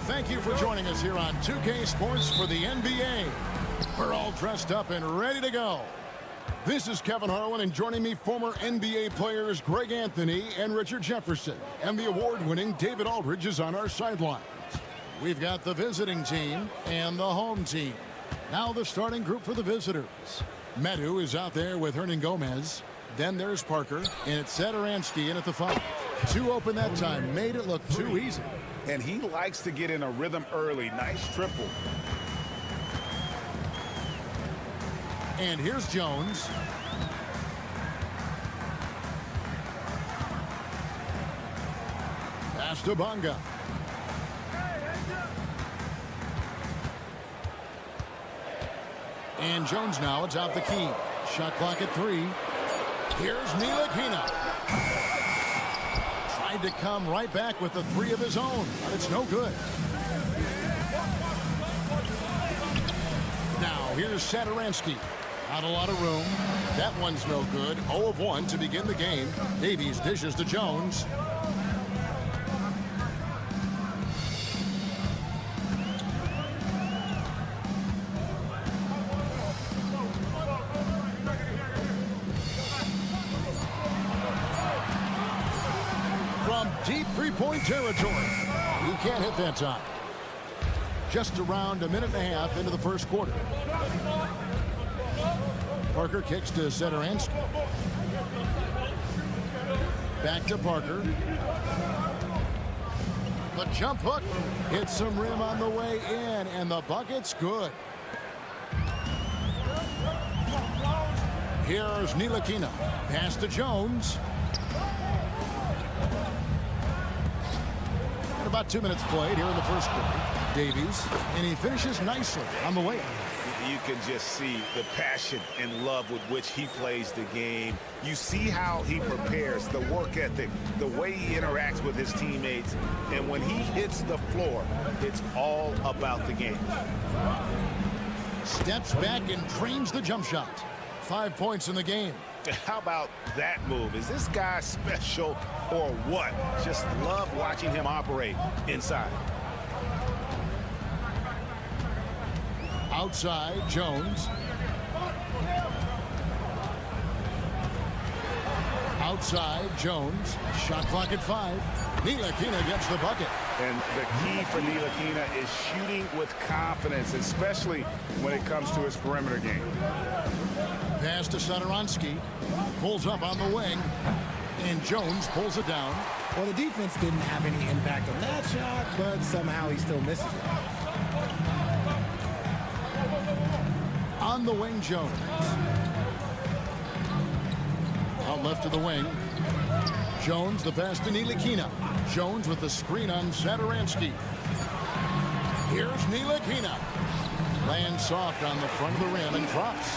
Thank you for joining us here on 2K Sports for the NBA. We're all dressed up and ready to go. This is Kevin Harlan, and joining me, former NBA players Greg Anthony and Richard Jefferson. And the award-winning David Aldridge is on our sidelines. We've got the visiting team and the home team. Now the starting group for the visitors. Medu is out there with Hernan Gomez. Then there's Parker, and it's Satoransky in at the 5. 2 open that time, made it look too easy. And he likes to get in a rhythm early. Nice triple. And here's Jones. Pass to Bonga. And Jones now, it's out the key. Shot clock at 3. Here's Ntilikina. Tried to come right back with the 3 of his own, but it's no good. Now here's Satoransky. Not a lot of room. That one's no good. 0 of 1 to begin the game. Davies dishes to Jones. From deep three-point territory. He can't hit that time. Just around a minute and a half into the first quarter. Parker kicks to Satoransky. Back to Parker. The jump hook hits some rim on the way in, and the bucket's good. Here's Ntilikina. Pass to Jones. And about 2 minutes played here in the first quarter. Davies, and he finishes nicely on the way. You can just see the passion and love with which he plays the game. You see how he prepares, the work ethic, the way he interacts with his teammates. And when he hits the floor, it's all about the game. Steps back and trains the jump shot. 5 points in the game. How about that move? Is this guy special or what? Just love watching him operate inside. Outside, Jones. Outside, Jones. Shot clock at 5. Ntilikina gets the bucket. And the key for Ntilikina is shooting with confidence, especially when it comes to his perimeter game. Pass to Satoransky. Pulls up on the wing. And Jones pulls it down. Well, the defense didn't have any impact on that shot, but somehow he still misses it. On the wing, Jones. Out left to the wing. Jones, the pass to Ntilikina. Jones with the screen on Satoransky. Here's Ntilikina. Lands soft on the front of the rim and drops.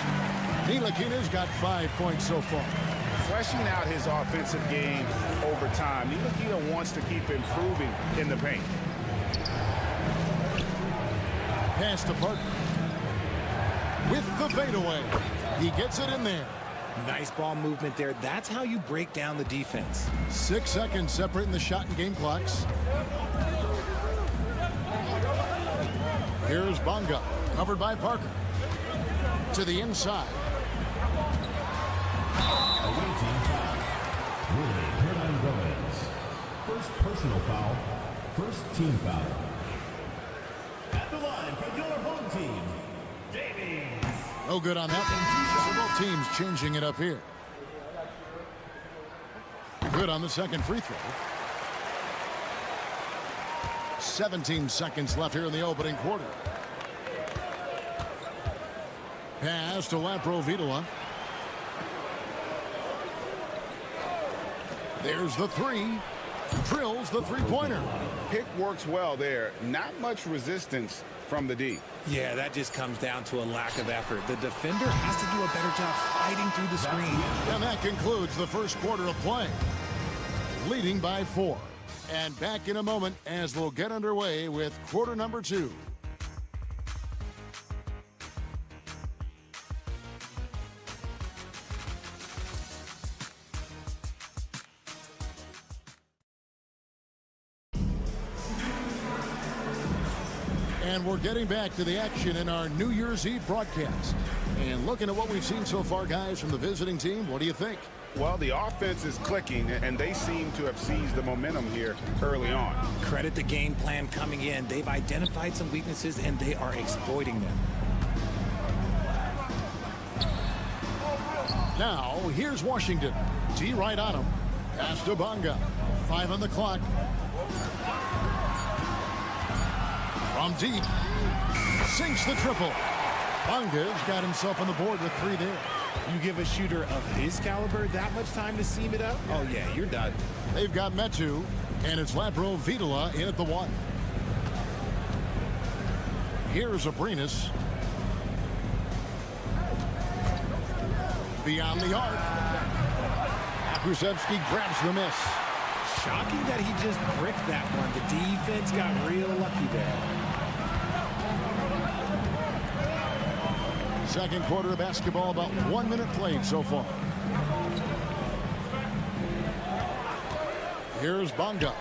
Ntilikina's got 5 points so far. Fleshing out his offensive game over time. Ntilikina wants to keep improving in the paint. Pass to Parker. With the fadeaway. He gets it in there. Nice ball movement there. That's how you break down the defense. 6 seconds separating the shot and game clocks. Here's Bonga. Covered by Parker. To the inside. Awaiting foul. Ruling Hernan Gomez. First personal foul. First team foul. At the line for your home team, Davies. No good on that one. So both teams changing it up here. Good on the second free throw. 17 seconds left here in the opening quarter. Pass to Laprovitola. There's the three. Drills the three-pointer. Pick works well there. Not much resistance from the D. Yeah, that just comes down to a lack of effort. The defender has to do a better job fighting through the screen. And that concludes the first quarter of play. Leading by 4. And back in a moment as we'll get underway with quarter number 2. And we're getting back to the action in our New Year's Eve broadcast. And looking at what we've seen so far, guys, from the visiting team, what do you think? Well, the offense is clicking, and they seem to have seized the momentum here early on. Credit the game plan coming in. They've identified some weaknesses, and they are exploiting them. Now, here's Washington. D right on him. Pass to Bonga. 5 on the clock. From deep. Sinks the triple. Bonga's got himself on the board with 3 there. You give a shooter of his caliber that much time to seam it up? Oh, yeah, you're done. They've got Metu, and it's Laprovitola in at the 1. Here's Abrinas. Beyond the arc. Akusevsky grabs the miss. Shocking that he just bricked that one. The defense got real lucky there. Second quarter of basketball, about 1 minute played so far. Here's Bonga.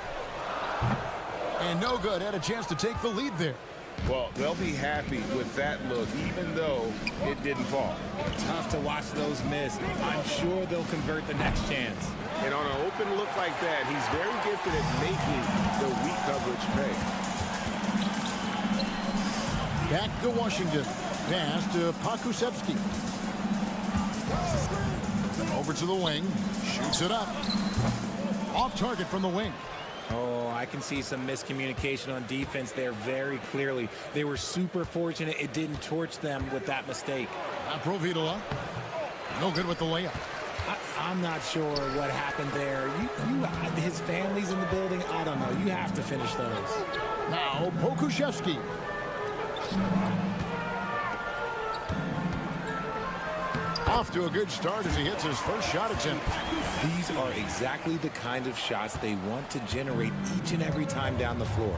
And no good. Had a chance to take the lead there. Well, they'll be happy with that look, even though it didn't fall. Tough to watch those miss. I'm sure they'll convert the next chance. And on an open look like that, he's very gifted at making the weak coverage pay. Back to Washington. Pass to Pakusevsky. Over to the wing. Shoots it up. Off target from the wing. Oh, I can see some miscommunication on defense there very clearly. They were super fortunate it didn't torch them with that mistake. Laprovitola. No good with the layup. I'm not sure what happened there. His family's in the building. I don't know. You have to finish those. Now, Pokushevsky. Off to a good start as he hits his first shot attempt. These are exactly the kind of shots they want to generate each and every time down the floor.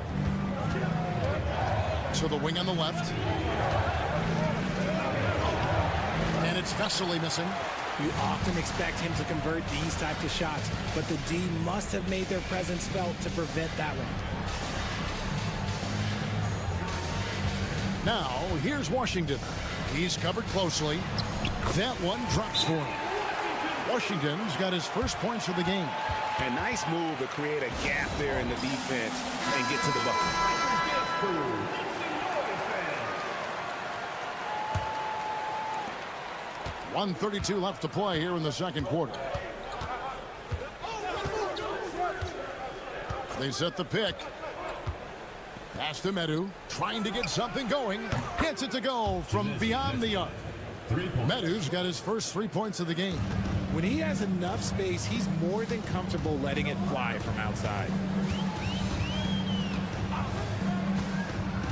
To the wing on the left. And it's Vesely missing. You often expect him to convert these types of shots, but the D must have made their presence felt to prevent that one. Now, here's Washington. He's covered closely. That one drops for him. Washington's got his first points of the game. A nice move to create a gap there in the defense and get to the bucket. 1:32 left to play here in the second quarter. They set the pick. Pass to Metu, trying to get something going. Gets it to go from beyond the arc. Metu's got his first 3 points of the game. When he has enough space, he's more than comfortable letting it fly from outside.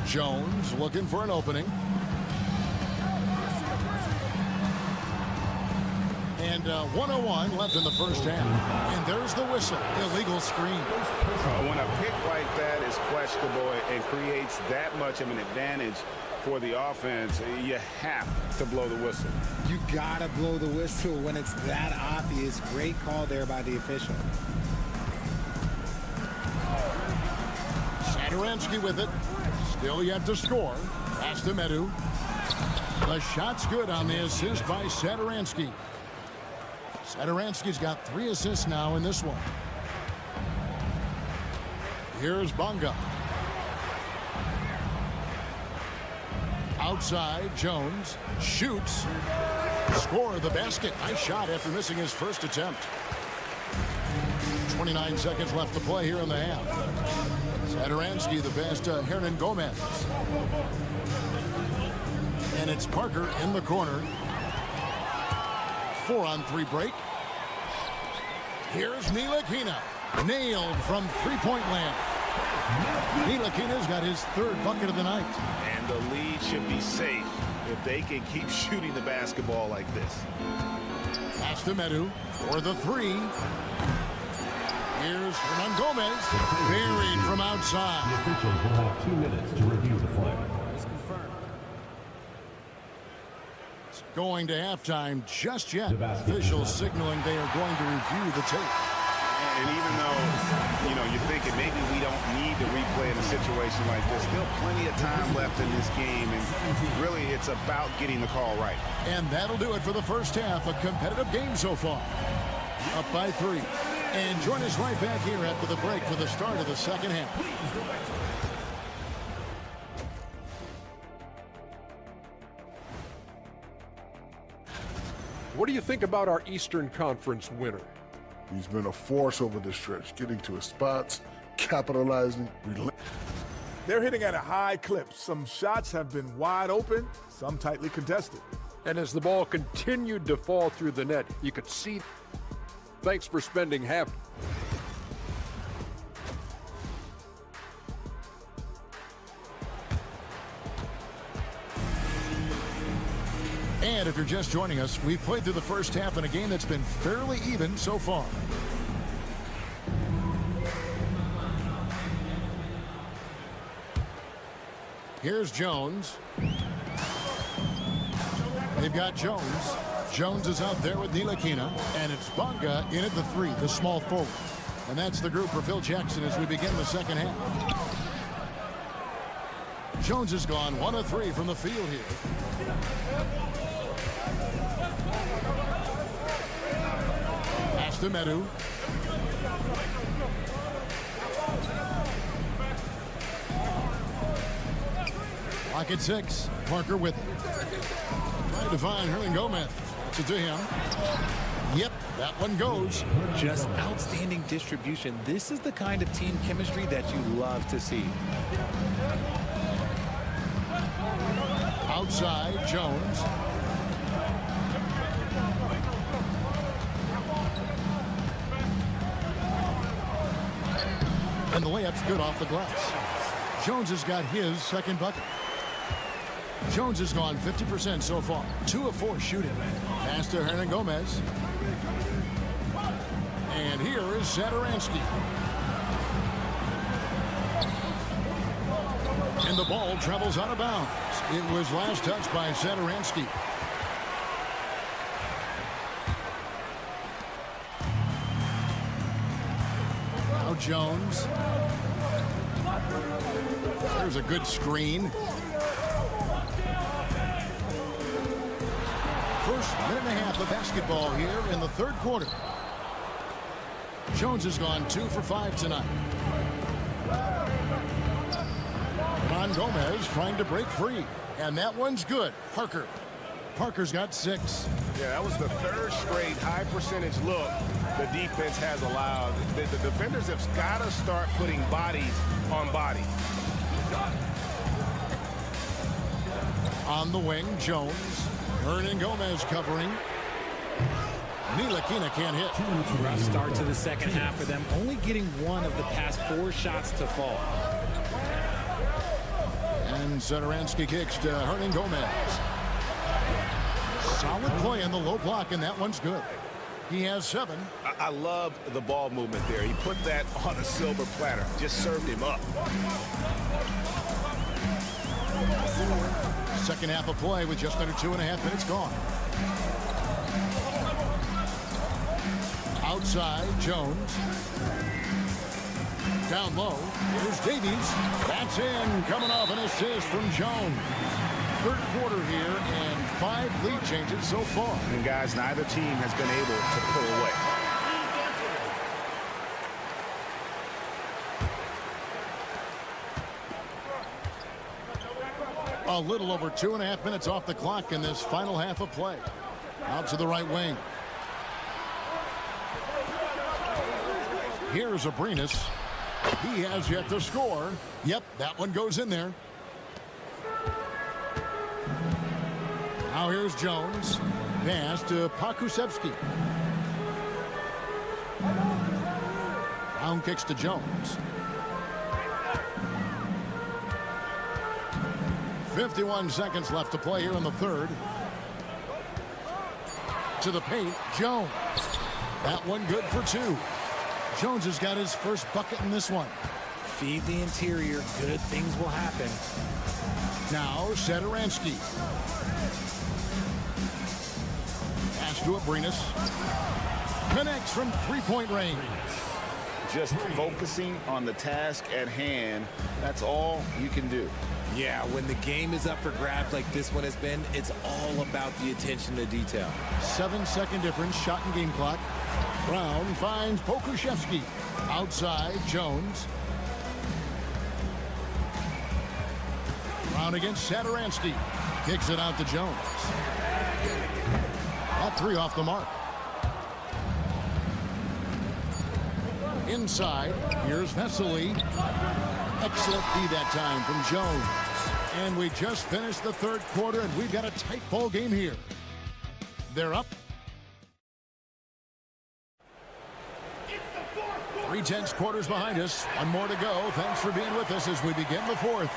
Jones looking for an opening. And 1:01 left in the first half. And there's the whistle. Illegal screen. When a pick like that is questionable and creates that much of an advantage for the offense, you have to blow the whistle. You gotta blow the whistle when it's that obvious. Great call there by the official. Satoransky with it. Still yet to score. Pass to Metu. The shot's good on the assist by Satoransky. Satoransky's got 3 assists now in this one. Here's Bonga. Outside, Jones shoots. Score the basket. Nice shot after missing his first attempt. 29 seconds left to play here in the half. Satoransky the pass to Hernan Gomez. And it's Parker in the corner. 4-on-3 break. Here's Ntilikina. Nailed from three-point land. Ntilikina's got his third bucket of the night. And the lead should be safe if they can keep shooting the basketball like this. Pass to Medu for the three. Here's Hernan Gomez. Buried from outside. The officials will have 2 minutes to review the play. It's going to halftime just yet. The basket Officials is signaling they are going to review the tape. And even though, you're thinking maybe we don't need to replay in a situation like this, still plenty of time left in this game, and really it's about getting the call right. And that'll do it for the first half. A competitive game so far. Up by 3. And join us right back here after the break for the start of the second half. What do you think about our Eastern Conference winner? He's been a force over the stretch, getting to his spots, capitalizing. They're hitting at a high clip. Some shots have been wide open, some tightly contested. And as the ball continued to fall through the net, you could see. Thanks for spending half. And if you're just joining us, we've played through the first half in a game that's been fairly even so far. Here's Jones. They've got Jones. Jones is out there with Ntilikina, and it's Bonga in at the 3, the small forward. And that's the group for Phil Jackson as we begin the second half. Jones has gone 1 of 3 from the field here. Pass to Medu. Lock at 6. Parker with it. Trying to find Hernan Gomez. To him. Yep, that one goes. Just outstanding distribution. This is the kind of team chemistry that you love to see. Outside, Jones. And the layup's good off the glass. Jones has got his second bucket. Jones has gone 50% so far. 2 of 4 shooting. Pass to Hernan Gomez. And here is Satoransky. And the ball travels out of bounds. It was last touched by Satoransky. Now Jones. There's a good screen. First minute and a half of basketball here in the third quarter. Jones has gone 2 for 5 tonight. Hernan Gomez trying to break free. And that one's good. Parker's got 6. Yeah, that was the third straight high percentage look the defense has allowed. The defenders have got to start putting bodies on bodies. On the wing, Jones. Hernan Gomez covering. Ntilikina can't hit. Rough start to the second half for them, only getting 1 of the past 4 shots to fall. And Satoransky kicks to Hernan Gomez. Solid play in the low block, and that one's good. He has 7. I love the ball movement there. He put that on a silver platter. Just served him up. Second half of play with just under 2.5 minutes gone. Outside, Jones. Down low, here's Davies. That's in, coming off an assist from Jones. Third quarter here, and 5 lead changes so far. And guys, neither team has been able to pull away. A little over 2.5 minutes off the clock in this final half of play. Out to the right wing. Here's Abrinas. He has yet to score. Yep, that one goes in there. Now here's Jones. Pass to Pakusevsky. Brown kicks to Jones. 51 seconds left to play here in the third. To the paint, Jones. That one good for two. Jones has got his first bucket in this one. Feed the interior. Good things will happen. Now, Satoransky. Pass to Abrinas. Connects from three-point range. Just focusing on the task at hand, that's all you can do. Yeah, when the game is up for grabs like this one has been, it's all about the attention to detail. 7-second difference, shot and game clock. Brown finds Pokusevsky. Outside, Jones. Brown against Satoransky. Kicks it out to Jones. That three off the mark. Inside, here's Vesely. Excellent D that time from Jones. And we just finished the third quarter, and we've got a tight ball game here. They're up. 3/10 quarters behind us. One more to go. Thanks for being with us as we begin the fourth.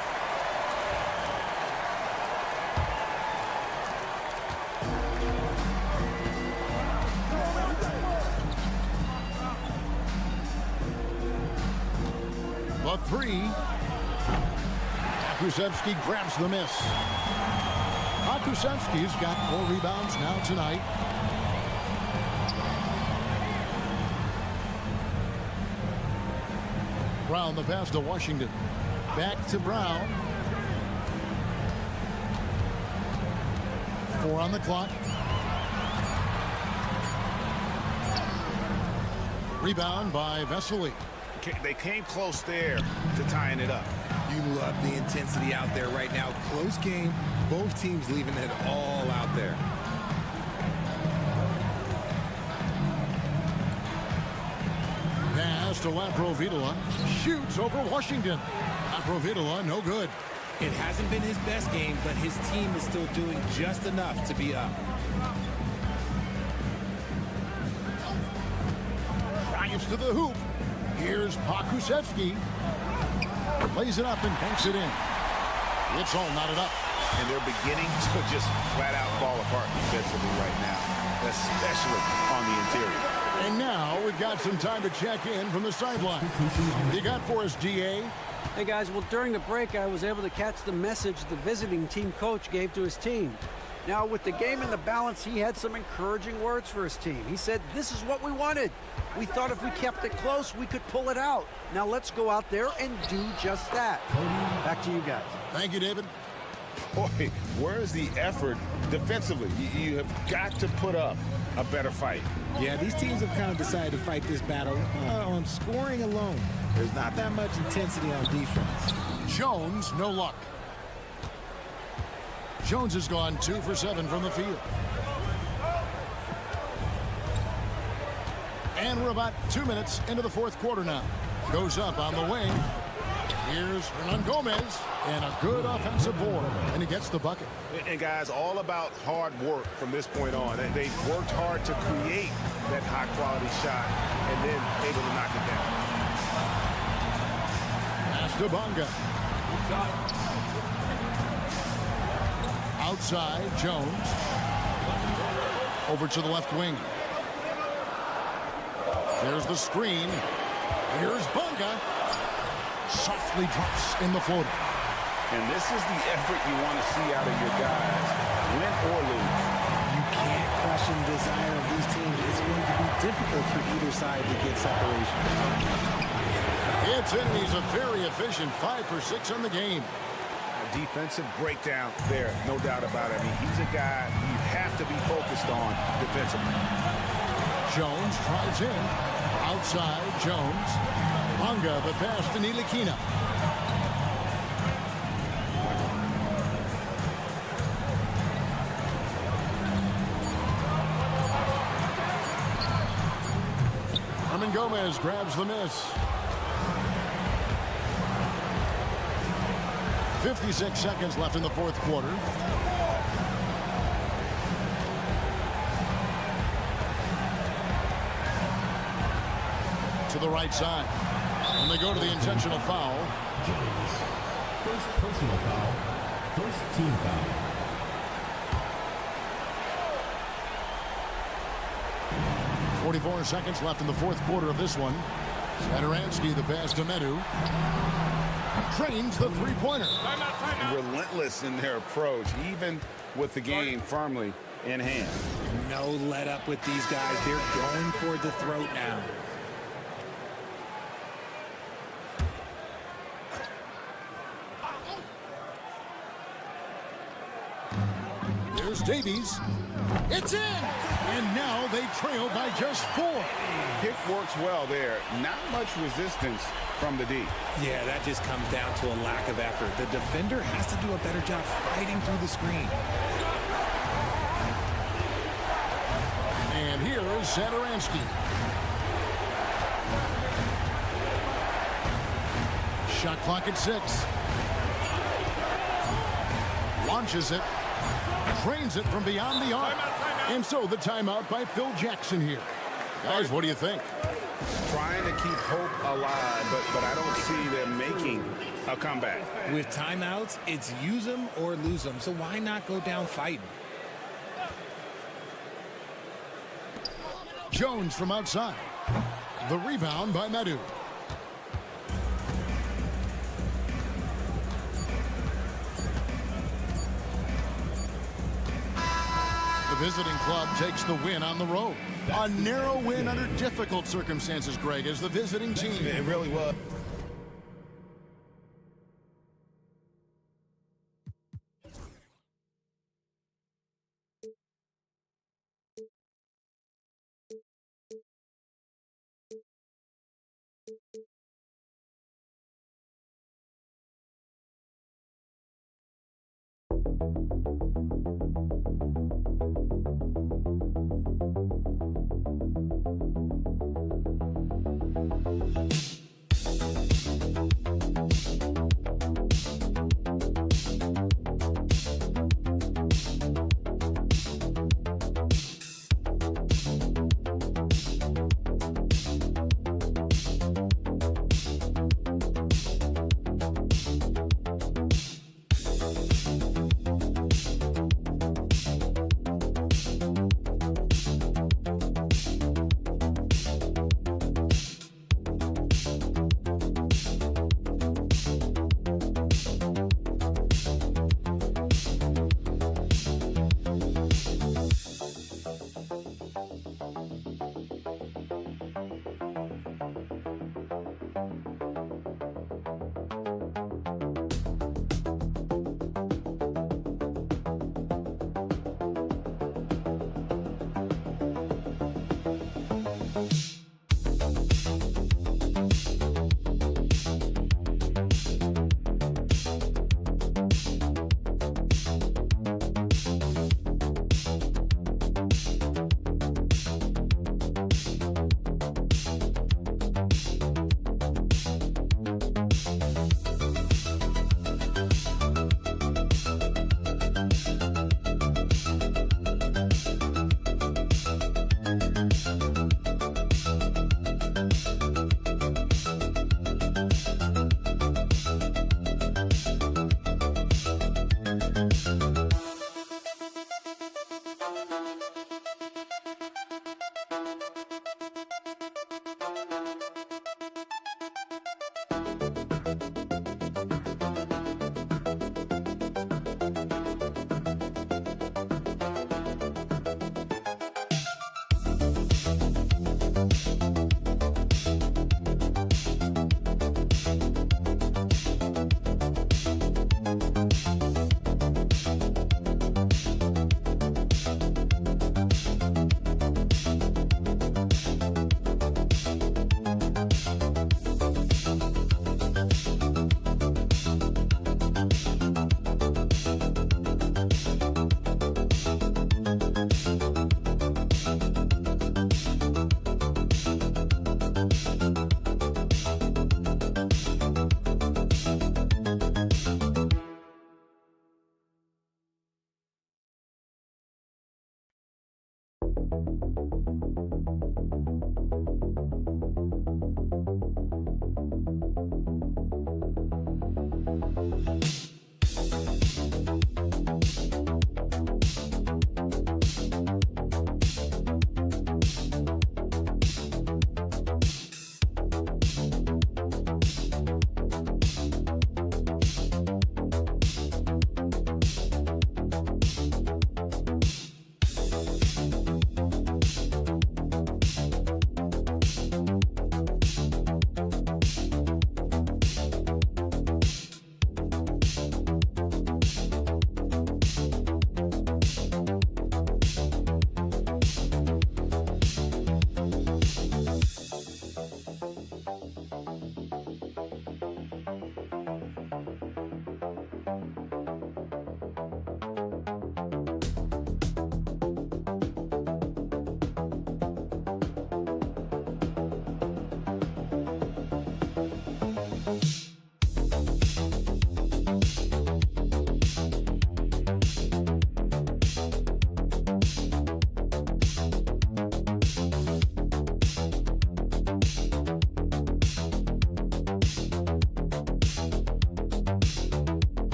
The three. Pakusevsky grabs the miss. Pakusevsky's got 4 rebounds now tonight. Brown the pass to Washington. Back to Brown. 4 on the clock. Rebound by Vesely. They came close there to tying it up. You love the intensity out there right now. Close game. Both teams leaving it all out there. Pass to Laprovitola. Shoots over Washington. Laprovitola, no good. It hasn't been his best game, but his team is still doing just enough to be up. Drives to the hoop. Here's Pakusevsky. Lays it up and banks it in. It's all knotted up. And they're beginning to just flat out fall apart defensively right now, especially on the interior. And now we've got some time to check in from the sideline. You got for us, DA? Hey guys, well during the break I was able to catch the message the visiting team coach gave to his team. Now with the game in the balance, he had some encouraging words for his team. He said, this is what we wanted. We thought if we kept it close, we could pull it out. Now let's go out there and do just that. Back to you guys. Thank you, David. Boy, where's the effort defensively? You have got to put up a better fight. Yeah, these teams have kind of decided to fight this battle on scoring alone. There's not that much intensity on defense. Jones, no luck. Jones has gone 2 for 7 from the field. And we're about 2 minutes into the fourth quarter now. Goes up on the wing. Here's Hernan Gomez, and a good offensive board, and he gets the bucket. And guys, all about hard work from this point on. They've worked hard to create that high-quality shot and then able to knock it down. Pass to Bonga. Outside, Jones. Over to the left wing. There's the screen. Here's Bonga. Softly drops in the floater. And this is the effort you want to see out of your guys, win or lose. You can't question the desire of these teams. It's going to be difficult for either side to get separation. It's in. He's a very efficient 5 for 6 on the game. A defensive breakdown there, no doubt about it. I mean, he's a guy you have to be focused on defensively. Jones drives in. Outside, Jones. Bonga, the pass to Nilikina. Gomez grabs the miss. 56 seconds left in the fourth quarter. To the right side. And they go to the intentional foul. Jones. First personal foul. First team foul. 44 seconds left in the fourth quarter of this one. Satoransky, the pass to Medu. Trains the three-pointer. Relentless in their approach, even with the game firmly in hand. No let up with these guys. They're going for the throat now. There's Davies. It's in! And now they trail by just 4. Pick works well there. Not much resistance from the D. Yeah, that just comes down to a lack of effort. The defender has to do a better job fighting through the screen. And here is Satoransky. Shot clock at 6. Launches it. Trains it from beyond the arc. And so the timeout by Phil Jackson here. Guys, what do you think? Trying to keep hope alive, but I don't see them making a comeback. With timeouts, it's use them or lose them. So why not go down fighting? Jones from outside. The rebound by Medu. The visiting club takes the win on the road. A narrow win under difficult circumstances, Greg, as the visiting team. It really was.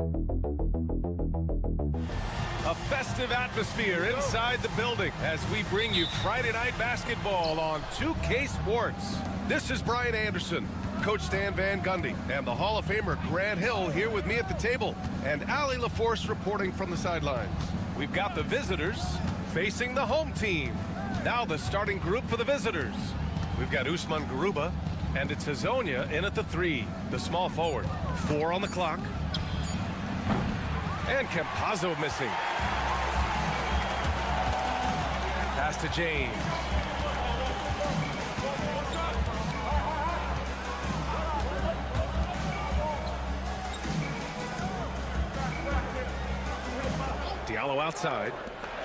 A festive atmosphere inside the building as we bring you Friday night basketball on 2K Sports. This is Brian Anderson, Coach Stan Van Gundy, and the Hall of Famer Grant Hill here with me at the table, and Ali LaForce reporting from the sidelines. We've got the visitors facing the home team. Now the starting group for the visitors. We've got Usman Garuba, and it's Hazonia in at the 3, the small forward. 4 on the clock. And Campazzo missing. Pass to James. Diallo outside.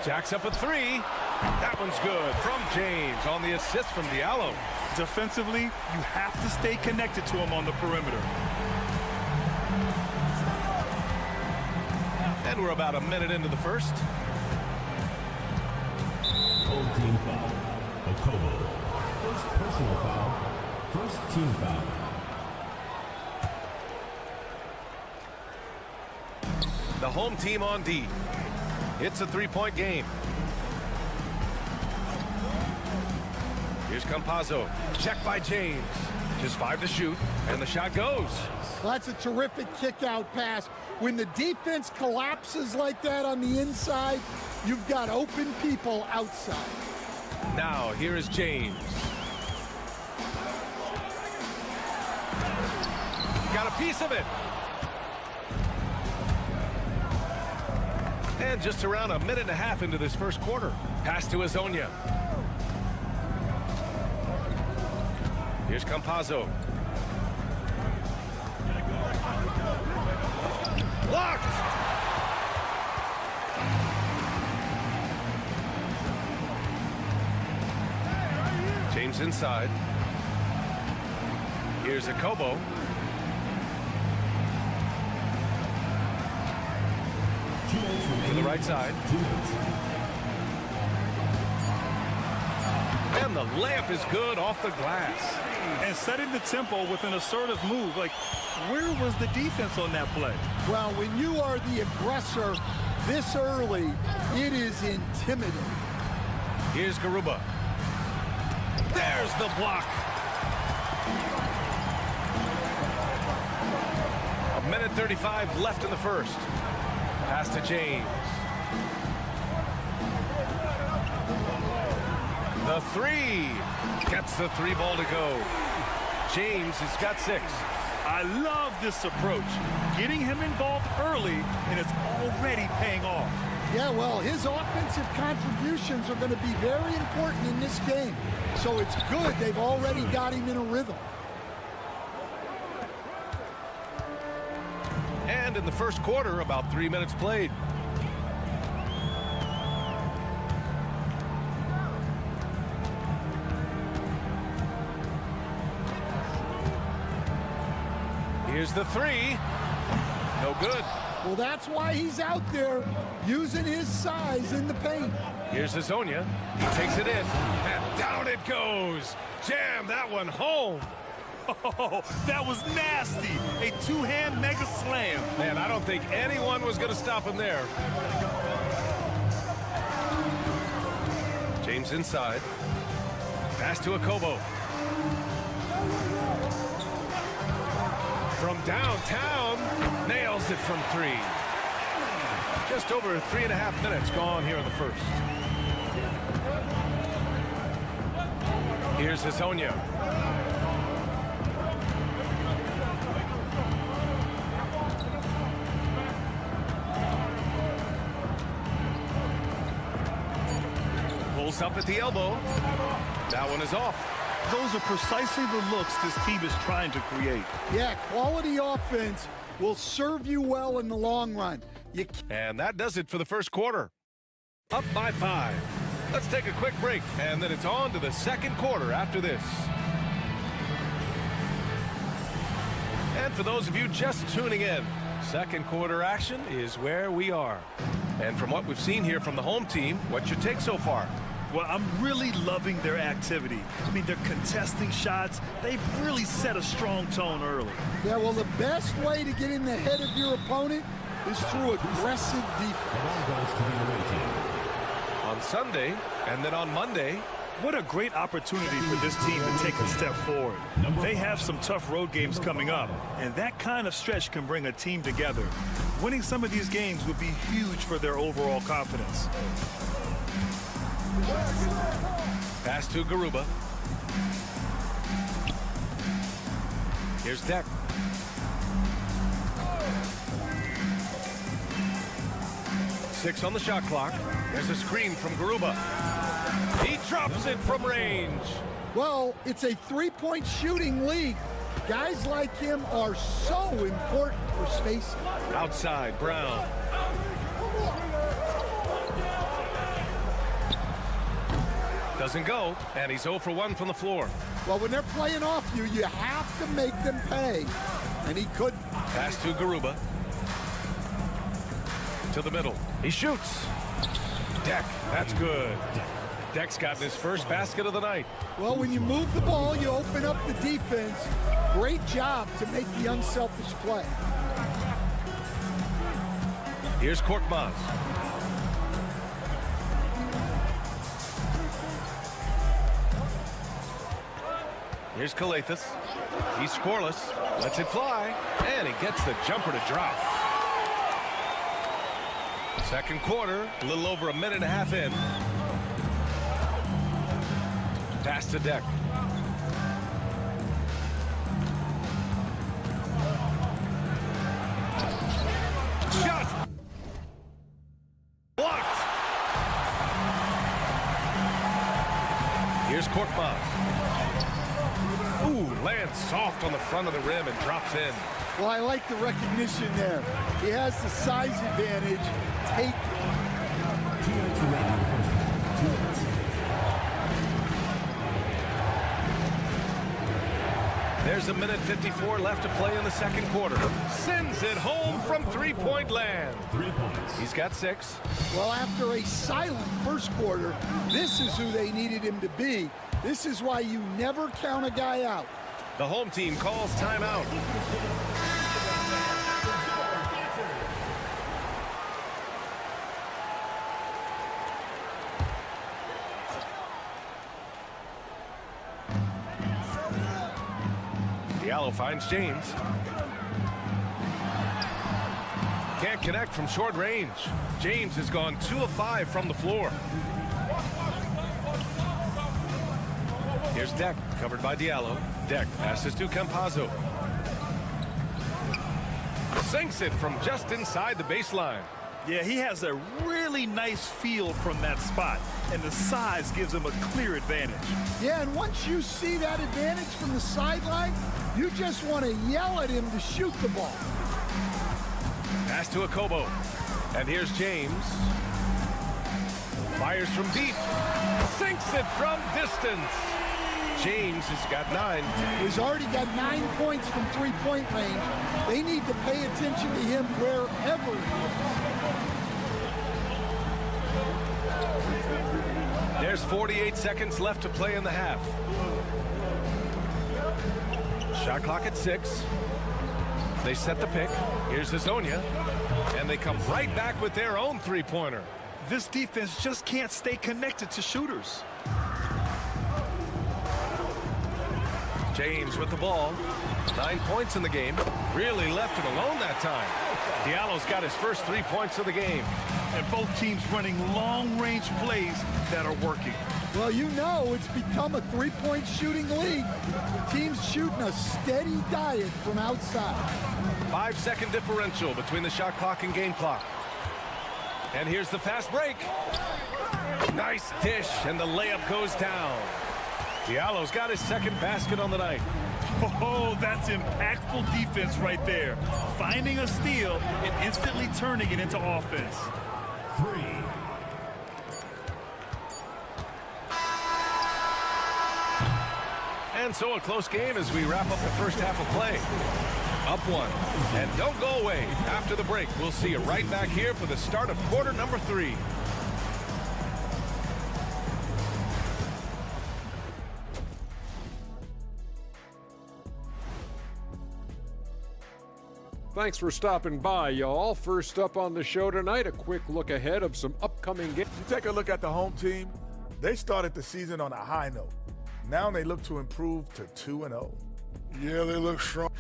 Jacks up a 3. That one's good from James on the assist from Diallo. Defensively, you have to stay connected to him on the perimeter. And we're about a minute into the first. Home team foul. Okobo. First personal foul. First team foul. The home team on D. It's a 3-point game. Here's Campazzo. Check by James. Just 5 to shoot, and the shot goes. Well, that's a terrific kick-out pass. When the defense collapses like that on the inside, you've got open people outside. Now, here is James. Got a piece of it. And just around a minute and a half into this first quarter. Pass to Hazonia. Here's Campazzo. Blocked! James inside. Here's Okobo. To the right side. And the layup is good off the glass. And setting the tempo with an assertive move. Like, where was the defense on that play? Well, when you are the aggressor this early, it is intimidating. Here's Garuba. There's the block. A minute 35 left in the first. Pass to James. The 3. Gets the 3 ball to go. James has got 6. I love this approach. Getting him involved early, and it's already paying off. Yeah, well, his offensive contributions are going to be very important in this game. So it's good they've already got him in a rhythm. And in the first quarter, about 3 minutes played. Here's the 3. No good. Well, that's why he's out there using his size in the paint. Here's Hazonia. He takes it in, and down it goes. Jam that one home. Oh, that was nasty. A two-hand mega slam. Man, I don't think anyone was going to stop him there. James inside. Pass to Okobo. From downtown, nails it from 3. Just over 3.5 minutes gone here in the first. Here's Hazonia. Pulls up at the elbow. That one is off. Those are precisely the looks this team is trying to create. Yeah, quality offense will serve you well in the long run. And that does it for the first quarter. Up by 5. Let's take a quick break, and then it's on to the second quarter after this. And for those of you just tuning in, second quarter action is where we are. And from what we've seen here from the home team, what's your take so far? Well, I'm really loving their activity. I mean, they're contesting shots. They've really set a strong tone early. Yeah, well, the best way to get in the head of your opponent is through aggressive defense. On Sunday, and then on Monday. What a great opportunity for this team to take a step forward. They have some tough road games coming up, and that kind of stretch can bring a team together. Winning some of these games would be huge for their overall confidence. Pass to Garuba. Here's Deck. Six on the shot clock. There's a screen from Garuba. He drops it from range. Well, it's a three-point shooting league. Guys like him are so important for spacing. Outside, Brown. Doesn't go, and he's 0 for 1 from the floor. Well, when they're playing off you, you have to make them pay. And he couldn't. Pass to Garuba. To the middle. He shoots. Deck. That's good. Deck's gotten his first basket of the night. Well, when you move the ball, you open up the defense. Great job to make the unselfish play. Here's Korkmaz. Here's Kalathis. He's scoreless. Lets it fly. And he gets the jumper to drop. Second quarter, a little over a minute and a half in. Pass to Deck. Shot! Blocked! Here's Korkmaz. Ooh, lands soft on the front of the rim and drops in. Well, I like the recognition there. He has the size advantage. Take There's a minute 54 left to play in the second quarter. Sends it home from three-point land. 3 points. He's got 6. Well, after a silent first quarter, this is who they needed him to be. This is why you never count a guy out. The home team calls timeout. Diallo finds James. Can't connect from short range. James has gone 2 of 5 from the floor. Here's Deck, covered by Diallo. Deck passes to Campazzo. Sinks it from just inside the baseline. Yeah, he has a really nice feel from that spot, and the size gives him a clear advantage. Yeah, and once you see that advantage from the sideline, you just want to yell at him to shoot the ball. Pass to Akobo. And here's James. Fires from deep. Sinks it from distance. James has got 9. He's already got 9 points from three-point range. They need to pay attention to him wherever he is. There's 48 seconds left to play in the half. Shot clock at 6. They set the pick. Here's Hazonia. And they come right back with their own three-pointer. This defense just can't stay connected to shooters. James with the ball. 9 points in the game. Really left him alone that time. Diallo's got his first 3 points of the game. And both teams running long-range plays that are working. Well, you know it's become a three-point shooting league. Teams shooting a steady diet from outside. 5-second differential between the shot clock and game clock. And here's the fast break. Nice dish, and the layup goes down. Diallo's got his second basket on the night. Oh, that's impactful defense right there. Finding a steal and instantly turning it into offense. 3. And so a close game as we wrap up the first half of play. Up 1. And don't go away. After the break, we'll see you right back here for the start of quarter number 3. Thanks for stopping by, y'all. First up on the show tonight, a quick look ahead of some upcoming games. You take a look at the home team. They started the season on a high note. Now they look to improve to 2-0. Yeah, they look strong.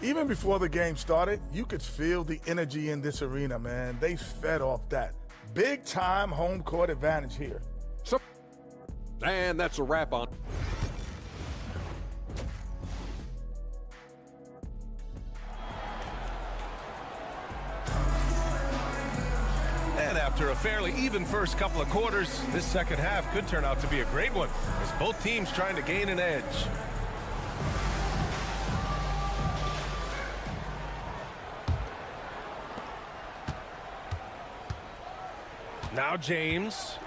Even before the game started, you could feel the energy in this arena, man. They fed off that. Big-time home court advantage here. And that's a wrap on. And after a fairly even first couple of quarters, this second half could turn out to be a great one, as both teams trying to gain an edge. Now James.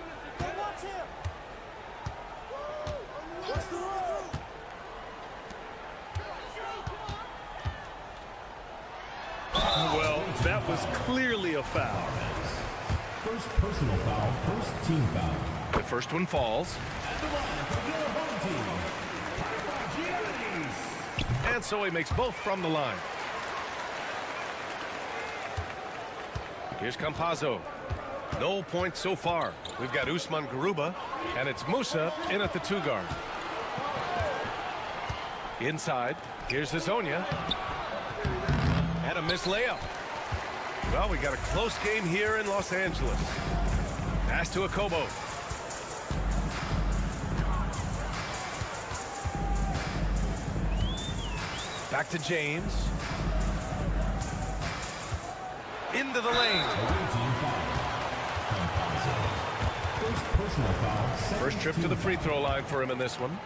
Well, that was clearly a foul. First personal foul, first team foul. The first one falls. And so he makes both from the line. Here's Campazzo. No points so far. We've got Usman Garuba, and it's Musa in at the 2 guard. Inside, here's Hazonia. And a missed layup. Well, we got a close game here in Los Angeles. Pass to Akobo. Back to James. Into the lane. First trip to the free throw line for him in this one.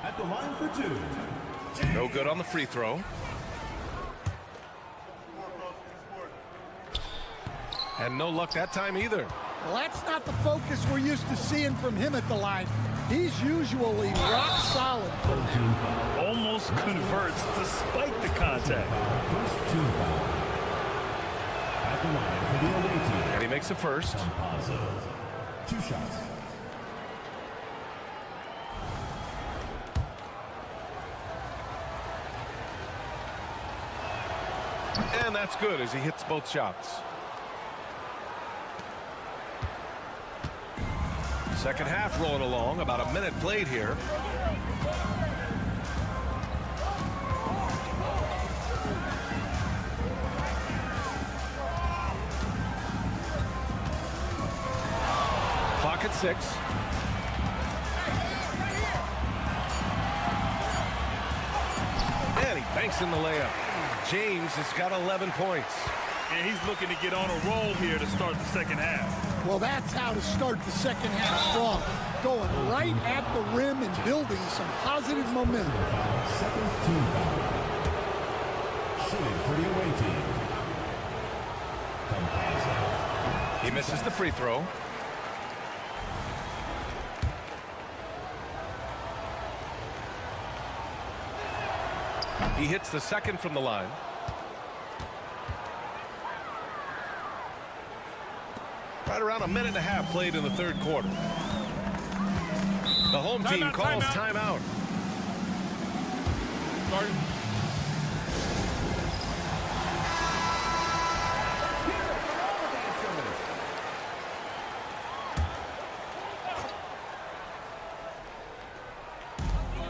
At the line for 2. No good on the free throw. And no luck that time either. Well, that's not the focus we're used to seeing from him at the line. He's usually rock solid. Almost converts despite the contact. First team foul. At the line for the away team. And he makes the first. 2 shots. And that's good as he hits both shots. Second half rolling along, about a minute played here. Clock at 6. And he banks in the layup. James has got 11 points. And he's looking to get on a roll here to start the second half. Well, that's how to start the second half strong. Going right at the rim and building some positive momentum. Second team foul. Shooting for the away team. He misses the free throw. He hits the second from the line. Right around a minute and a half played in the third quarter. The home team calls timeout.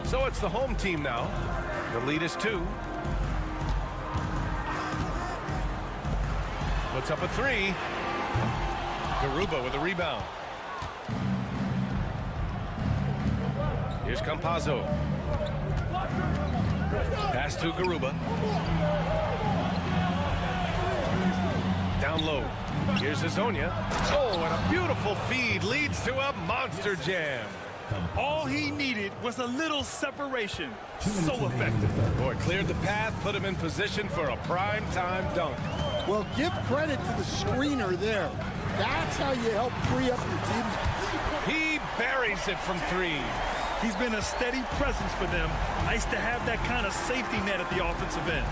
So it's the home team now. The lead is 2. Puts up a 3. Garuba with a rebound. Here's Campazzo. Pass to Garuba. Down low. Here's Hazonia. Oh, and a beautiful feed leads to a monster jam. All he needed was a little separation. So effective. Boy, cleared the path, put him in position for a prime-time dunk. Well, give credit to the screener there. That's how you help free up your team. He buries it from 3. He's been a steady presence for them. Nice to have that kind of safety net at the offensive end.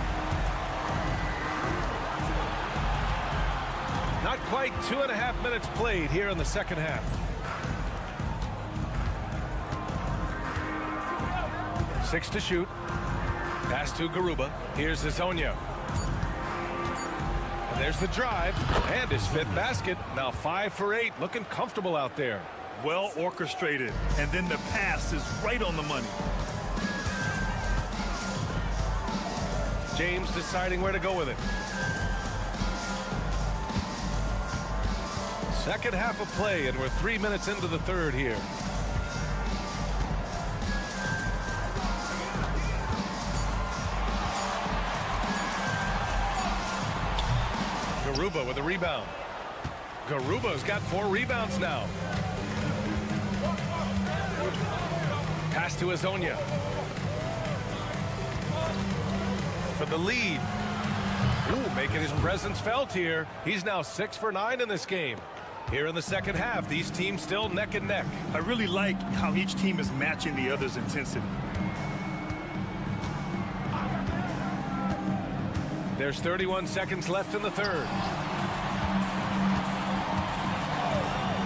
Not quite 2.5 minutes played here in the second half. 6 to shoot. Pass to Garuba. Here's Hazonia. And there's the drive and his fifth basket. Now 5 for 8, looking comfortable out there. Well orchestrated, and then the pass is right on the money. James deciding where to go with it. Second half of play, and we're 3 minutes into the third here. Garuba with a rebound. Garuba's got 4 rebounds now. Pass to Azonia. For the lead. Ooh, making his presence felt here. He's now 6 for 9 in this game. Here in the second half, these teams still neck and neck. I really like how each team is matching the other's intensity. There's 31 seconds left in the third.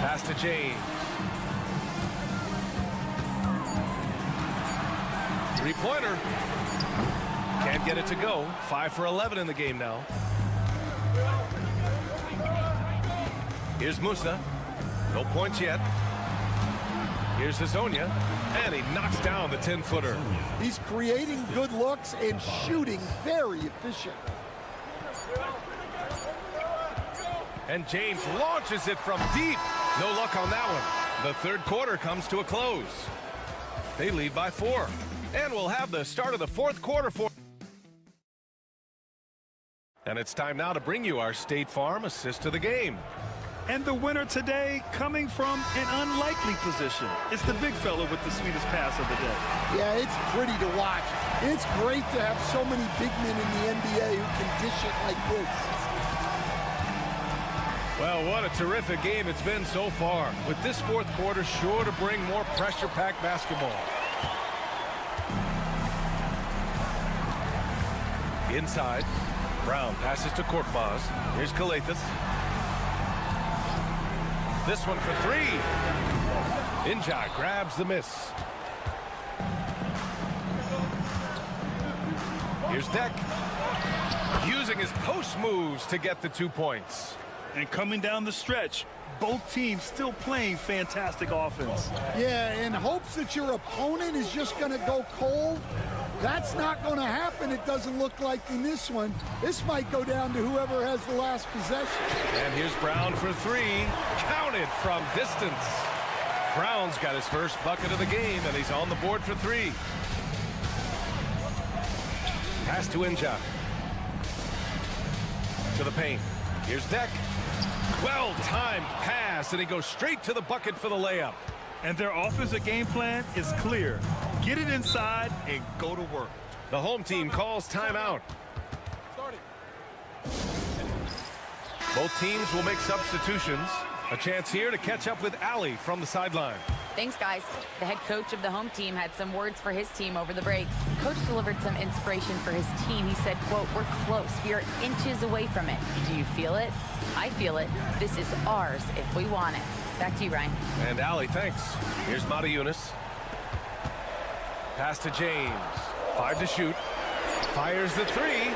Pass to James. Three-pointer. Can't get it to go. 5 for 11 in the game now. Here's Musa. No points yet. Here's Azonia. And he knocks down the 10-footer. He's creating good looks and shooting very efficient. And James launches it from deep. No luck on that one. The third quarter comes to a close. They lead by 4. And we'll have the start of the fourth quarter for. And it's time now to bring you our State Farm assist of the game. And the winner today coming from an unlikely position. It's the big fella with the sweetest pass of the day. Yeah, it's pretty to watch. It's great to have so many big men in the NBA who can dish it like this. Well, what a terrific game it's been so far. With this fourth quarter sure to bring more pressure-packed basketball. Inside, Brown passes to Korkmaz. Here's Kalathis. This one for 3. Inja grabs the miss. Here's Deck. Using his post moves to get the 2 points. And coming down the stretch, both teams still playing fantastic offense. Yeah, in hopes that your opponent is just going to go cold. That's not going to happen, it doesn't look like in this one. This might go down to whoever has the last possession. And here's Brown for 3. Counted from distance. Brown's got his first bucket of the game, and he's on the board for 3. Pass to Inja. To the paint. Here's Deck. Well-timed pass, and he goes straight to the bucket for the layup. And their offensive game plan is clear. Get it inside and go to work. The home team calls timeout. Both teams will make substitutions. A chance here to catch up with Allie from the sideline. Thanks, guys. The head coach of the home team had some words for his team over the break. Coach delivered some inspiration for his team. He said, quote, "We're close. We are inches away from it. Do you feel it? I feel it. This is ours if we want it." Back to you, Ryan. And Allie, thanks. Here's Mata Yunus. Pass to James. 5 to shoot. Fires the 3.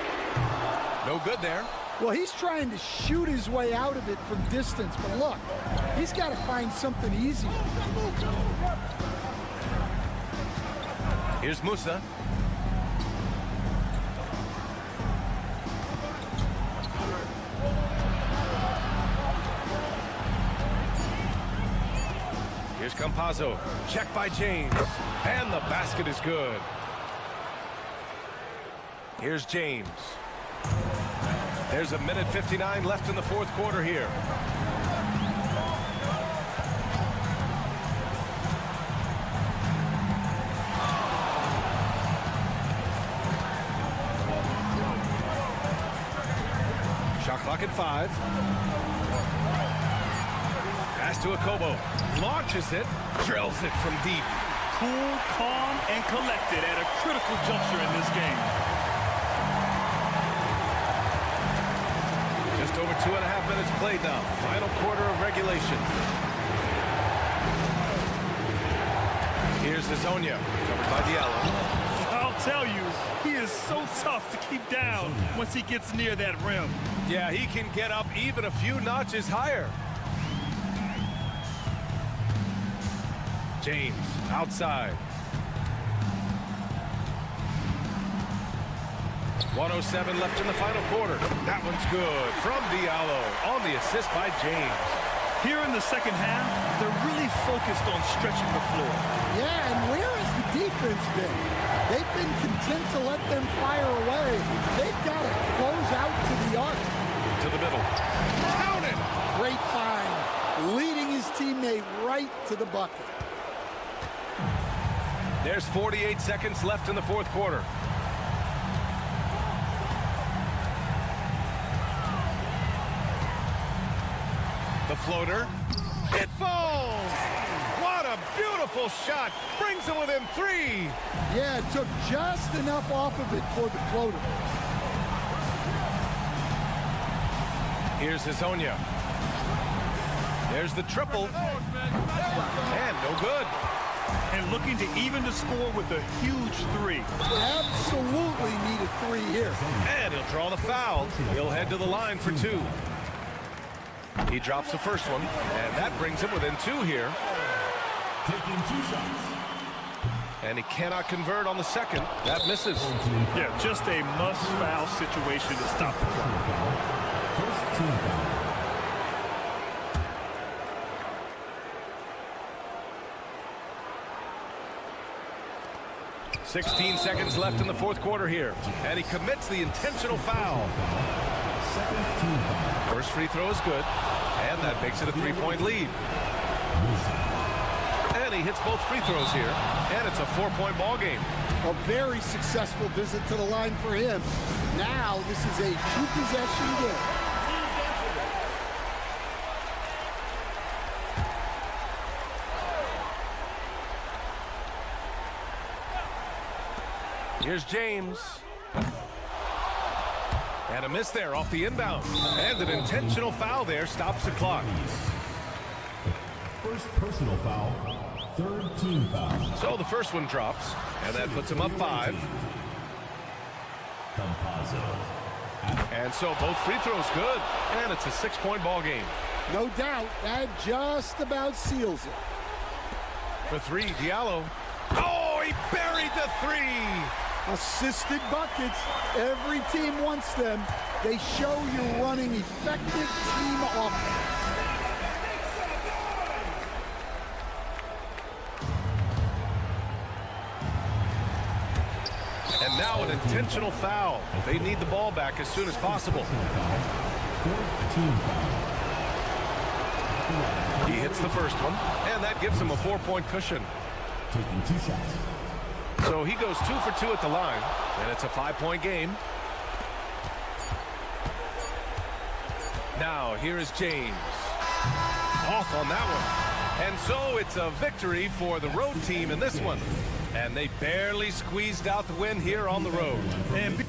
No good there. Well, he's trying to shoot his way out of it from distance, but look, he's got to find something easier. Here's Musa. Here's Campazzo. Check by James. And the basket is good. Here's James. There's a minute 59 left in the fourth quarter here. Shot clock at 5. Pass to Okobo. Launches it. Drills it from deep. Cool, calm, and collected at a critical juncture in this game. Just over 2.5 minutes played now. Final quarter of regulation. Here's Azonia, covered by Diallo. I'll tell you, he is so tough to keep down once he gets near that rim. Yeah, he can get up even a few notches higher. James outside. 1:07 left in the final quarter. That one's good from Diallo on the assist by James. Here in the second half, they're really focused on stretching the floor. Yeah, and where has the defense been? They've been content to let them fire away. They've got to close out to the arc. To the middle. Count it! Great find. Leading his teammate right to the bucket. There's 48 seconds left in the fourth quarter. The floater. It falls! What a beautiful shot. Brings it within 3. Yeah, it took just enough off of it for the floater. Here's Hazonia. There's the triple. And no good. And looking to even the score with a huge 3. Absolutely need a 3 here. And he'll draw the foul. He'll head to the line for 2. He drops the first one, and that brings him within 2 here. Taking 2 shots. And he cannot convert on the second. That misses. Yeah, just a must-foul situation to stop the clock. First team foul. 16 seconds left in the fourth quarter here. And he commits the intentional foul. Second team foul. First free throw is good. And that makes it a 3-point lead. And he hits both free throws here. And it's a 4-point ball game. A very successful visit to the line for him. Now this is a 2-possession game. Here's James. And a miss there off the inbound. And an intentional foul there stops the clock. First personal foul. Third team foul. So the first one drops. And that puts him up 5. And so both free throws good. And it's a 6-point ball game. No doubt, that just about seals it. For 3, Diallo. Oh, he buried the 3. Assisted buckets. Every team wants them. They show you're running effective team offense. And now an intentional foul. They need the ball back as soon as possible. He hits the first one, and that gives him a 4-point cushion. Taking 2 shots. So he goes 2 for 2 at the line, and it's a 5-point game. Now here is James. Off on that one. And so it's a victory for the road team in this one. And they barely squeezed out the win here on the road. And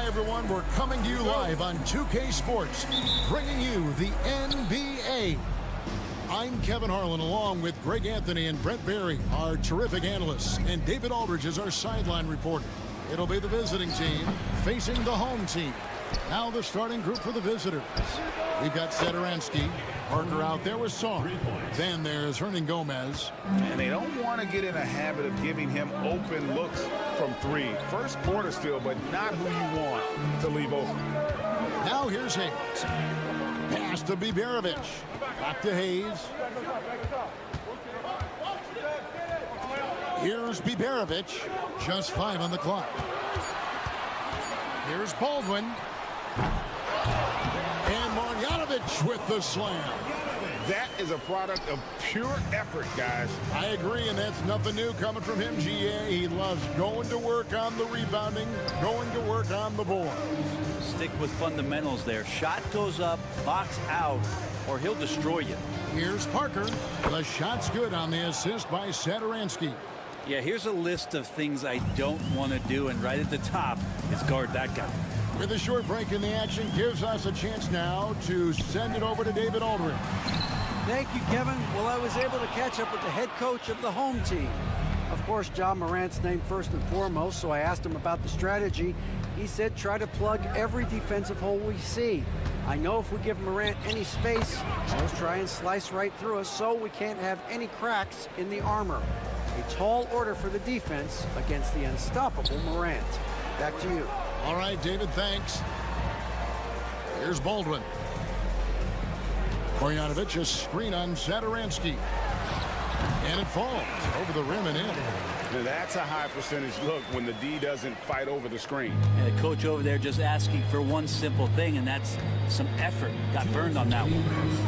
Everyone, we're coming to you live on 2K Sports, bringing you the NBA. I'm Kevin Harlan, along with Greg Anthony and Brent Barry, our terrific analysts, and David Aldridge is our sideline reporter. It'll be the visiting team facing the home team. Now the starting group for the visitors. We've got Satoransky, Parker out there with Song. Then there's Hernan Gomez. And they don't want to get in a habit of giving him open looks from three. First quarter still, but not who you want to leave open. Now here's Hayes. Pass to Biberovic. Back to Hayes. Here's Biberovic. Just 5 on the clock. Here's Baldwin. And Marjanovic with the slam. That is a product of pure effort, guys. I agree, and that's nothing new coming from him, GA. He loves going to work on the rebounding, going to work on the board. Stick with fundamentals there. Shot goes up, box out, or he'll destroy you. Here's Parker. The shot's good on the assist by Satoransky. Yeah, here's a list of things I don't want to do, and right at the top is guard that guy. With a short break in the action, gives us a chance now to send it over to David Aldridge. Thank you, Kevin. Well, I was able to catch up with the head coach of the home team. Of course, John Morant's named first and foremost, so I asked him about the strategy. He said try to plug every defensive hole we see. I know if we give Morant any space, he'll try and slice right through us, so we can't have any cracks in the armor. A tall order for the defense against the unstoppable Morant. Back to you. All right, David, thanks. Here's Baldwin. Marjanovic, a screen on Satoransky. And it falls over the rim and in. Now that's a high percentage look when the D doesn't fight over the screen. And the coach over there just asking for one simple thing, and that's some effort. Got burned on that one.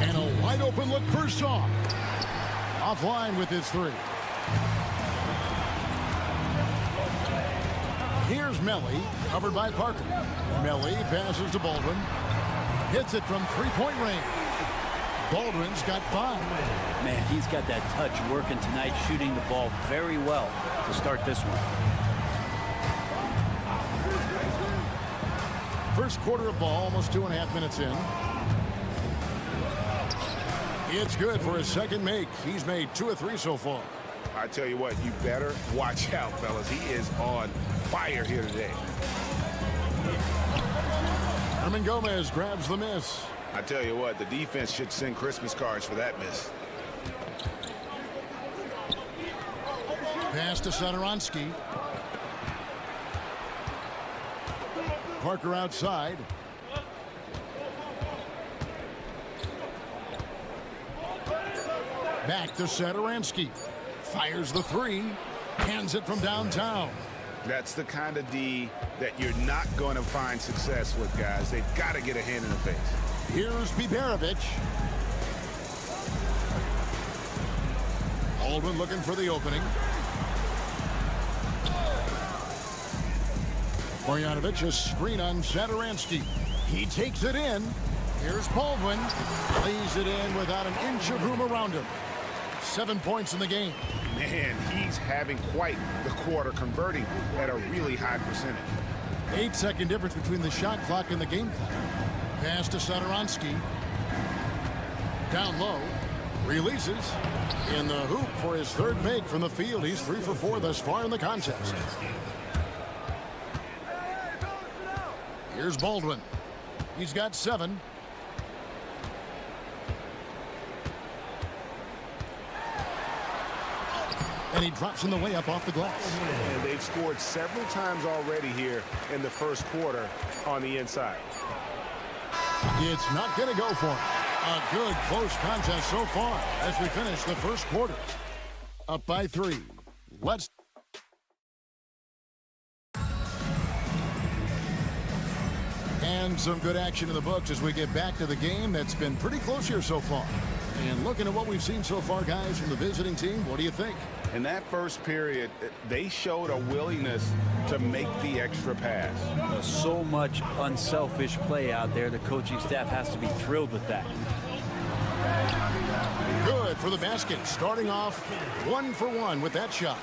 And a wide open look for Song. Offline with his three. Here's Melly, covered by Parker. Melly passes to Baldwin. Hits it from three-point range. Baldwin's got 5. Man, he's got that touch working tonight, shooting the ball very well to start this one. First quarter of ball, almost 2.5 minutes in. It's good for his second make. He's made 2 of 3 so far. I tell you what, you better watch out, fellas. He is on fire here today. Hernan Gomez grabs the miss. I tell you what, the defense should send Christmas cards for that miss. Pass to Satoransky. Parker outside. Back to Satoransky. Fires the 3. Hands it from downtown. That's the kind of D that you're not going to find success with, guys. They've got to get a hand in the face. Here's Biberovic. Baldwin looking for the opening. Marjanovic, a screen on Satoransky. He takes it in. Here's Baldwin. Lays it in without an inch of room around him. 7 points in the game. Man, he's having quite the quarter, converting at a really high percentage. 8-second difference between the shot clock and the game clock. Pass to Satoransky. Down low. Releases. In the hoop for his third make from the field. He's 3 for 4 thus far in the contest. Here's Baldwin. He's got 7. And And he drops in the way up off the glass. And they've scored several times already here in the first quarter on the inside. It's not going to go for him. A good close contest so far as we finish the first quarter. Up by 3. Let's. And some good action in the books as we get back to the game that's been pretty close here so far. And looking at what we've seen so far, guys, from the visiting team, what do you think? In that first period, they showed a willingness to make the extra pass. So much unselfish play out there. The coaching staff has to be thrilled with that. Good for the basket. Starting off 1 for 1 with that shot.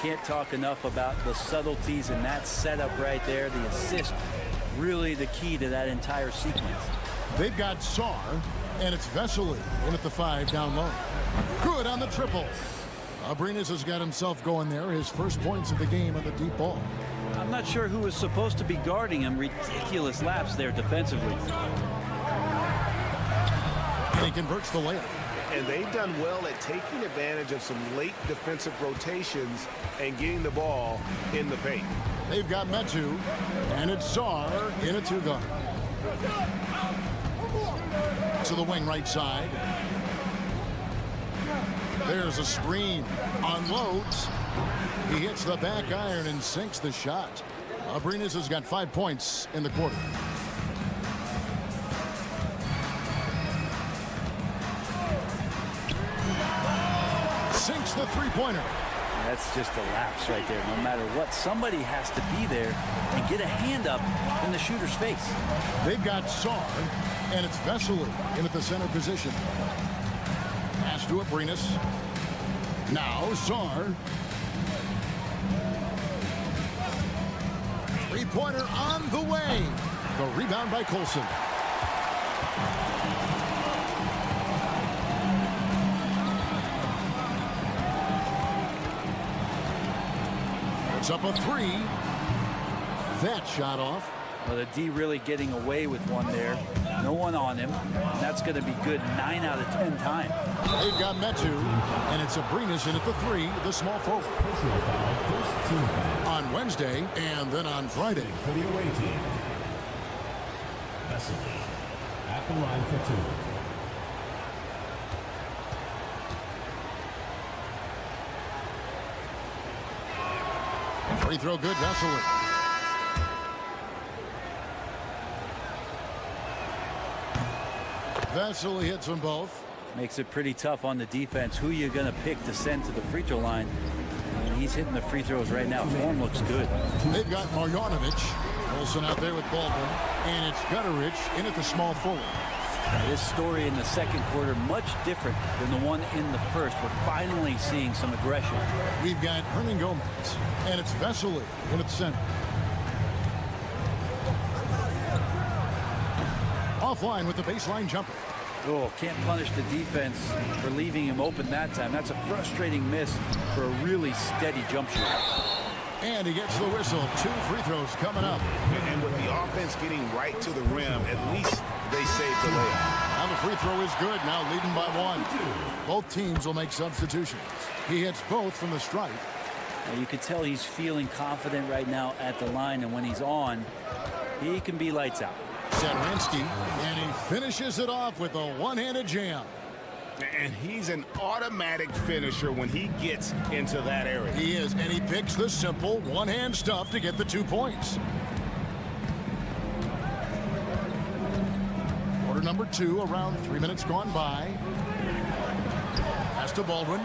Can't talk enough about the subtleties in that setup right there. The assist, really the key to that entire sequence. They've got Sarr, and it's Vesely in at the 5 down low. Good on the triple. Abrinas has got himself going there. His first points of the game on the deep ball. I'm not sure who was supposed to be guarding him. Ridiculous lapse there defensively. And he converts the layup. And they've done well at taking advantage of some late defensive rotations and getting the ball in the paint. They've got Metu, and it's Sarr in a 2-guard. To the wing right side. There's a screen. Unloads. He hits the back iron and sinks the shot. Abrinas has got 5 points in the quarter. Sinks the three-pointer. That's just a lapse right there. No matter what, somebody has to be there and get a hand up in the shooter's face. They've got Sarr, and it's Vesely in at the center position. Pass to Abrinas. Now Sarr. Three-pointer on the way. The rebound by Colson. It's up a 3. That shot off. Well, the D really getting away with one there. No one on him. That's going to be good 9 out of 10 times. They've got Metu, and it's Abrinas in at the 3, the small forward. On Wednesday, and then on Friday. For the away team. Vesely at the line for 2. Free throw good, Vesely. Vesely hits them both. Makes it pretty tough on the defense. Who you're going to pick to send to the free throw line. And he's hitting the free throws right now. Form looks good. They've got Marjanovic. Olsen out there with Baldwin. And it's Gutterich in at the small forward. This story in the second quarter much different than the one in the first. We're finally seeing some aggression. We've got Hernan Gomez, and it's Vesely in at the center. Offline with the baseline jumper. Oh, can't punish the defense for leaving him open that time. That's a frustrating miss for a really steady jump shot. And he gets the whistle. 2 free throws coming up. And with the offense getting right to the rim, at least they saved the layup. Now the free throw is good. Now leading by 1. Both teams will make substitutions. He hits both from the stripe. Now you can tell he's feeling confident right now at the line, and when he's on, he can be lights out. Sadaransky, and he finishes it off with a one-handed jam. And he's an automatic finisher when he gets into that area. He is, and he picks the simple one-hand stuff to get the 2 points. Quarter number 2, around 3 minutes gone by. Pass to Baldwin.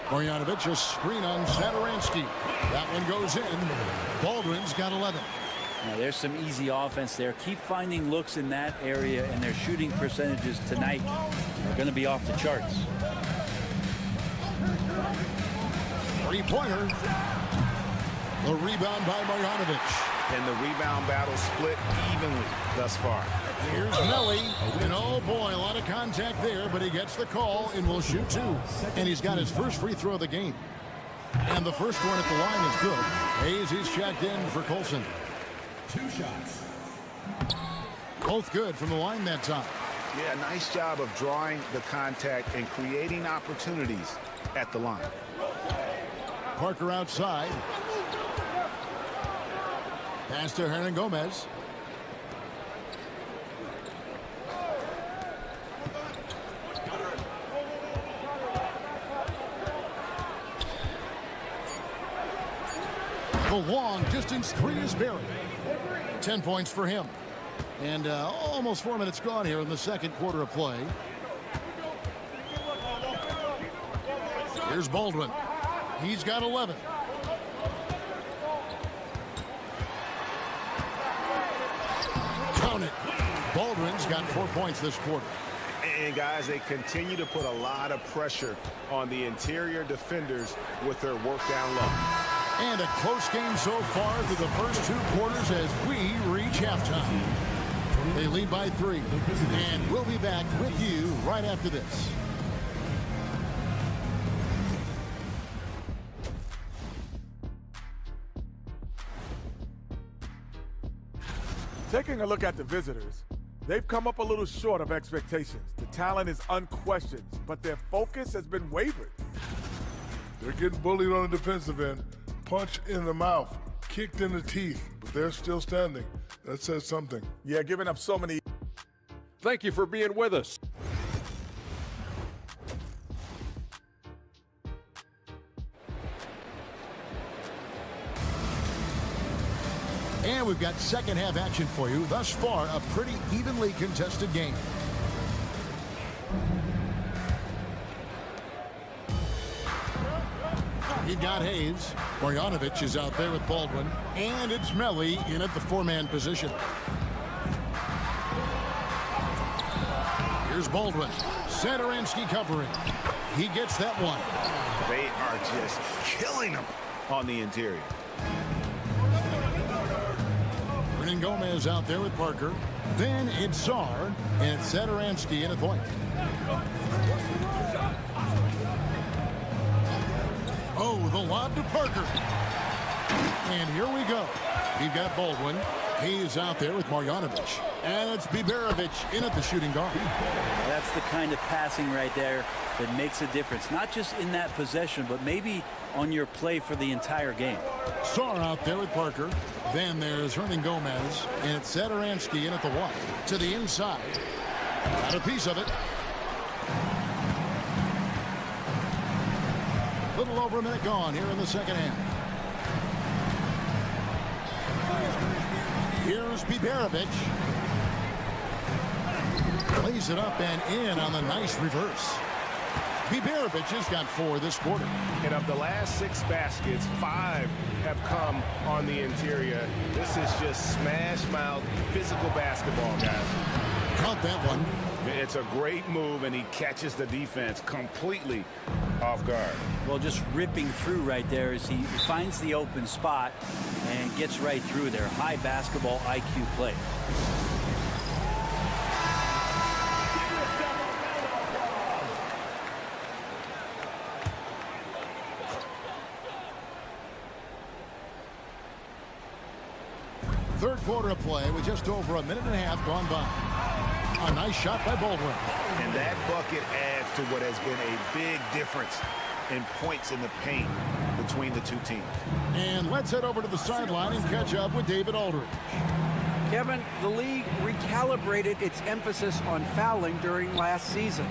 Marjanovic, a screen on Sadaransky. That one goes in. Baldwin's got 11. Now, there's some easy offense there. Keep finding looks in that area, and their shooting percentages tonight are going to be off the charts. Three-pointer. The rebound by Marjanovic. And the rebound battle split evenly thus far. Here's Melly, and oh boy, a lot of contact there, but he gets the call and will shoot 2. And he's got his first free throw of the game. And the first one at the line is good. Hayes, he's checked in for Colson. 2 shots. Both good from the line that time. Yeah, nice job of drawing the contact and creating opportunities at the line. Parker outside. Pass to Hernan Gomez. The long distance three is buried. 10 points for him. And almost 4 minutes gone here in the second quarter of play. Here's Baldwin. He's got 11. Count it. Baldwin's got 4 points this quarter. And guys, they continue to put a lot of pressure on the interior defenders with their work down low. And a close game so far through the first 2 quarters as we reach halftime. They lead by 3. And we'll be back with you right after this. Taking a look at the visitors, they've come up a little short of expectations. The talent is unquestioned, but their focus has been wavered. They're getting bullied on the defensive end. Punch in the mouth, kicked in the teeth, but they're still standing. That says something. Yeah, giving up so many. Thank you for being with us. And we've got second half action for you. Thus far, a pretty evenly contested game. You've got Hayes. Marjanovic is out there with Baldwin. And it's Melli in at the 4-man position. Here's Baldwin. Satoransky covering. He gets that one. They are just killing them on the interior. Hernan Gomez out there with Parker. Then it's Czar, and it's Satoransky in at point. Oh, the lob to Parker. And here we go. We've got Baldwin. He's out there with Marjanovic. And it's Biberovic in at the shooting guard. That's the kind of passing right there that makes a difference. Not just in that possession, but maybe on your play for the entire game. Czar out there with Parker. Then there's Hernan Gomez. And it's Satoransky in at the 1. To the inside. Got a piece of it. Little over a minute gone here in the second half. Here's Biberovic. Plays it up and in on the nice reverse. Biberovic has got 4 this quarter. And of the last 6 baskets, 5 have come on the interior. This is just smash mouth physical basketball, guys. Caught that one. It's a great move, and he catches the defense completely off guard. Well, just ripping through right there as he finds the open spot and gets right through there. High basketball IQ play. Third quarter of play with just over a minute and a half gone by. A nice shot by Baldwin. And that bucket adds to what has been a big difference in points in the paint between the two teams. And let's head over to the sideline and catch up with David Aldridge. Kevin, the league recalibrated its emphasis on fouling during last season.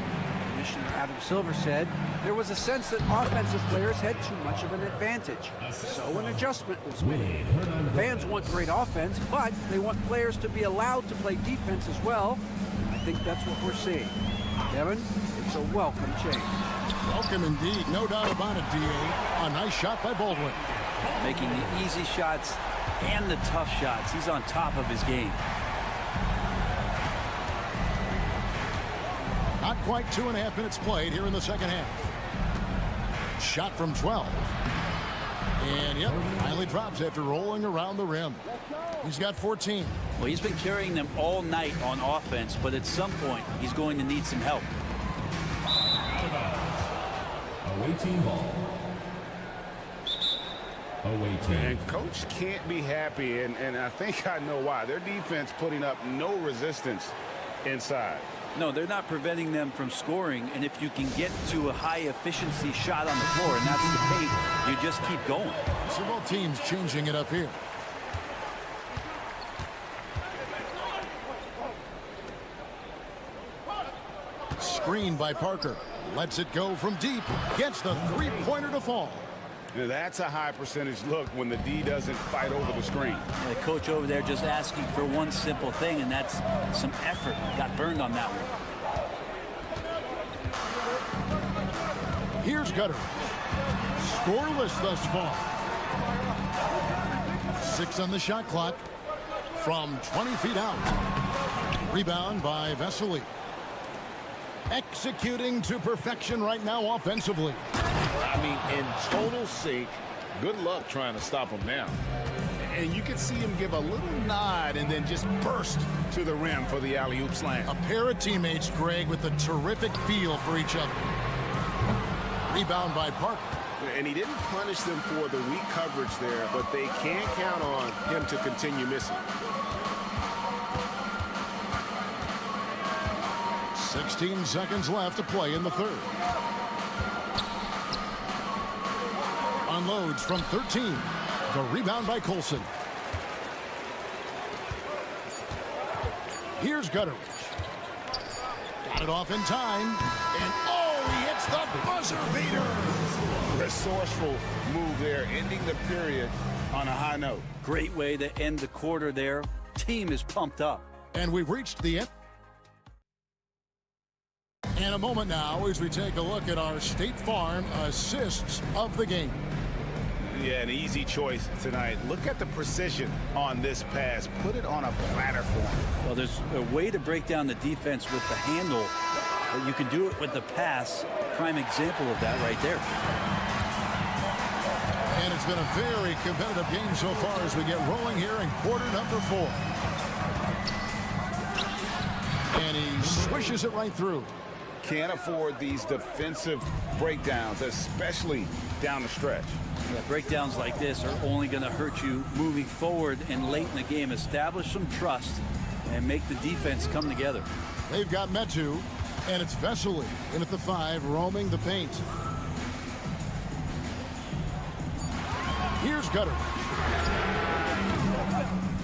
Commissioner Adam Silver said there was a sense that offensive players had too much of an advantage. So an adjustment was made. Fans want great offense, but they want players to be allowed to play defense as well. I think that's what we're seeing. Kevin, it's a welcome change. Welcome indeed, no doubt about it, D.A. A nice shot by Baldwin. Making the easy shots and the tough shots. He's on top of his game. Not quite 2.5 minutes played here in the second half. Shot from 12. And yep, finally drops after rolling around the rim. He's got 14. Well, he's been carrying them all night on offense, but at some point, he's going to need some help. Away team ball. Away team. And coach can't be happy, and I think I know why. Their defense putting up no resistance inside. No, they're not preventing them from scoring, and if you can get to a high-efficiency shot on the floor, and that's the paint, you just keep going. So both teams changing it up here. Screen by Parker. Lets it go from deep. Gets the three-pointer to fall. Now that's a high percentage look when the D doesn't fight over the screen. The coach over there just asking for one simple thing, and that's some effort. Got burned on that one. Here's Gutter. Scoreless thus far. 6 on the shot clock from 20 feet out. Rebound by Vesely. Executing to perfection right now offensively. I mean, in total sync. Good luck trying to stop him now. And you can see him give a little nod and then just burst to the rim for the alley-oop slam. A pair of teammates, Greg, with a terrific feel for each other. Rebound by Parker. And he didn't punish them for the weak coverage there, but they can't count on him to continue missing. 16 seconds left to play in the third. Unloads from 13. The rebound by Colson. Here's Gutteridge. Got it off in time. And oh, he hits the buzzer beater. Resourceful move there, ending the period on a high note. Great way to end the quarter there. Team is pumped up. And we've reached the end. And a moment now as we take a look at our State Farm assists of the game. Yeah, an easy choice tonight. Look at the precision on this pass. Put it on a platter for him. Well, there's a way to break down the defense with the handle, but you can do it with the pass. Prime example of that right there. And it's been a very competitive game so far as we get rolling here in quarter number 4. And he swishes it right through. Can't afford these defensive breakdowns, especially down the stretch. Yeah, breakdowns like this are only going to hurt you moving forward and late in the game. Establish some trust and make the defense come together. They've got Metu, and it's Vesely in at the 5, roaming the paint. Here's Gutter.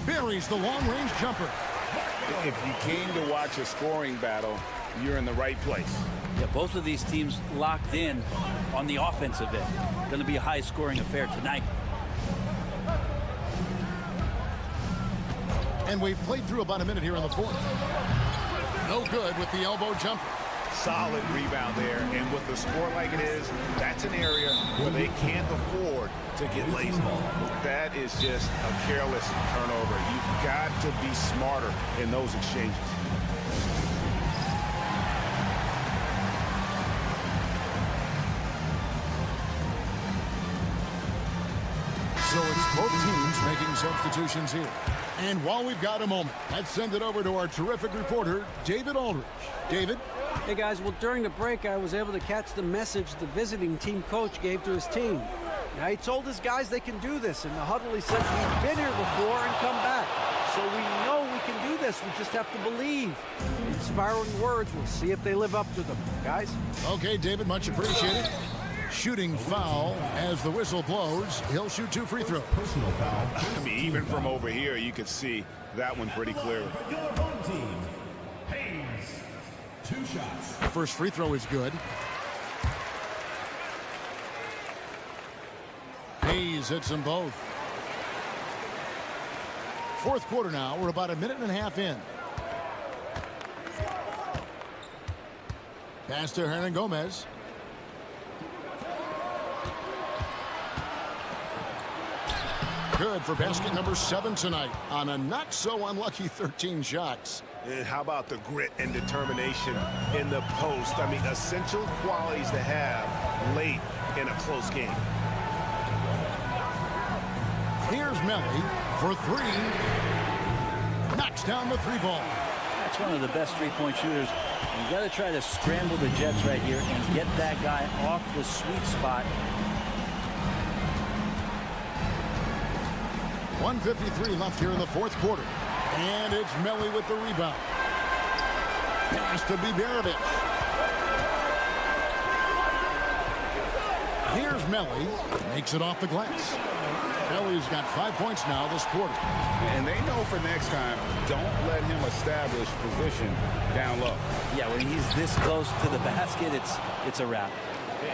Buries the long-range jumper. If you came to watch a scoring battle, you're in the right place. Yeah, both of these teams locked in on the offensive end. Going to be a high-scoring affair tonight. And we've played through about a minute here in the fourth. No good with the elbow jumper. Solid rebound there, and with a score like it is, that's an area where they can't afford to get lazy. That is just a careless turnover. You've got to be smarter in those exchanges. So it's both teams making substitutions here. And while we've got a moment, let's send it over to our terrific reporter, David Aldridge. David? Hey, guys. Well, during the break, I was able to catch the message the visiting team coach gave to his team. Now, he told his guys they can do this. In the huddle, he said, we've been here before and come back. So we know we can do this. We just have to believe. Inspiring words. We'll see if they live up to them. Guys? Okay, David, much appreciated. Shooting foul as the whistle blows. He'll shoot 2 free throws. Personal foul. I mean, even from over here, you could see that one pretty clearly. Regular home team. Hayes. 2 shots. First free throw is good. Hayes hits them both. Fourth quarter now. We're about a minute and a half in. Pass to Hernan Gomez. Good for basket number 7 tonight on a not so unlucky 13 shots. And how about the grit and determination in the post? I mean, essential qualities to have late in a close game. Here's Melly for 3. Knocks down the 3 ball. That's one of the best three-point shooters. You got to try to scramble the Jets right here and get that guy off the sweet spot. 1:53 left here in the fourth quarter. And it's Melly with the rebound. Pass to Biberovic. Here's Melli. Makes it off the glass. Melli's got 5 points now this quarter. And they know for next time, don't let him establish position down low. Yeah, when he's this close to the basket, it's a wrap.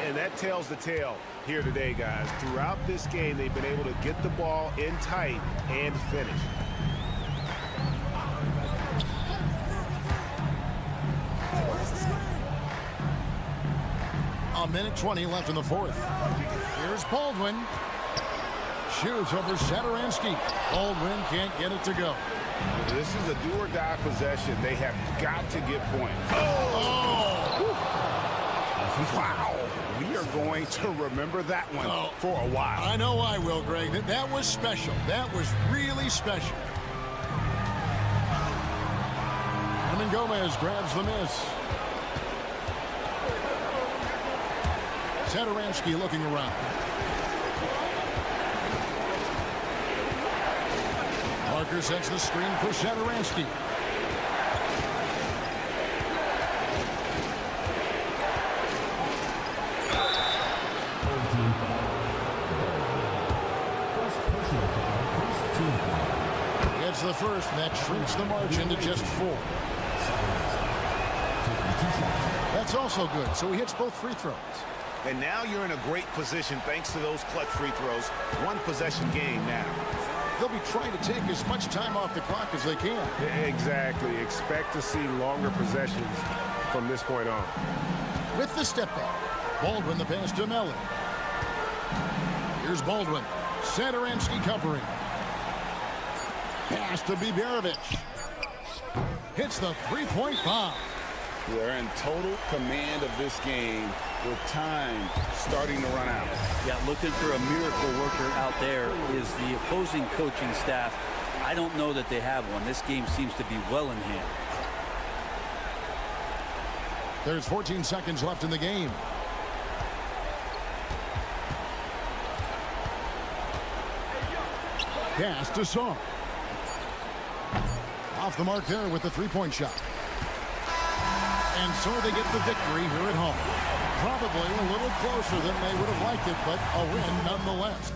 And that tells the tale here today, guys. Throughout this game, they've been able to get the ball in tight and finish. A minute 20 left in the fourth. Here's Baldwin. Shoots over Satoransky. Baldwin can't get it to go. This is a do-or-die possession. They have got to get points. Wow. We are going to remember that one for a while. I know I will, Greg. That was special. That was really special. Herman Gomez grabs the miss. Satoransky looking around. Parker sets the screen for Satoransky. Gets the first, and that shrinks the margin to just 4. That's also good, so he hits both free throws. And now you're in a great position thanks to those clutch free throws. One possession game now. They'll be trying to take as much time off the clock as they can. Exactly. Expect to see longer possessions from this point on. With the step back, Baldwin the pass to Melli. Here's Baldwin. Satoransky covering. Pass to Biberovic. Hits the three-point bomb. They're in total command of this game with time starting to run out. Yeah, looking for a miracle worker out there is the opposing coaching staff. I don't know that they have one. This game seems to be well in hand. There's 14 seconds left in the game. Pass to Saw. Off the mark there with the three-point shot. And so they get the victory here at home. Probably a little closer than they would have liked it, but a win nonetheless.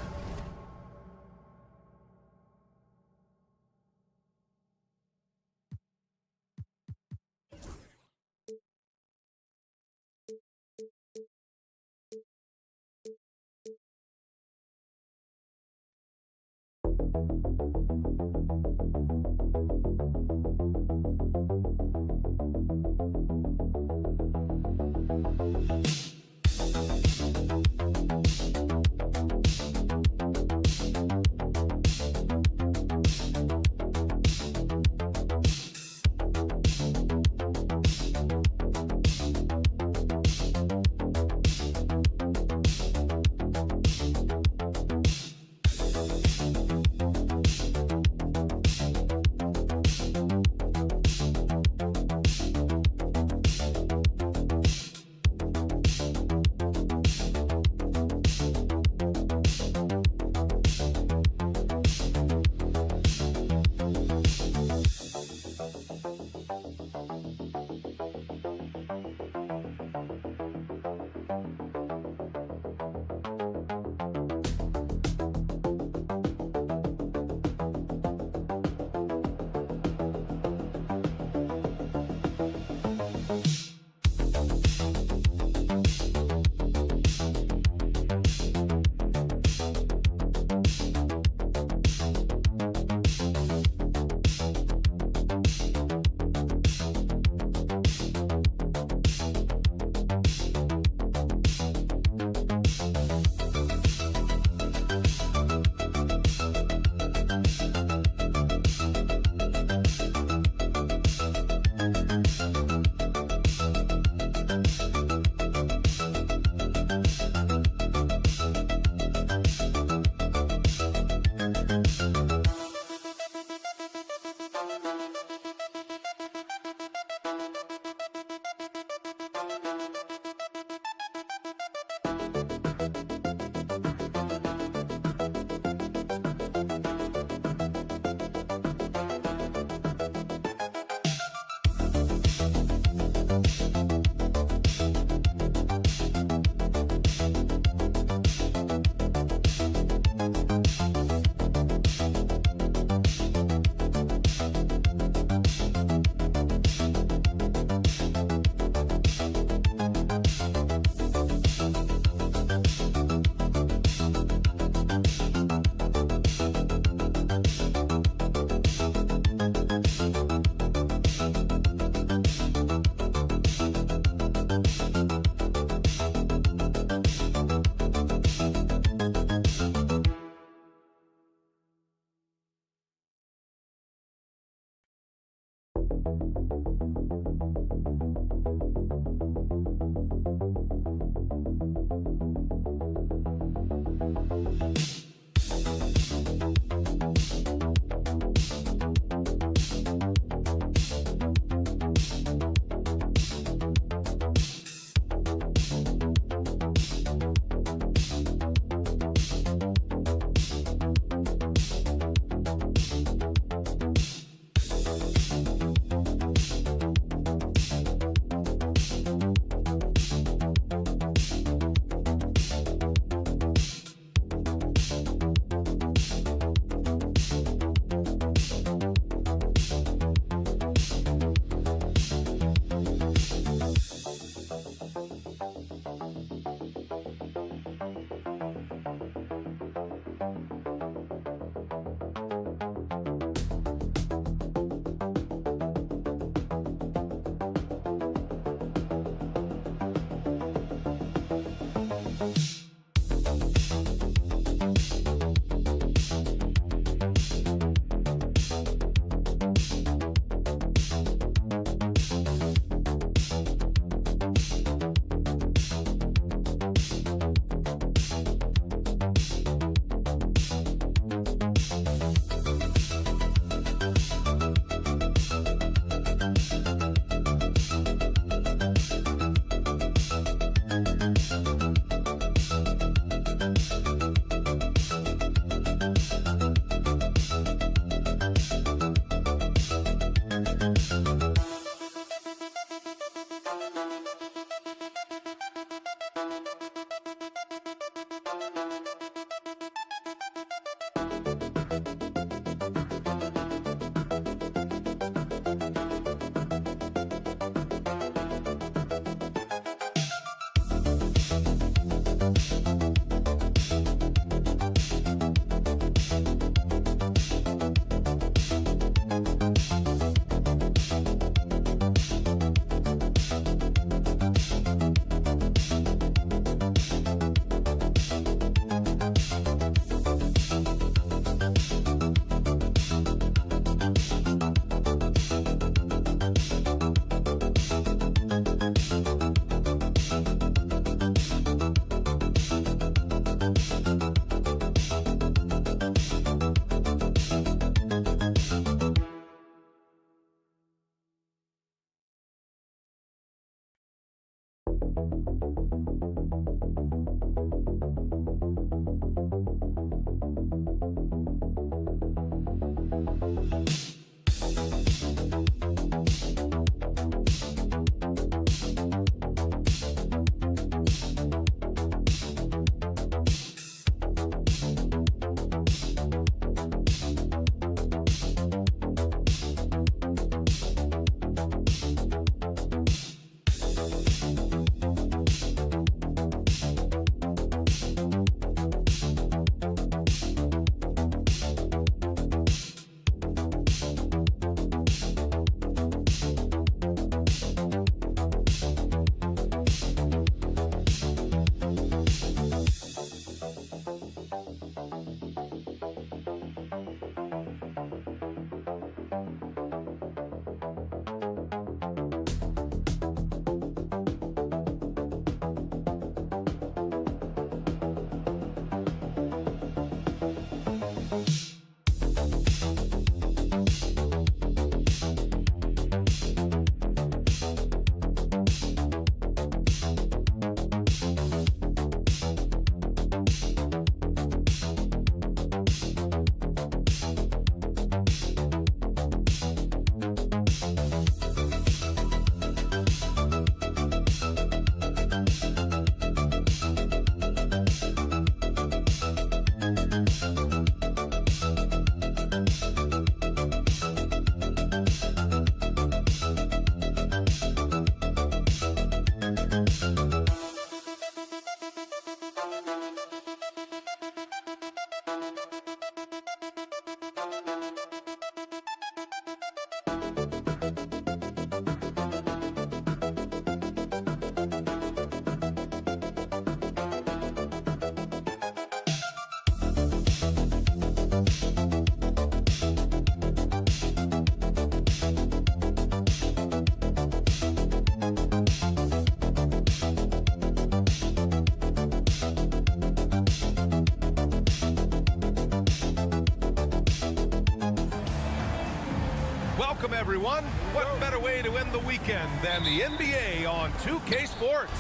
everyone. What better way to end the weekend than the NBA on 2K Sports?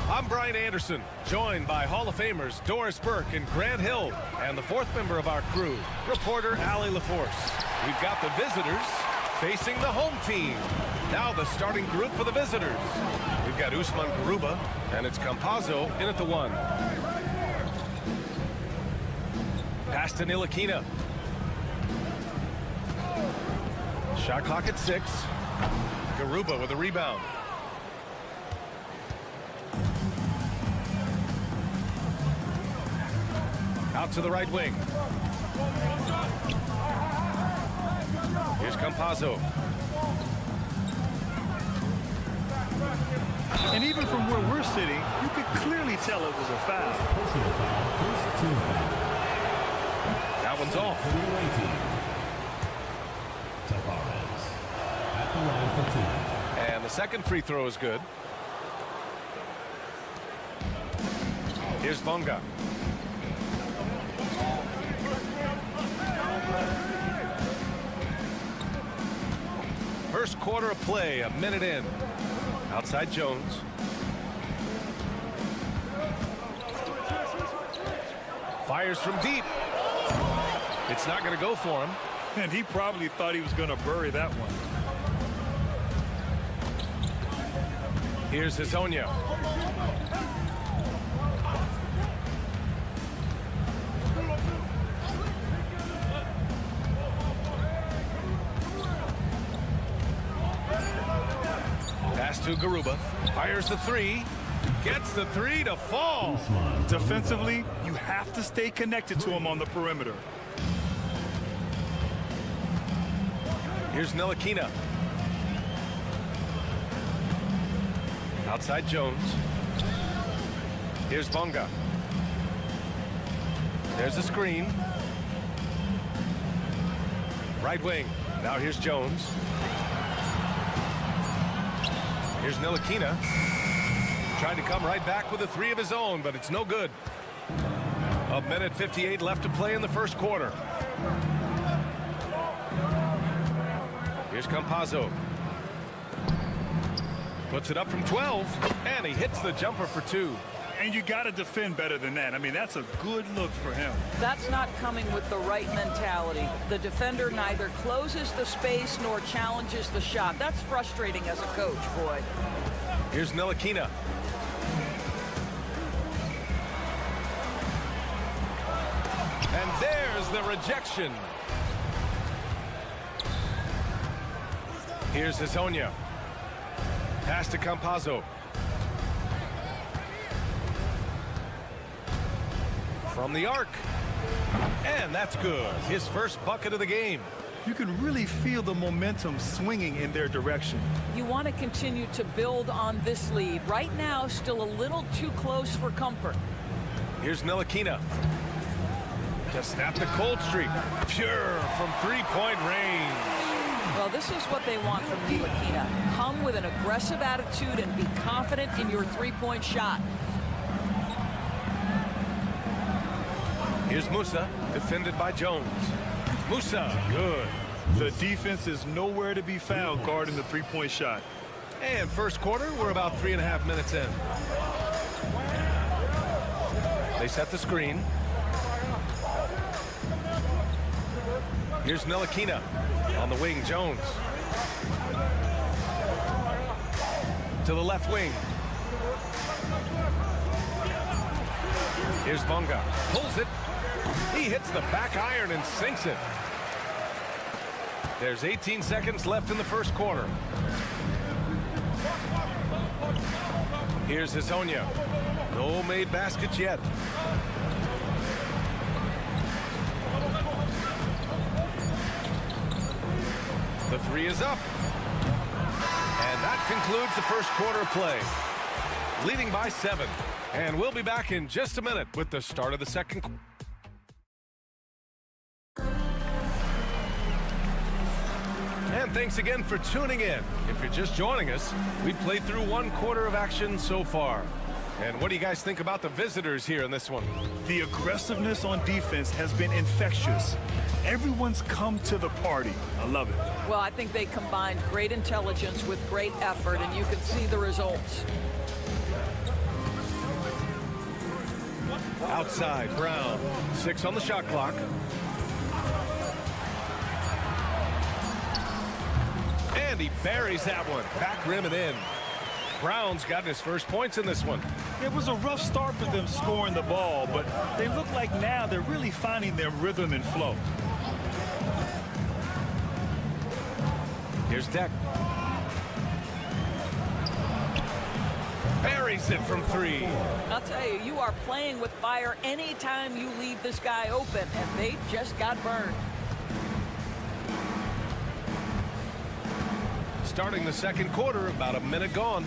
I'm Brian Anderson, joined by Hall of Famers Doris Burke and Grant Hill, and the fourth member of our crew, reporter Allie LaForce. We've got the visitors facing the home team. Now the starting group for the visitors. We've got Usman Garuba, and it's Campazzo in at the 1. Pass to Ntilikina. Shot clock at 6. Garuba with a rebound. Out to the right wing. Here's Campazzo. And even from where we're sitting, you could clearly tell it was a foul. That one's off. And the second free throw is good. Here's Bonga. First quarter of play, a minute in. Outside Jones. Fires from deep. It's not going to go for him. And he probably thought he was going to bury that one. Here's Hezonja. Pass to Garuba. Fires the 3. Gets the 3 to fall. Defensively, you have to stay connected to him on the perimeter. Here's Ntilikina. Outside Jones. Here's Bonga. There's the screen. Right wing. Now here's Jones. Here's Ntilikina. Tried to come right back with a 3 of his own, but it's no good. A minute 58 left to play in the first quarter. Here's Campazzo. Puts it up from 12, and he hits the jumper for 2. And you got to defend better than that. I mean, that's a good look for him. That's not coming with the right mentality. The defender neither closes the space nor challenges the shot. That's frustrating as a coach, boy. Here's Ntilikina. And there's the rejection. Here's Hezonja. Pass to Campazzo. From the arc. And that's good. His first bucket of the game. You can really feel the momentum swinging in their direction. You want to continue to build on this lead. Right now, still a little too close for comfort. Here's Ntilikina. To snap the cold streak. Pure from three-point range. Well, this is what they want from Ntilikina. Come with an aggressive attitude and be confident in your three-point shot. Here's Musa, defended by Jones. Musa, good. The defense is nowhere to be found guarding the three-point shot. And first quarter, we're about 3.5 minutes in. They set the screen. Here's Ntilikina. On the wing, Jones. To the left wing. Here's Bonga. Pulls it. He hits the back iron and sinks it. There's 18 seconds left in the first quarter. Here's Hezonja. No made baskets yet. The 3 is up. And that concludes the first quarter of play. Leading by 7. And we'll be back in just a minute with the start of the second quarter. And thanks again for tuning in. If you're just joining us, we've played through one quarter of action so far. And what do you guys think about the visitors here in this one? The aggressiveness on defense has been infectious. Everyone's come to the party. I love it. Well, I think they combined great intelligence with great effort, and you can see the results. Outside, Brown. 6 on the shot clock. And he buries that one. Back rim and in. Brown's gotten his first points in this one. It was a rough start for them scoring the ball, but they look like now they're really finding their rhythm and flow. Here's Deck. Buries it from 3. I'll tell you, you are playing with fire anytime you leave this guy open, and they just got burned. Starting the second quarter, about a minute gone.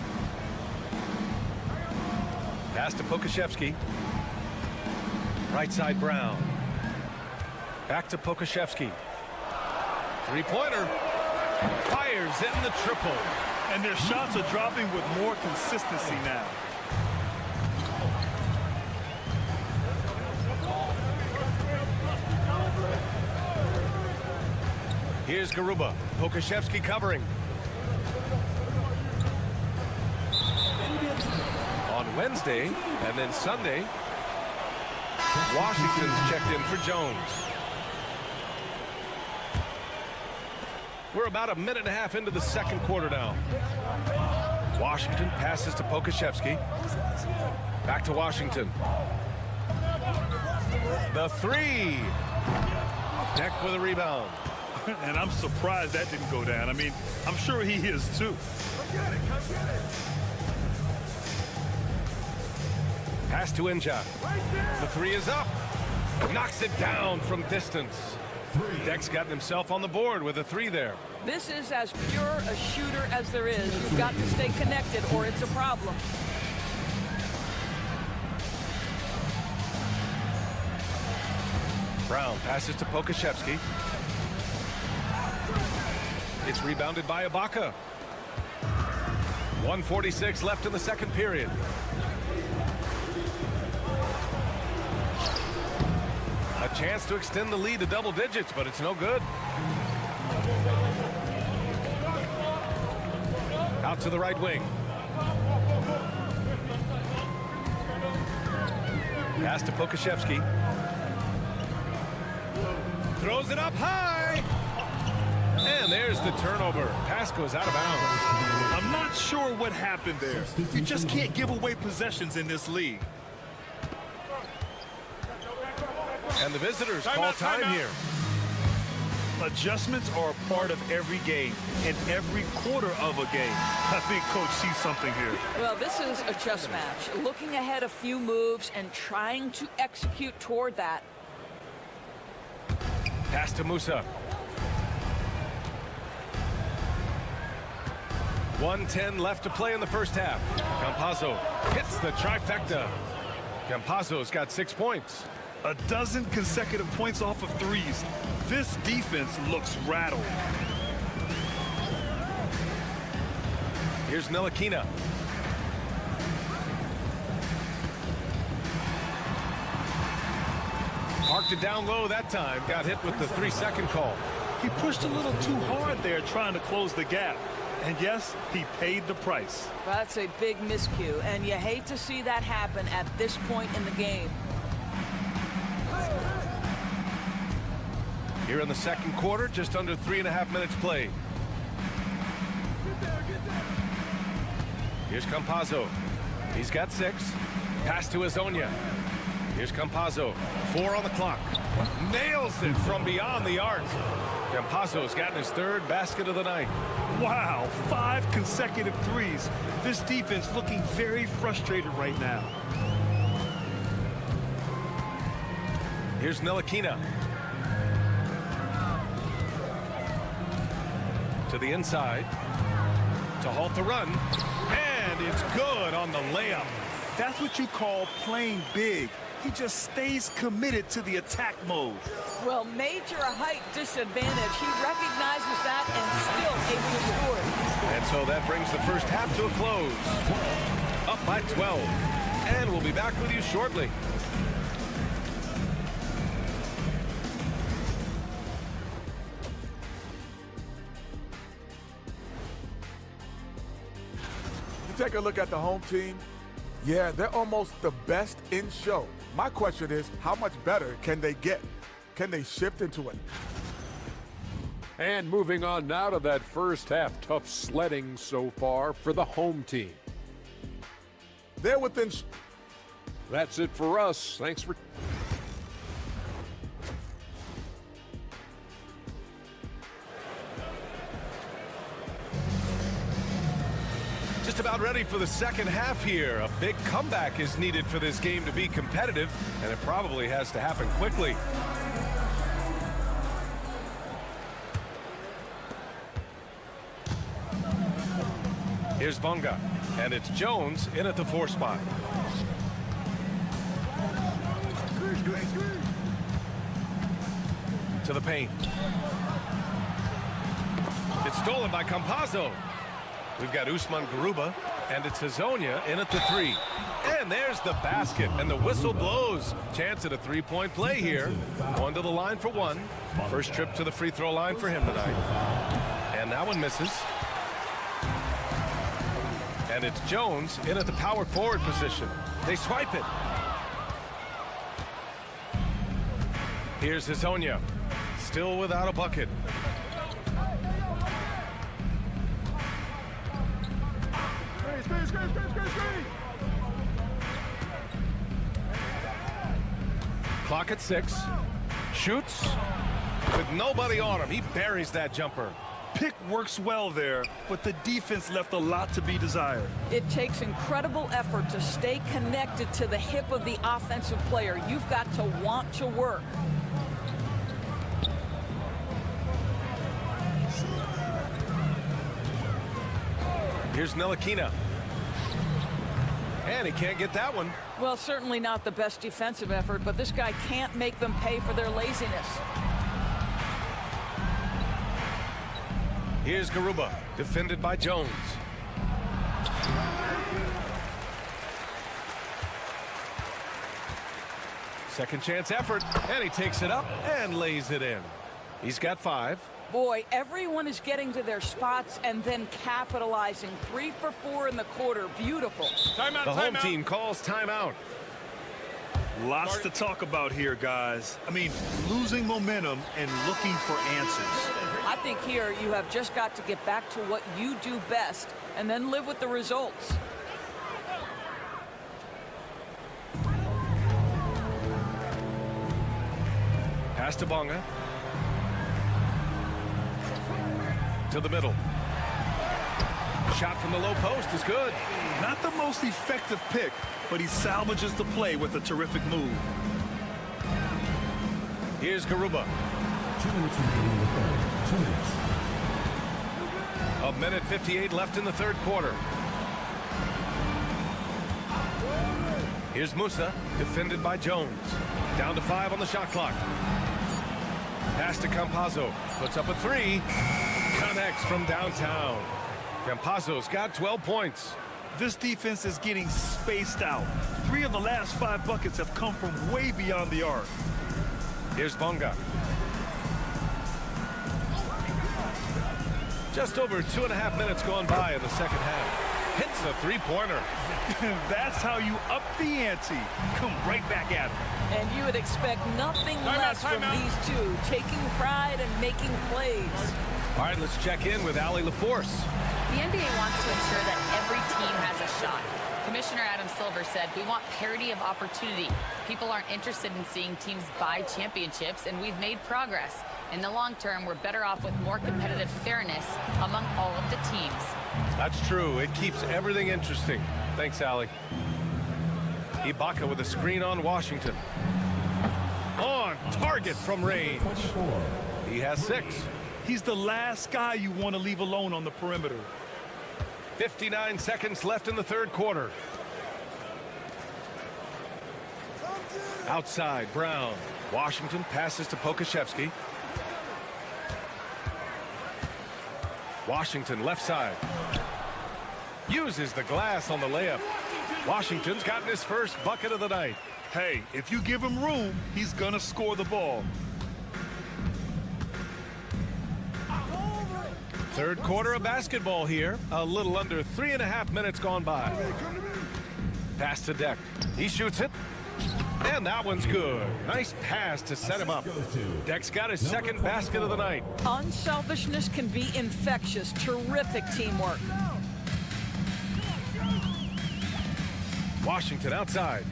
Pass to Pokashevsky. Right side, Brown. Back to Pokashevsky. Three-pointer. Fires in the triple. And their shots are dropping with more consistency now. Here's Garuba. Pokashevsky covering. On Wednesday and then Sunday, Washington's checked in for Jones. We're about a minute and a half into the second quarter now. Washington passes to Pokashevsky. Back to Washington. The 3. Deck with a rebound. And I'm surprised that didn't go down. I mean, I'm sure he is too. Pass to Inja. The 3 is up. Knocks it down from distance. Deck's gotten himself on the board with a 3 there. This is as pure a shooter as there is. You've got to stay connected or it's a problem. Brown passes to Pokashevsky. It's rebounded by Ibaka. 1:46 left in the second period. A chance to extend the lead to double digits, but it's no good. Out to the right wing. Pass to Pokashevsky. Throws it up high. And there's the turnover. Pass goes out of bounds. I'm not sure what happened there. You just can't give away possessions in this league. And the visitors call time here. Adjustments are a part of every game and every quarter of a game. I think Coach sees something here. Well, this is a chess match. Looking ahead a few moves and trying to execute toward that. Pass to Musa. 1:10 left to play in the first half. Campazzo hits the trifecta. Campazzo's got 6 points. A dozen consecutive points off of threes. This defense looks rattled. Here's Ntilikina. Parked it down low that time. Got hit with the 3-second call. He pushed a little too hard there trying to close the gap. And yes, he paid the price. That's a big miscue, and you hate to see that happen at this point in the game. Here in the second quarter, just under 3.5 minutes played. Here's Campazzo. He's got 6. Pass to Azonia. Here's Campazzo. 4 on the clock. Nails it from beyond the arc. Campazzo's gotten his 3rd basket of the night. Wow, 5 consecutive threes. This defense looking very frustrated right now. Here's Ntilikina. To the inside. To halt the run. And it's good on the layup. That's what you call playing big. He just stays committed to the attack mode. Well, major height disadvantage. He recognizes that and still able to score. And so that brings the first half to a close. Up by 12. and we'll be back with you shortly. Take a look at the home team. Yeah, they're almost the best in show. My question is, how much better can they get? Can they shift into it? And moving on now to that first half, tough sledding so far for the home team. They're within. That's it for us. Thanks for. Just about ready for the second half here. A big comeback is needed for this game to be competitive, and it probably has to happen quickly. Here's Bonga, and it's Jones in at the 4 spot. To the paint. It's stolen by Campazzo. We've got Usman Garuba, and it's Hazonia in at the 3. And there's the basket, and the whistle blows. Chance at a 3-point play here. Going to the line for 1. First trip to the free throw line for him tonight. And that one misses. And it's Jones in at the power forward position. They swipe it. Here's Hazonia, still without a bucket. Clock at 6. Shoots with nobody on him. He buries that jumper. Pick works well there, but the defense left a lot to be desired. It takes incredible effort to stay connected to the hip of the offensive player. You've got to want to work. Here's Ntilikina. And he can't get that one. Well, certainly not the best defensive effort, but this guy can't make them pay for their laziness. Here's Garuba, defended by Jones. Second chance effort, and he takes it up and lays it in. He's got 5. Boy, everyone is getting to their spots and then capitalizing. 3 for 4 in the quarter. Beautiful. Timeout, the home team calls timeout. Lots to talk about here, guys. I mean, losing momentum and looking for answers. I think here you have just got to get back to what you do best and then live with the results. Pass to Bonga. To the middle. Shot from the low post is good. Not the most effective pick, but he salvages the play with a terrific move. Here's Garuba. 2 minutes remaining in the third. 2 minutes. A minute 58 left in the third quarter. Here's Musa, defended by Jones. Down to 5 on the shot clock. Pass to Campazzo. Puts up a 3. Connects from downtown. Campazzo's got 12 points. This defense is getting spaced out. 3 of the last 5 buckets have come from way beyond the arc. Here's Bonga. Just over 2.5 minutes gone by in the second half. Hits a 3-pointer. That's how you up the ante. Come right back at it. And you would expect nothing less from these two, taking pride and making plays. All right, let's check in with Allie LaForce. The NBA wants to ensure that every team has a shot. Commissioner Adam Silver said, we want parity of opportunity. People aren't interested in seeing teams buy championships, and we've made progress. In the long term, we're better off with more competitive fairness among all of the teams. That's true. It keeps everything interesting. Thanks, Allie. Ibaka with a screen on Washington. On target from range. He has 6. He's the last guy you want to leave alone on the perimeter. 59 seconds left in the third quarter. Outside, Brown. Washington passes to Pokashevsky. Washington left side. Uses the glass on the layup. Washington's gotten his first bucket of the night. Hey, if you give him room, he's going to score the ball. Third quarter of basketball here. A little under 3.5 minutes gone by. Pass to Deck. He shoots it. And that one's good. Nice pass to set him up. Deck's got his second basket of the night. Unselfishness can be infectious. Terrific teamwork. Washington outside.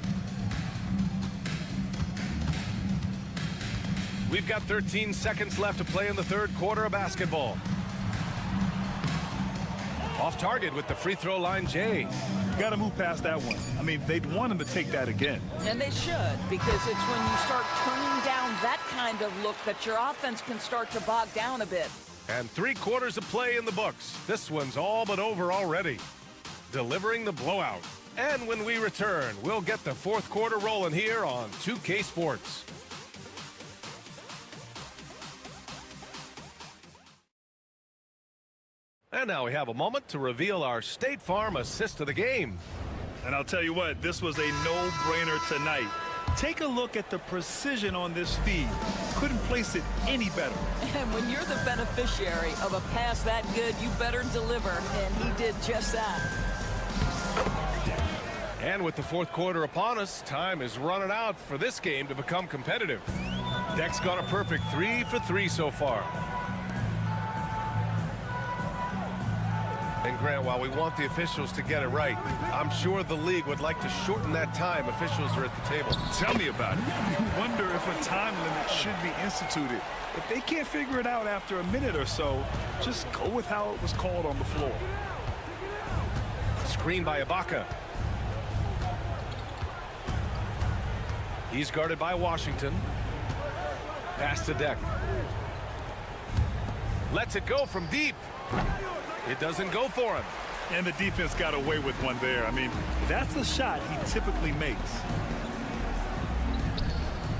We've got 13 seconds left to play in the third quarter of basketball. Off target with the free throw line, Jay. Got to move past that one. I mean, they'd want him to take that again. And they should, because it's when you start turning down that kind of look that your offense can start to bog down a bit. And 3 quarters of play in the books. This one's all but over already. Delivering the blowout. And when we return, we'll get the fourth quarter rolling here on 2K Sports. And now we have a moment to reveal our State Farm assist of the game. And I'll tell you what, this was a no-brainer tonight. Take a look at the precision on this feed. Couldn't place it any better. And when you're the beneficiary of a pass that good, you better deliver. And he did just that. And with the fourth quarter upon us, time is running out for this game to become competitive. Deck's got a perfect 3 for 3 so far. And Grant, while we want the officials to get it right, I'm sure the league would like to shorten that time officials are at the table. Tell me about it. You wonder if a time limit should be instituted. If they can't figure it out after a minute or so, just go with how it was called on the floor. Screen by Ibaka. He's guarded by Washington. Pass to Deck. Lets it go from deep. It doesn't go for him. And the defense got away with one there. I mean, that's a shot he typically makes.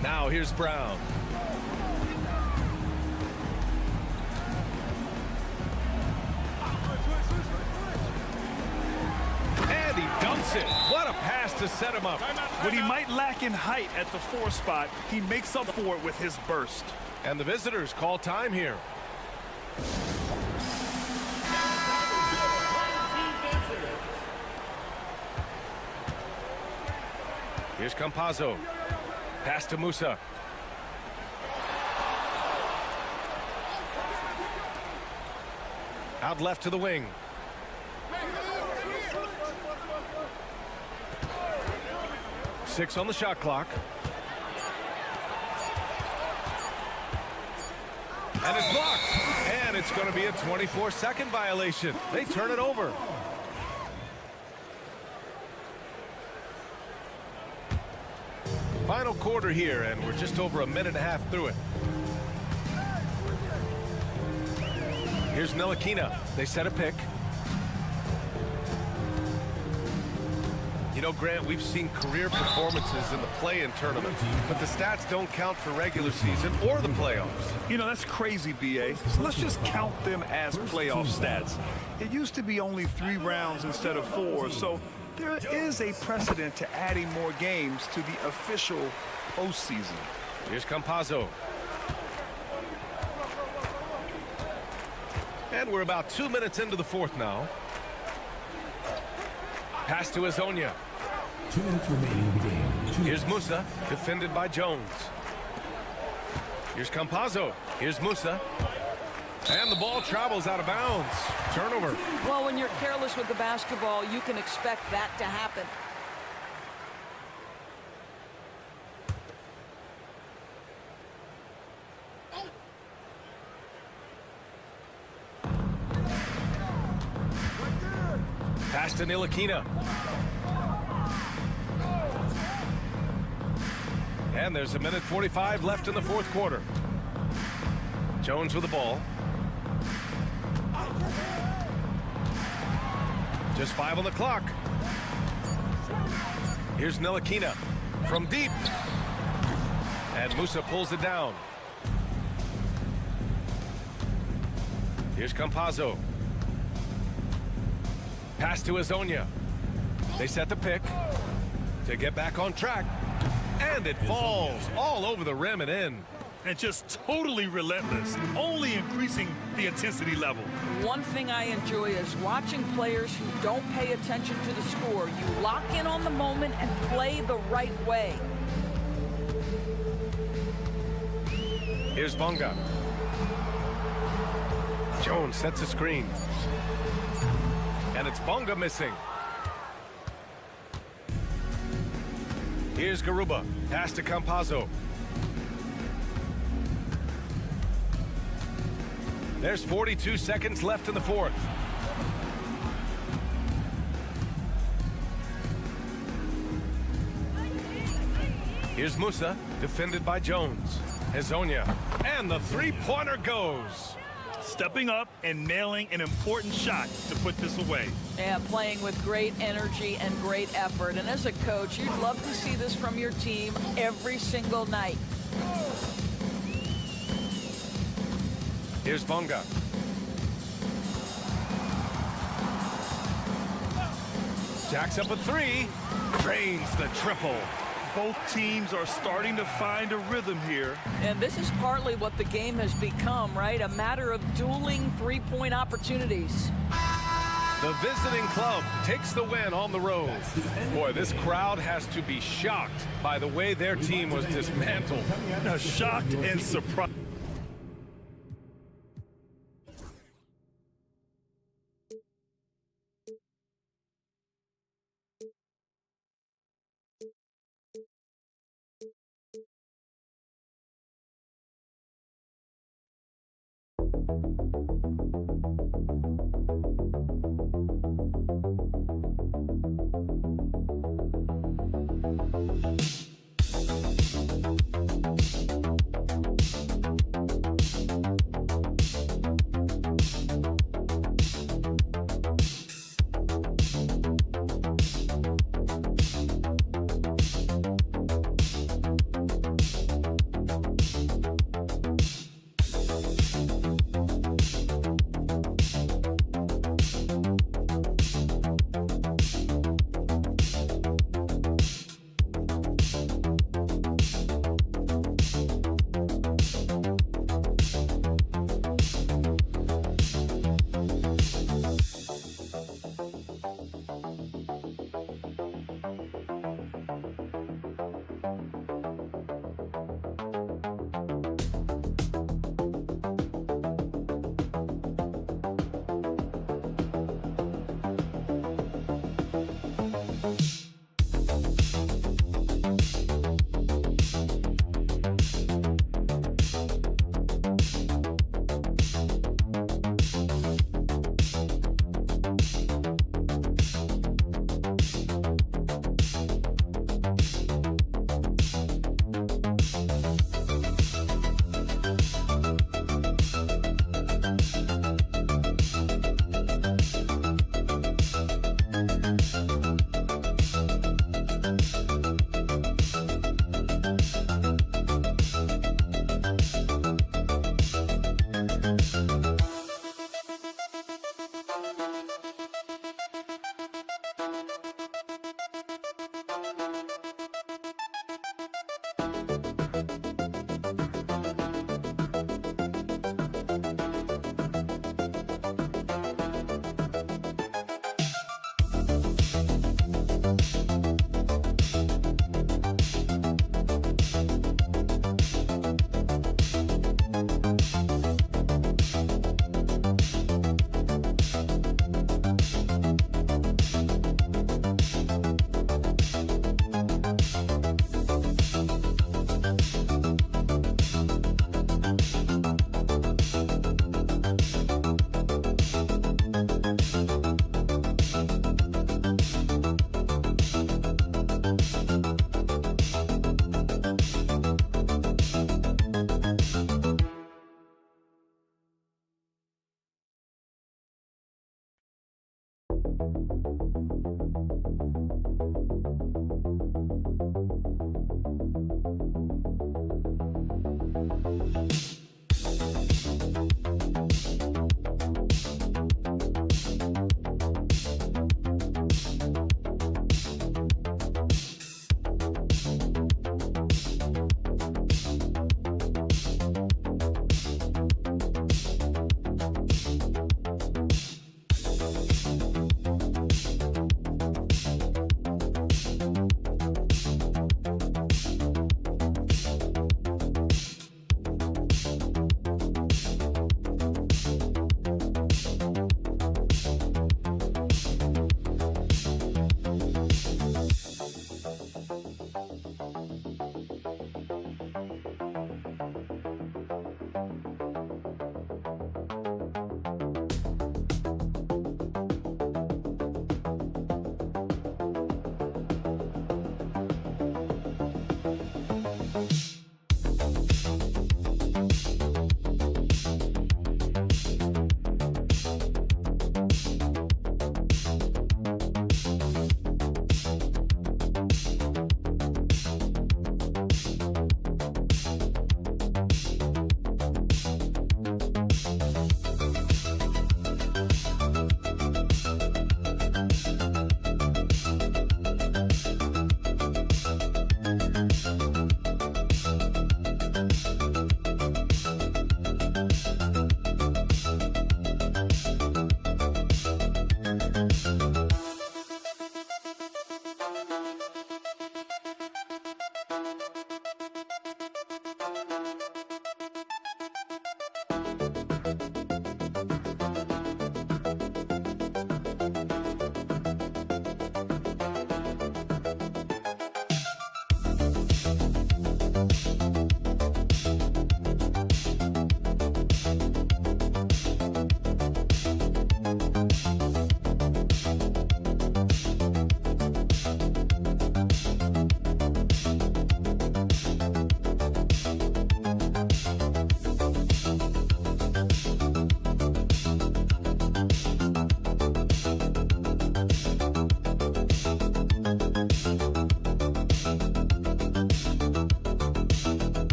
Now here's Brown. And he dumps it. What a pass to set him up. What he might lack in height at the 4 spot, he makes up for it with his burst. And the visitors call time here. Here's Campazzo. Pass to Musa. Out left to the wing. Six on the shot clock. And it's blocked. And it's going to be a 24-second violation. They turn it over. Final quarter here, and we're just over a minute and a half through it. Here's Ntilikina. They set a pick. You know, Grant, we've seen career performances in the play-in tournament, but the stats don't count for regular season or the playoffs. You know, that's crazy, B.A. So let's just count them as playoff stats. It used to be only 3 rounds instead of 4, so there is a precedent to adding more games to the official postseason. Here's Campazzo. And we're about 2 minutes into the fourth now. Pass to Azonia. 2 minutes remaining in the game. Here's Musa, defended by Jones. Here's Campazzo. Here's Musa. And the ball travels out of bounds. Turnover. Well, when you're careless with the basketball, you can expect that to happen. Pass to Ntilikina. And there's a minute 45 left in the fourth quarter. Jones with the ball. Just 5 on the clock. Here's Ntilikina from deep. And Musa pulls it down. Here's Campazzo. Pass to Azonia. They set the pick to get back on track. And it falls all over the rim and in. And just totally relentless, only increasing the intensity level. One thing I enjoy is watching players who don't pay attention to the score. You lock in on the moment and play the right way. Here's Bonga. Jones sets a screen. And it's Bonga missing. Here's Garuba. Pass to Campazzo. There's 42 seconds left in the fourth. Here's Musa, defended by Jones. Hezonja, and the three-pointer goes. Stepping up and nailing an important shot to put this away. Yeah, playing with great energy and great effort. And as a coach, you'd love to see this from your team every single night. Here's Bonga. Jacks up a three. Drains the triple. Both teams are starting to find a rhythm here. And this is partly what the game has become, right? A matter of dueling three-point opportunities. The visiting club takes the win on the road. Boy, this crowd has to be shocked by the way their team was dismantled. Shocked and surprised.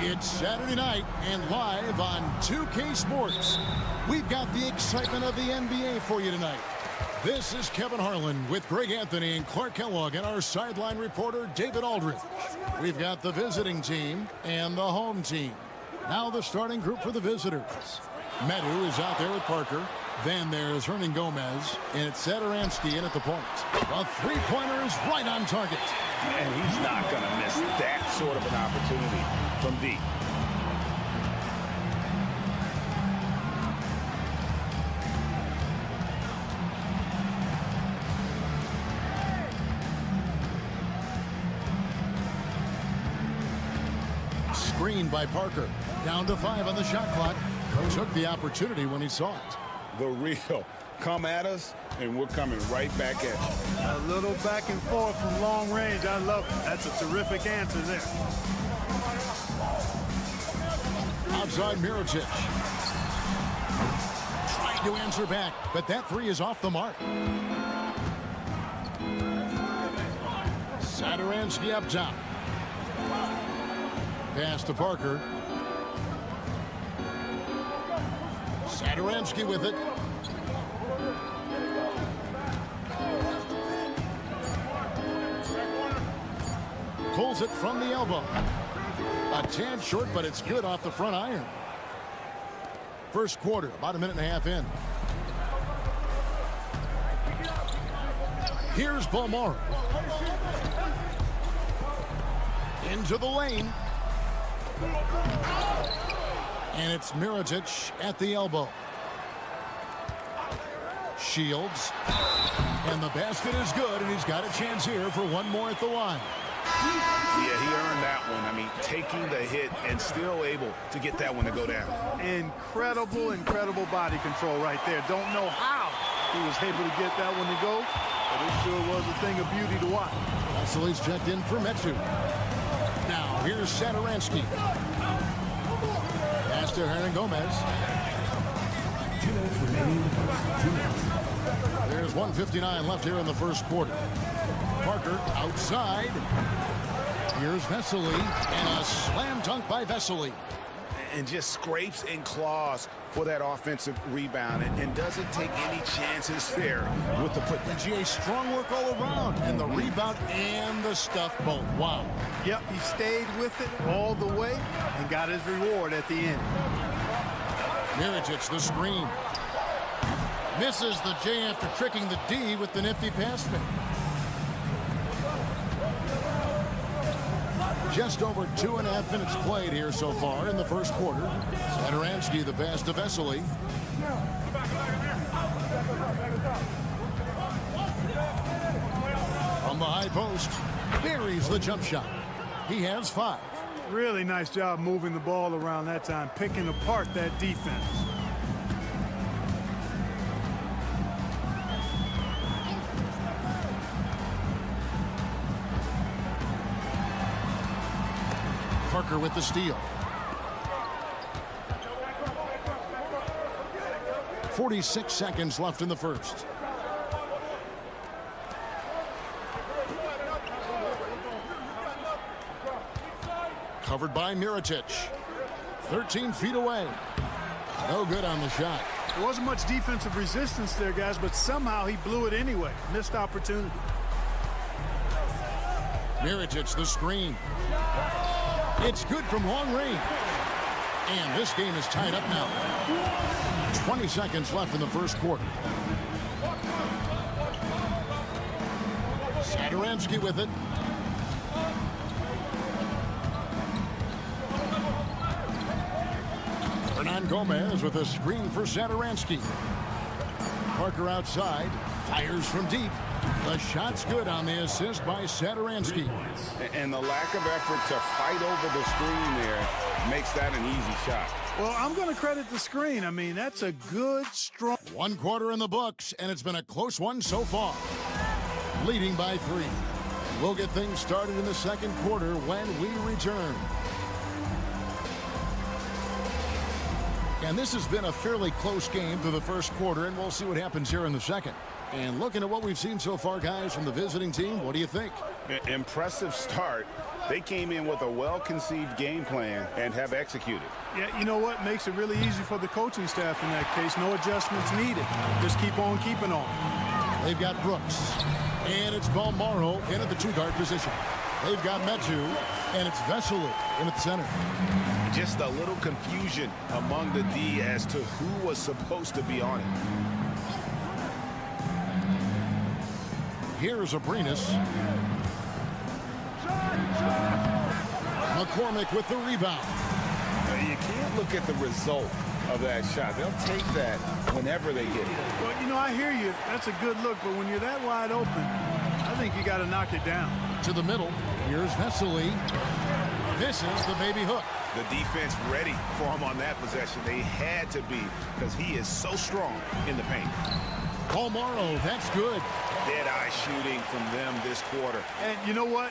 It's Saturday night and live on 2K Sports. We've got the excitement of the NBA for you tonight. This is Kevin Harlan with Greg Anthony and Clark Kellogg and our sideline reporter David Aldridge. We've got the visiting team and the home team. Now the starting group for the visitors. Medu is out there with Parker. Then there's Hernan Gomez, and it's Satoransky in at the point. A three-pointer is right on target. And he's not going to miss that sort of an opportunity from deep. Screened by Parker. Down to 5 on the shot clock. Took the opportunity when he saw it. The real come at us, and we're coming right back at you. A little back and forth from long range. I love it. That's a terrific answer there. Outside Mirotic. Trying to answer back, but that three is off the mark. Satoransky up top. Pass to Parker. Satoransky with it. Pulls it from the elbow. A tad short, but it's good off the front iron. First quarter, about a minute and a half in. Here's Balmaro. Into the lane. And it's Mirotic at the elbow. Shields. And the basket is good, and he's got a chance here for one more at the line. Yeah, he earned that one. I mean, taking the hit and still able to get that one to go down. Incredible body control right there. Don't know how he was able to get that one to go, but it sure was a thing of beauty to watch. Vassili's checked in for Metu. Now, here's Satoransky. Pass to Hernan Gomez. 2 minutes remaining in the first. 2 minutes. There's 1:59 left here in the first quarter. Parker outside. Here's Vesely, and a slam dunk by Vesely. And just scrapes and claws for that offensive rebound, and doesn't take any chances there with the put. GA, strong work all around, and the rebound and the stuff both. Wow. Yep, he stayed with it all the way and got his reward at the end. Mirotic, the screen. Misses the J after tricking the D with the nifty pass fake. Just over 2.5 minutes played here so far in the first quarter. Satoransky the pass to Vesely. From the high post, buries the jump shot. He has 5. Really nice job moving the ball around that time, picking apart that defense. Parker with the steal. 46 seconds left in the first. Covered by Mirotic. 13 feet away. No good on the shot. There wasn't much defensive resistance there, guys, but somehow he blew it anyway. Missed opportunity. Mirotic the screen. It's good from long range. And this game is tied up now. 20 seconds left in the first quarter. Satoransky with it. Hernan Gomez with a screen for Satoransky. Parker outside. Fires from deep. The shot's good on the assist by Satoransky. And the lack of effort to fight over the screen there makes that an easy shot. Well, I'm going to credit the screen. I mean, that's a good, strong... 1 quarter in the books, and it's been a close one so far. Leading by 3. We'll get things started in the second quarter when we return. And this has been a fairly close game through the first quarter, and we'll see what happens here in the second. And looking at what we've seen so far, guys, from the visiting team, what do you think? Impressive start. They came in with a well-conceived game plan and have executed. Yeah, you know what? Makes it really easy for the coaching staff in that case. No adjustments needed. Just keep on keeping on. They've got Brooks, and it's Balmaro in at the 2-guard position. They've got Metu, and it's Vesely in at the center. Just a little confusion among the D as to who was supposed to be on it. Here's Abrinas. McCormick with the rebound. You can't look at the result of that shot. They'll take that whenever they get it. Well, you know, I hear you. That's a good look, but when you're that wide open, I think you got to knock it down. To the middle. Here's Vesely. This is the baby hook. The defense ready for him on that possession. They had to be, because he is so strong in the paint. Balmaro, that's good. Dead-eye shooting from them this quarter. And you know what?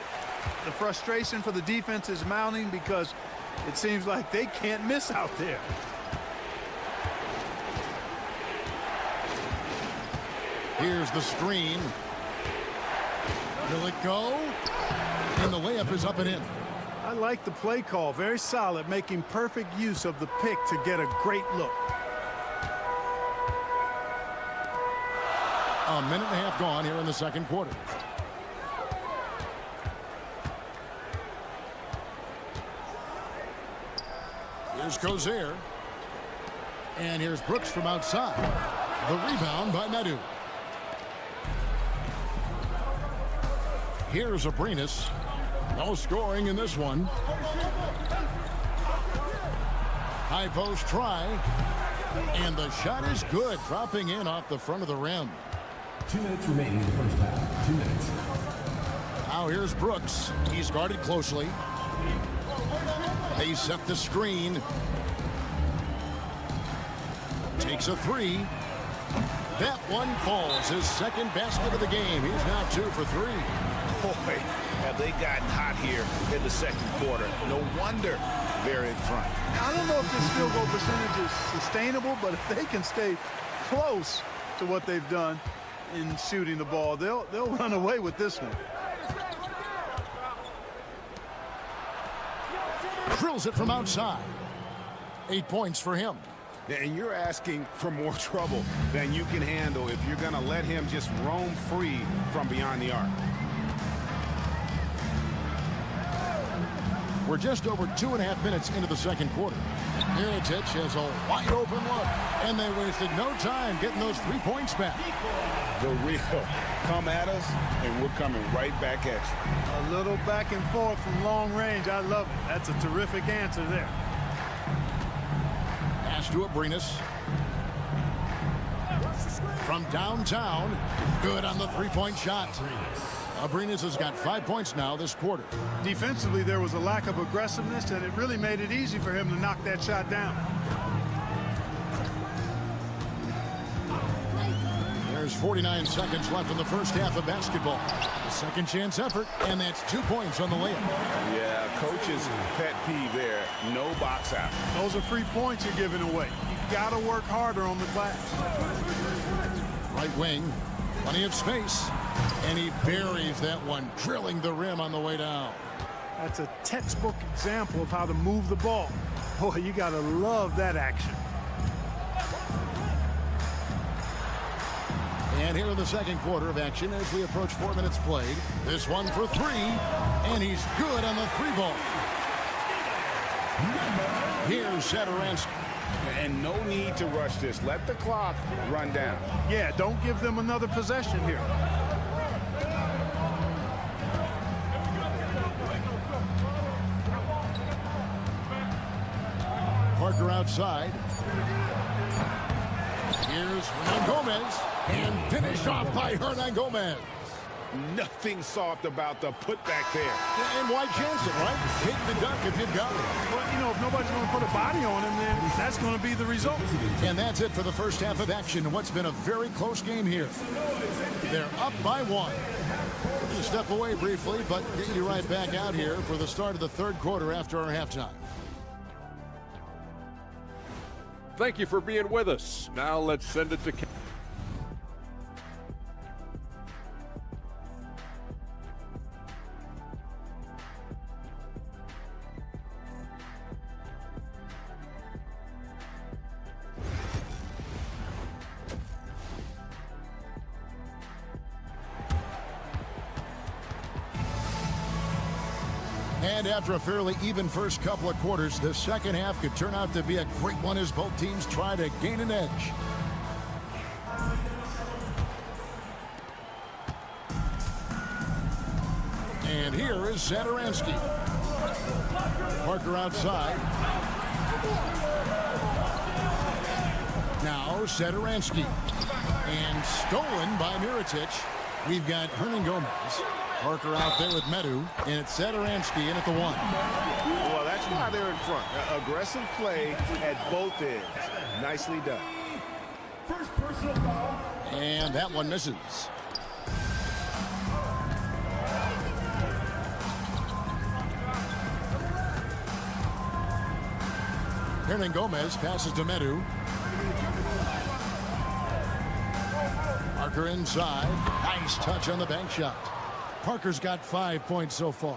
The frustration for the defense is mounting because it seems like they can't miss out there. Here's the screen. Will it go? And the layup is up and in. I like the play call. Very solid, making perfect use of the pick to get a great look. A minute and a half gone here in the second quarter. Here's Kozier. And here's Brooks from outside. The rebound by Medu. Here's Abrinas. No scoring in this one. High post try. And the shot is good, dropping in off the front of the rim. 2 minutes remaining in the first half. 2 minutes. Now here's Brooks. He's guarded closely. They set the screen. Takes a three. That one falls. His second basket of the game. He's now 2 for 3. Boy, have they gotten hot here in the second quarter. No wonder they're in front. I don't know if this field goal percentage is sustainable, but if they can stay close to what they've done in shooting the ball, they'll run away with this one. Drills it from outside. 8 points for him. And you're asking for more trouble than you can handle if you're going to let him just roam free from beyond the arc. We're just over 2.5 minutes into the second quarter. Mirotic has a wide open look, and they wasted no time getting those 3 points back. The real come at us, and we're coming right back at you. A little back and forth from long range. I love it. That's a terrific answer there. Pass to Abrinas. From downtown, good on the 3-point shot. Abrinas has got 5 points now this quarter. Defensively, there was a lack of aggressiveness, and it really made it easy for him to knock that shot down. There's 49 seconds left in the first half of basketball. A second chance effort, and that's 2 points on the layup. Yeah, coach's pet peeve there. No box out. Those are free points you're giving away. You got to work harder on the glass. Right wing, plenty of space. And he buries that one, drilling the rim on the way down. That's a textbook example of how to move the ball. Boy, you got to love that action. And here in the second quarter of action as we approach 4 minutes played. This one for 3, and he's good on the 3-ball. Here's Satoransky. And no need to rush this. Let the clock run down. Yeah, don't give them another possession here. Parker outside. Here's Hernan Gomez. And finished off by Hernan Gomez. Nothing soft about the putback there. And why chance it, right? Take the dunk if you've got it. Well, you know, if nobody's going to put a body on him, then that's going to be the result. And that's it for the first half of action in what's been a very close game here. They're up by 1. We'll step away briefly, but get you right back out here for the start of the third quarter after our halftime. Thank you for being with us. Now let's send it to And after a fairly even first couple of quarters, the second half could turn out to be a great one as both teams try to gain an edge. And here is Satoransky. Parker outside. Now Satoransky. And stolen by Mirotic. We've got Hernan Gomez. Parker out there with Medu, and it's Satoransky in at the 1. Well, that's why they're in front. Aggressive play at both ends. Nicely done. First personal foul. And that one misses. Hernan Gomez passes to Medu. Parker inside. Nice touch on the bank shot. Parker's got 5 points so far.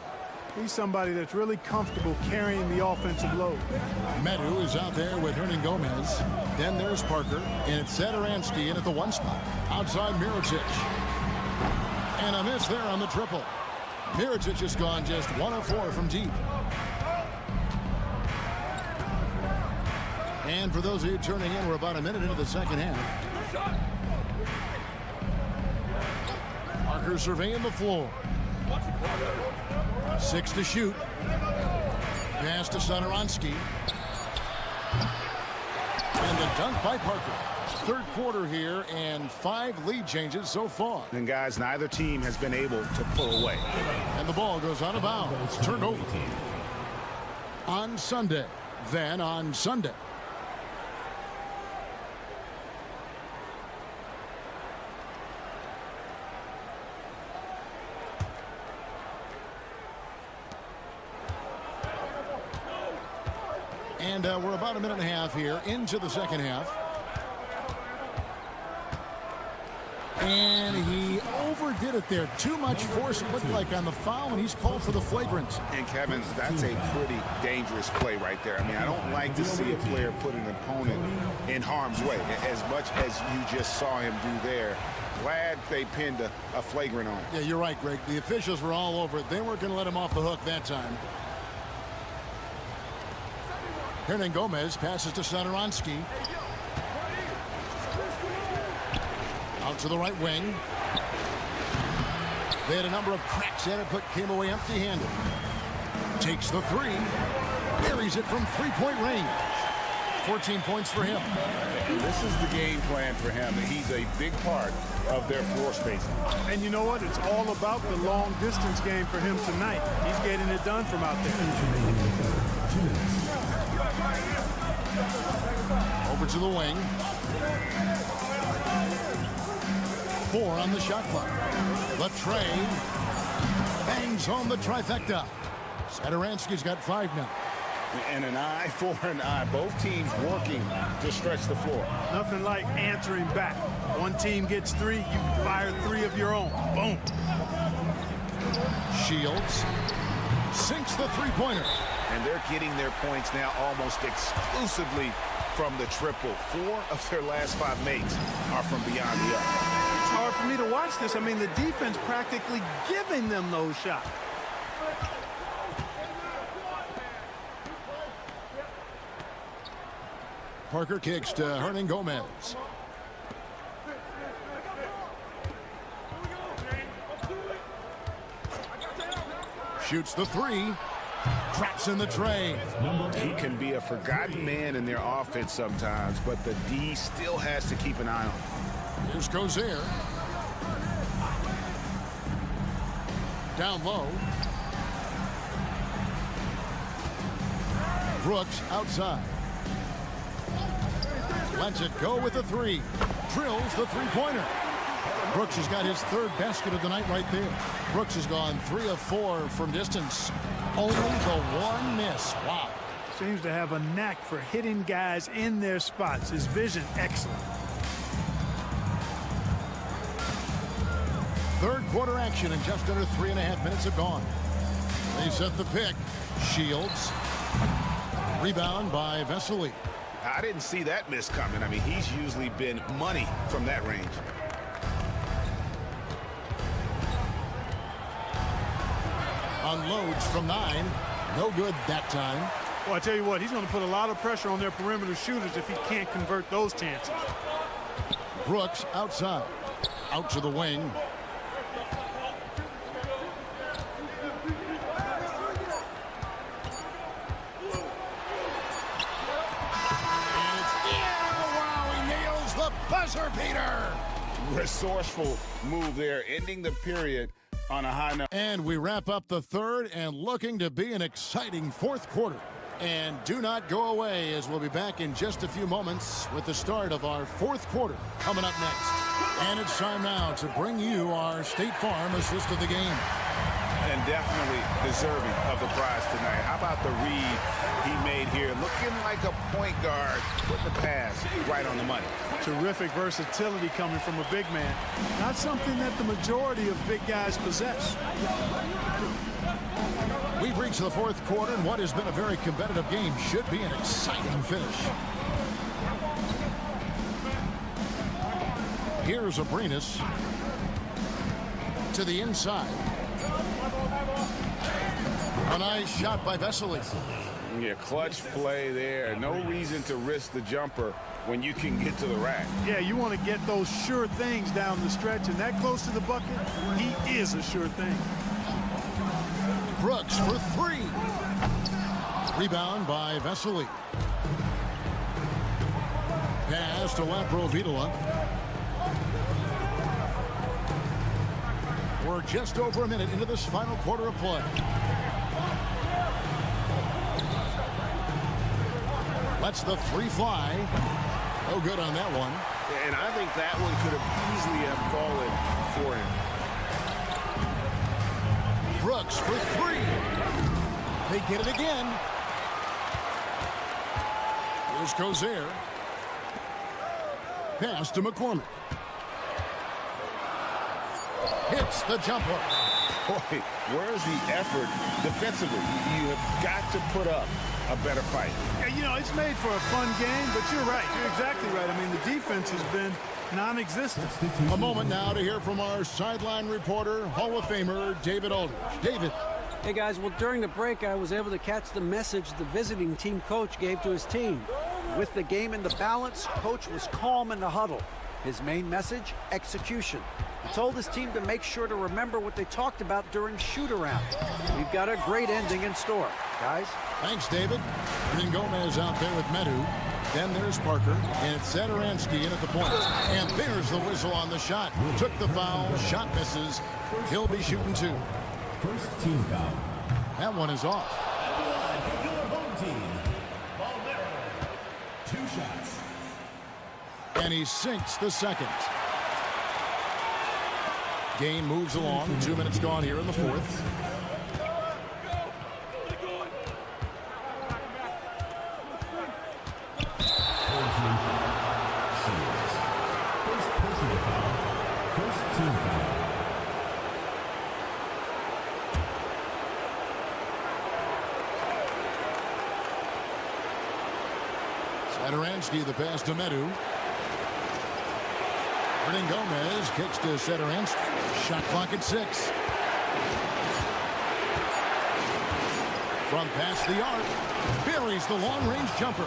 He's somebody that's really comfortable carrying the offensive load. Medu is out there with Hernan Gomez. Then there's Parker. And it's Satoransky in at the 1 spot. Outside Mirotic. And a miss there on the triple. Mirotic has gone just 1 of 4 from deep. And for those of you turning in, we're about a minute into the second half. Parker surveying the floor. 6 to shoot. Pass to Satoransky. And the dunk by Parker. Third quarter here and 5 lead changes so far. And guys, neither team has been able to pull away. And the ball goes out of bounds. Turned over. On Sunday. Then on Sunday. And we're about a minute and a half here into the second half. And he overdid it there. Too much force, it looked like, on the foul, and he's called for the flagrant. And, Kevin, that's a pretty dangerous play right there. I mean, I don't like to see a player put an opponent in harm's way, as much as you just saw him do there. Glad they pinned a flagrant on him. Yeah, you're right, Greg. The officials were all over it. They weren't going to let him off the hook that time. Hernan Gomez passes to Satoransky. Out to the right wing. They had a number of cracks at it, but came away empty-handed. Takes the 3. Buries it from 3-point range. 14 points for him. And this is the game plan for him. He's a big part of their floor spacing. And you know what? It's all about the long distance game for him tonight. He's getting it done from out there. Over to the wing. 4 on the shot clock. Latrey bangs home the trifecta. Satoransky's got 5 now. And an eye for an eye. Both teams working to stretch the floor. Nothing like answering back. One team gets 3, you fire 3 of your own. Boom. Shields sinks the 3-pointer. And they're getting their points now almost exclusively from the triple. 4 of their last 5 makes are from beyond the arc. It's hard for me to watch this. I mean, the defense practically giving them those shots. Parker kicks to Hernan Gomez. Shoots the 3. Traps in the tray. He can be a forgotten man in their offense sometimes, but the D still has to keep an eye on him. Here's Gozer. Down low. Brooks outside. Lets it go with the 3. Drills the 3-pointer. Brooks has got his 3rd basket of the night right there. Brooks has gone 3 of 4 from distance. Only the 1 miss. Wow. Seems to have a knack for hitting guys in their spots. His vision, excellent. Third quarter action and just under 3.5 minutes have gone. They set the pick. Shields. Rebound by Vesely. I didn't see that miss coming. I mean, he's usually been money from that range. Unloads from 9. No good that time. Well, I tell you what, he's going to put a lot of pressure on their perimeter shooters if he can't convert those chances. Brooks outside. Out to the wing. Buzzer beater. Resourceful move there, ending the period on a high note. And we wrap up the third and looking to be an exciting fourth quarter. And do not go away, as we'll be back in just a few moments with the start of our fourth quarter coming up next. And it's time now to bring you our State Farm assist of the game. And definitely deserving of the prize tonight. How about the read he made here? Looking like a point guard, putting the pass right on the money. Terrific versatility coming from a big man. Not something that the majority of big guys possess. We've reached the fourth quarter, and what has been a very competitive game should be an exciting finish. Here's Abrinas to the inside. A nice shot by Vesely. Yeah, clutch play there. No reason to risk the jumper when you can get to the rack. Yeah, you want to get those sure things down the stretch, and that close to the bucket, he is a sure thing. Brooks for three. Rebound by Vesely. Pass to Laprovitola. We're just over a minute into this final quarter of play. Lets the three fly. No good on that one. And I think that one could have easily have fallen for him. Brooks for three. They get it again. Here's Cozier. Pass to McCormick. Hits the jumper. Boy, where's the effort defensively? You have got to put up a better fight. Yeah, you know, it's made for a fun game, but you're right. You're exactly right. I mean, the defense has been non-existent. A moment now to hear from our sideline reporter, Hall of Famer David Aldridge. David. Hey, guys. Well, during the break, I was able to catch the message the visiting team coach gave to his team. With the game in the balance, coach was calm in the huddle. His main message, execution. He told his team to make sure to remember what they talked about during shoot-around. We've got a great ending in store, guys. Thanks, David. Hernan Gomez out there with Medu. Then there's Parker, and it's Satoransky in at the point. And there's the whistle on the shot. Took the foul, shot misses. He'll be shooting two. First team foul. That one is off. Your home team. Valverde. 2 shots. And he sinks the second. Game moves along. 2 minutes gone here in the fourth. Satoransky, the pass to Medu. Hernan Gomez kicks to Satoransky. Shot clock at 6. From past the arc, buries the long-range jumper.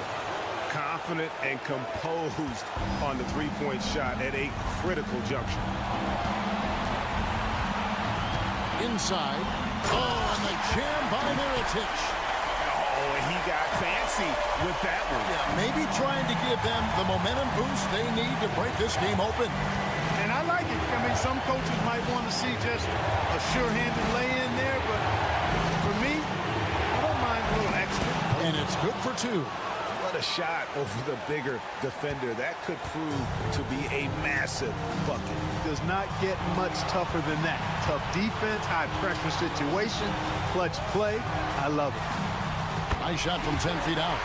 Confident and composed on the three-point shot at a critical juncture. Inside. Oh, and the jam by Miritich. Oh, and he got fancy with that one. Yeah, maybe trying to give them the momentum boost they need to break this game open. And I like it. I mean, some coaches might want to see just a sure-handed lay-in there, but for me, I don't mind a little extra. And it's good for 2. What a shot over the bigger defender. That could prove to be a massive bucket. Does not get much tougher than that. Tough defense, high-pressure situation, clutch play. I love it. Nice shot from 10 feet out.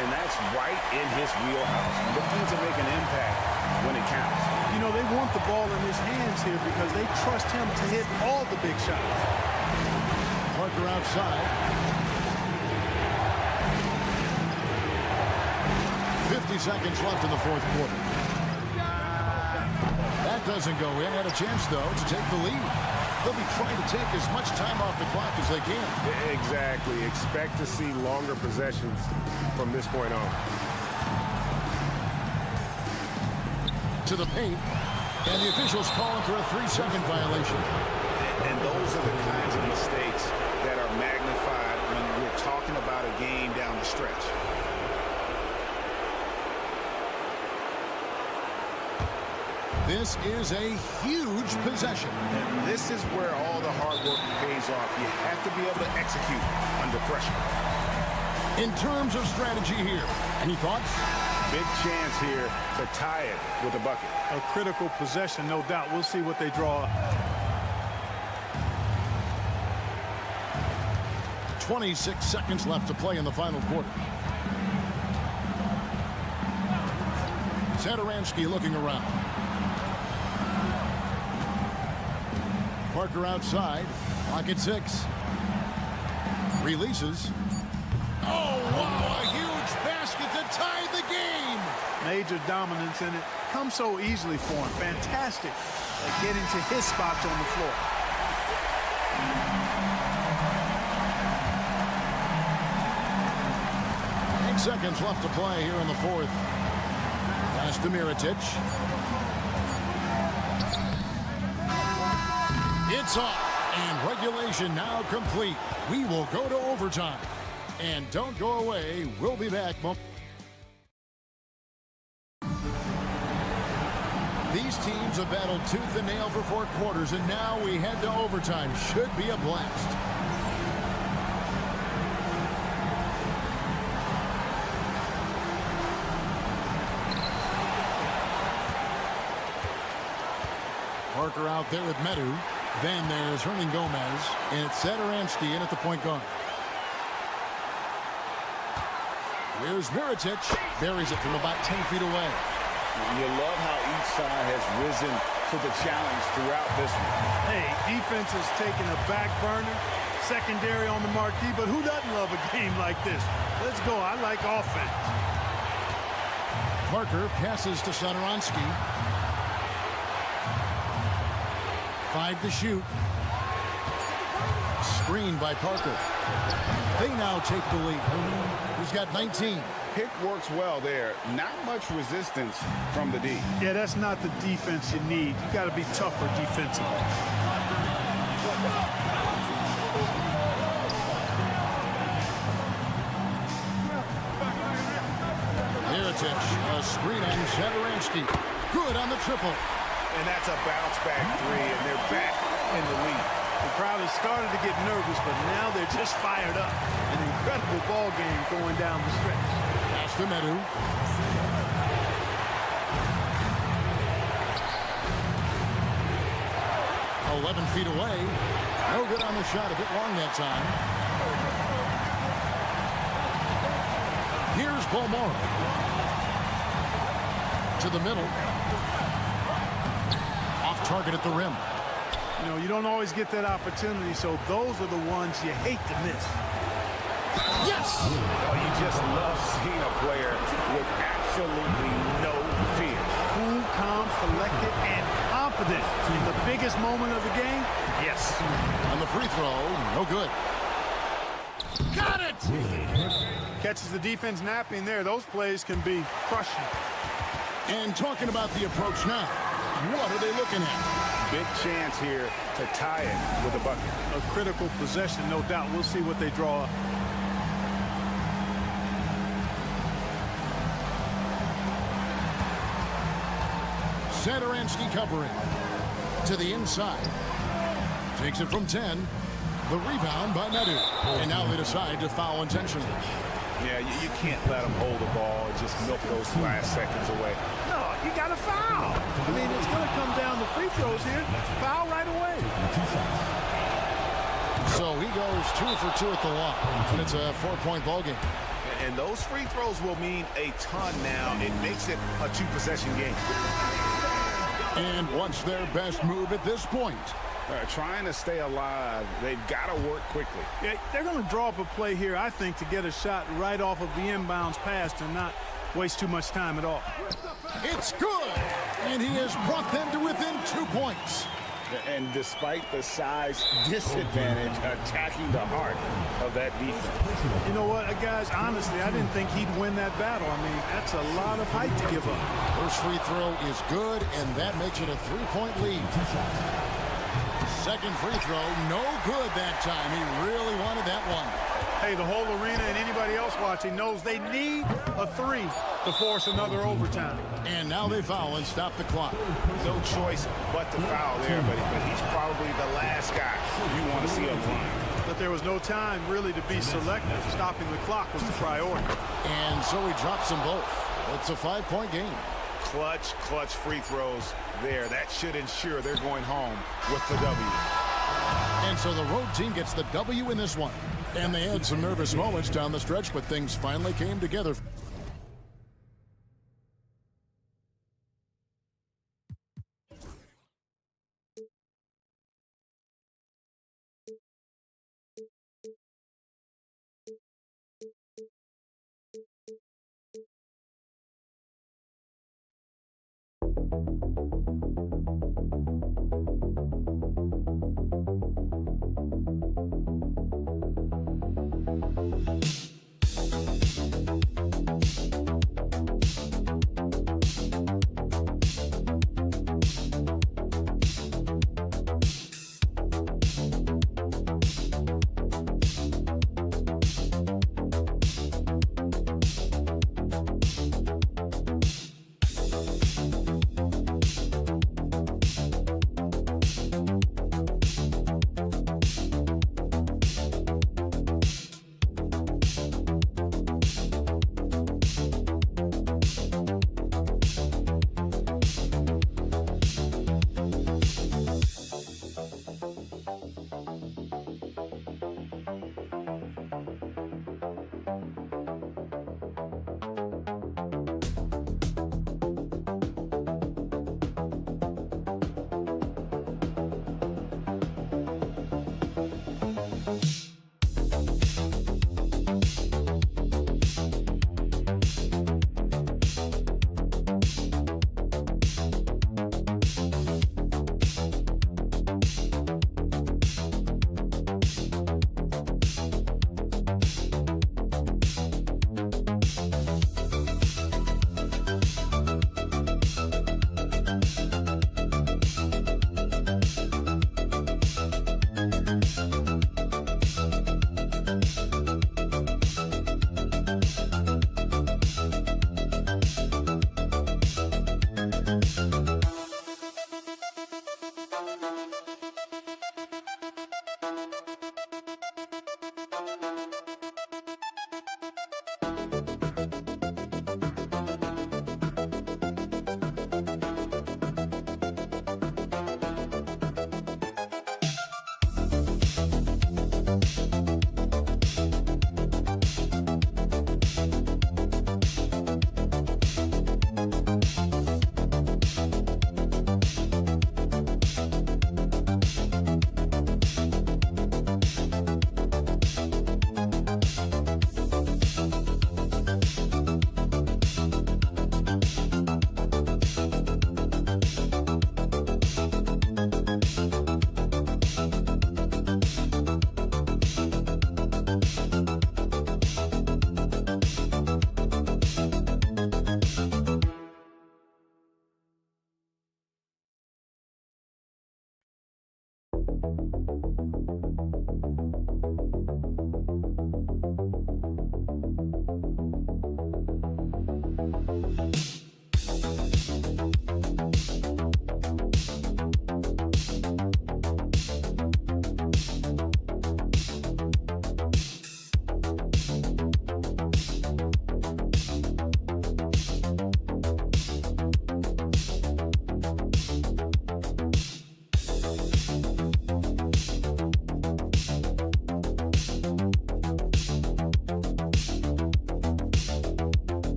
And that's right in his wheelhouse. Looking to make an impact when it counts. You know, they want the ball in his hands here because they trust him to hit all the big shots. Parker outside. 50 seconds left in the fourth quarter. That doesn't go in. Had a chance, though, to take the lead. They'll be trying to take as much time off the clock as they can. Exactly. Expect to see longer possessions from this point on. To the paint. And the officials calling for a 3-second violation. And those are the kinds of mistakes that are magnified when we're talking about a game down the stretch. This is a huge possession. And this is where all the hard work pays off. You have to be able to execute under pressure. In terms of strategy here, any thoughts? Big chance here to tie it with a bucket. A critical possession, no doubt. We'll see what they draw. 26 seconds left to play in the final quarter. Satoransky looking around. Parker outside. Clock at 6. Releases. Oh, wow, a huge basket to tie the game. Major dominance, and it comes so easily for him. Fantastic at getting to his spots on the floor. 8 seconds left to play here in the fourth. Pass to Mirotic. It's off, and regulation now complete. We will go to overtime. And don't go away. We'll be back. These teams have battled tooth and nail for 4 quarters, and now we head to overtime. Should be a blast. Parker out there with Medu. Then there's Hernan Gomez, and it's Satoransky in at the point guard. Here's Mirotic. Buries it from about 10 feet away. You love how each side has risen to the challenge throughout this one. Hey, defense is taking a back burner, secondary on the marquee, but who doesn't love a game like this? Let's go. I like offense. Parker passes to Satoransky. 5 to shoot. Screened by Parker. They now take the lead. He's got 19. Pick works well there. Not much resistance from the D. Yeah, that's not the defense you need. You got to be tougher defensively. Mirotic, a screen on Satoransky. Good on the triple. And that's a bounce-back three, and they're back in the lead. The crowd has started to get nervous, but now they're just fired up. An incredible ball game going down the stretch. Pass to Medu. "11 feet away. No good on the shot. A bit long that time. Here's Balmora. To the middle. Off target at the rim. You know, you don't always get that opportunity, so those are the ones you hate to miss. Yes! Oh, you just love seeing a player with absolutely no fear. Cool, calm, collected, and confident in the biggest moment of the game. Yes. On the free throw, no good. Got it! Catches the defense napping there. Those plays can be crushing. And talking about the approach now, what are they looking at? Big chance here to tie it with a bucket. A critical possession, no doubt. We'll see what they draw up. Satoransky covering. To the inside. Takes it from 10. The rebound by Medu. And now they decide to foul intentionally. Yeah, you can't let them hold the ball and just milk those last seconds away. No, you got to foul. I mean, it's going to come down to free throws here. Foul right away. So he goes 2 for 2 at the line. And it's a 4-point ball game. And those free throws will mean a ton now. It makes it a 2-possession game. And what's their best move at this point? Trying to stay alive. They've got to work quickly. Yeah, they're going to draw up a play here, I think, to get a shot right off of the inbounds pass and not waste too much time at all. It's good! And he has brought them to within 2 points. And despite the size disadvantage, attacking the heart of that defense. You know what, guys, honestly, I didn't think he'd win that battle. I mean, that's a lot of height to give up. First free throw is good, and that makes it a 3-point lead. Second free throw, no good that time. He really wanted that one. Hey, the whole arena and anybody else watching knows they need a 3 to force another overtime. And now they foul and stop the clock. No choice but to foul there, but he's probably the last guy you want to see up line. But there was no time really to be selective. Stopping the clock was the priority. And so he drops them both. It's a 5-point game. Clutch free throws there. That should ensure they're going home with the W. And so the road team gets the W in this one. And they had some nervous moments down the stretch, but things finally came together.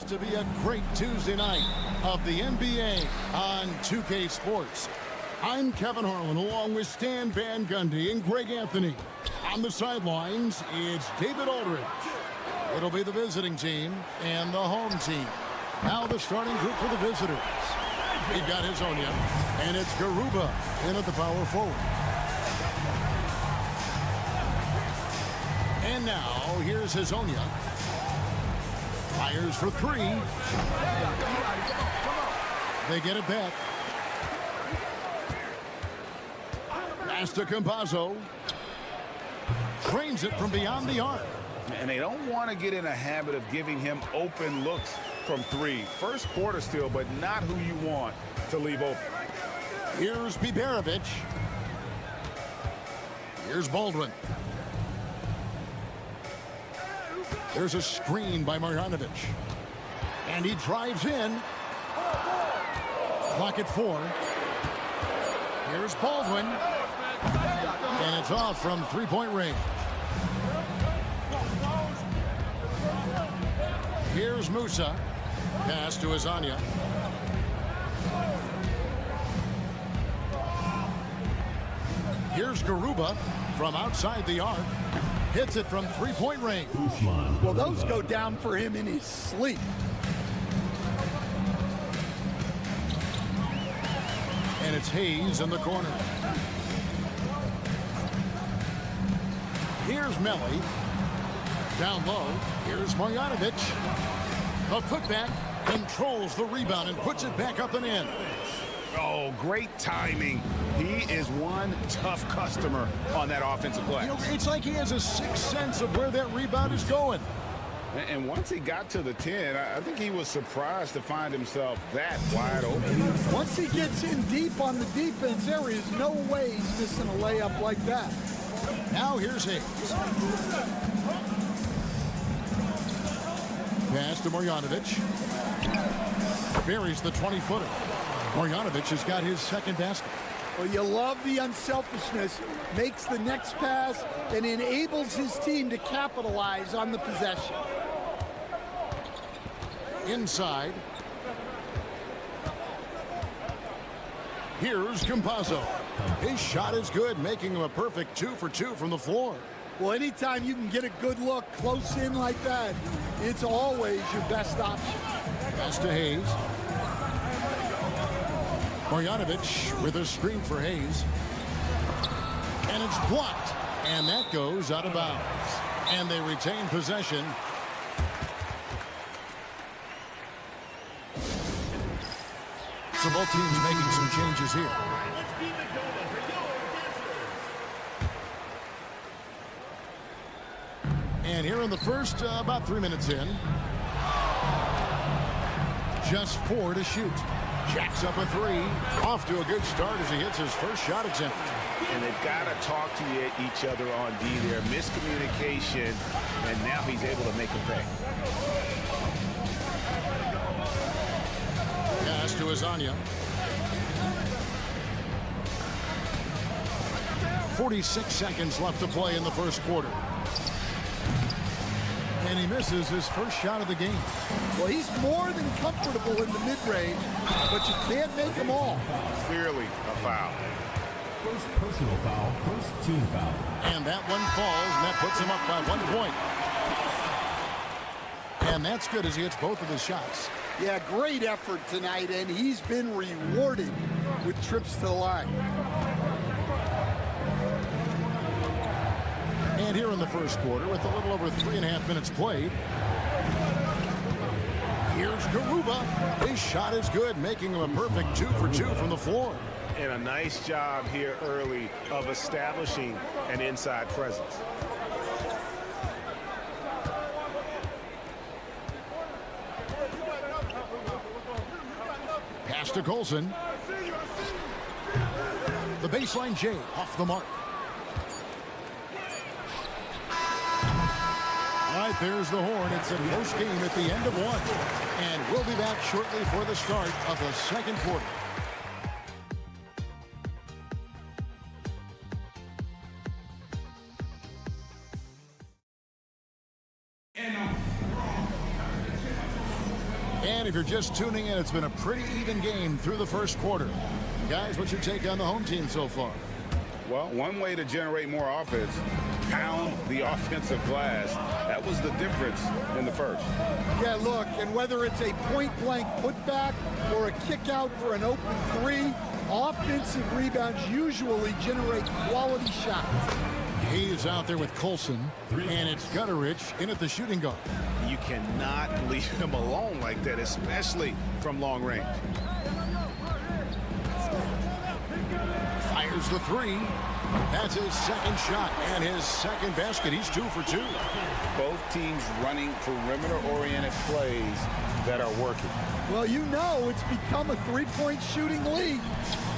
To be a great Tuesday night of the NBA on 2K Sports. I'm Kevin Harlan along with Stan Van Gundy and Greg Anthony. On the sidelines, it's David Aldridge. It'll be the visiting team and the home team. Now the starting group for the visitors. We've got Hazonia, and it's Garuba in at the power forward. And now here's Hazonia. Fires for three. They get it back. Pass to Campazzo. Trains it from beyond the arc. And they don't want to get in a habit of giving him open looks from three. First quarter still, but not who you want to leave open. Here's Biberovic. Here's Baldwin. There's a screen by Marjanovic. And he drives in. Clock at 4. Here's Baldwin. And it's off from three-point range. Here's Musa. Pass to Hazonia. Here's Garuba from outside the arc. Hits it from three-point range. Well, those go down for him in his sleep. And it's Hayes in the corner. Here's Melly. Down low. Here's Marjanovic. The putback controls the rebound and puts it back up and in. Oh, great timing. He is one tough customer on that offensive glass. You know, it's like he has a sixth sense of where that rebound is going. And once he got to the 10, I think he was surprised to find himself that wide open. Once he gets in deep on the defense, there is no way he's missing a layup like that. Now here's Hayes. Pass to Marjanovic. Buries the 20-footer. Marjanovic has got his second basket. Well, you love the unselfishness. Makes the next pass and enables his team to capitalize on the possession. Inside. Here's Campazzo. His shot is good, making him a perfect 2 for 2 from the floor. Well, anytime you can get a good look close in like that, it's always your best option. Pass to Hayes. Marjanovic with a screen for Hayes. And it's blocked. And that goes out of bounds. And they retain possession. So both teams making some changes here. And here in the first, about 3 minutes in. Just 4 to shoot. Jacks up a 3. Off to a good start as he hits his first shot attempt. And they've got to talk to each other on D there. Miscommunication, and now he's able to make a pay. Pass to Azania. 46 seconds left to play in the first quarter. And he misses his first shot of the game. Well, he's more than comfortable in the mid-range, but you can't make them all. Clearly a foul. First personal foul, first team foul. And that one falls, and that puts him up by 1 point. And that's good as he hits both of his shots. Yeah, great effort tonight, and he's been rewarded with trips to the line. And here in the first quarter, with a little over 3.5 minutes played, here's Garuba. His shot is good, making him a perfect 2 for 2 from the floor. And a nice job here early of establishing an inside presence. Pass to Colson. The baseline J off the mark. All right, there's the horn. It's a close game at the end of 1. And we'll be back shortly for the start of the second quarter. And if you're just tuning in, it's been a pretty even game through the first quarter. Guys, what's your take on the home team so far? Well, one way to generate more offense, pound the offensive glass. That was the difference in the first. Yeah, look, and whether it's a point-blank putback or a kick out for an open 3, offensive rebounds usually generate quality shots. Hayes out there with Colson, and it's Gutterich in at the shooting guard. You cannot leave him alone like that, especially from long range. Fires the 3. That's his second shot and his second basket. He's 2 for 2. Both teams running perimeter-oriented plays that are working. Well, you know it's become a three-point shooting league.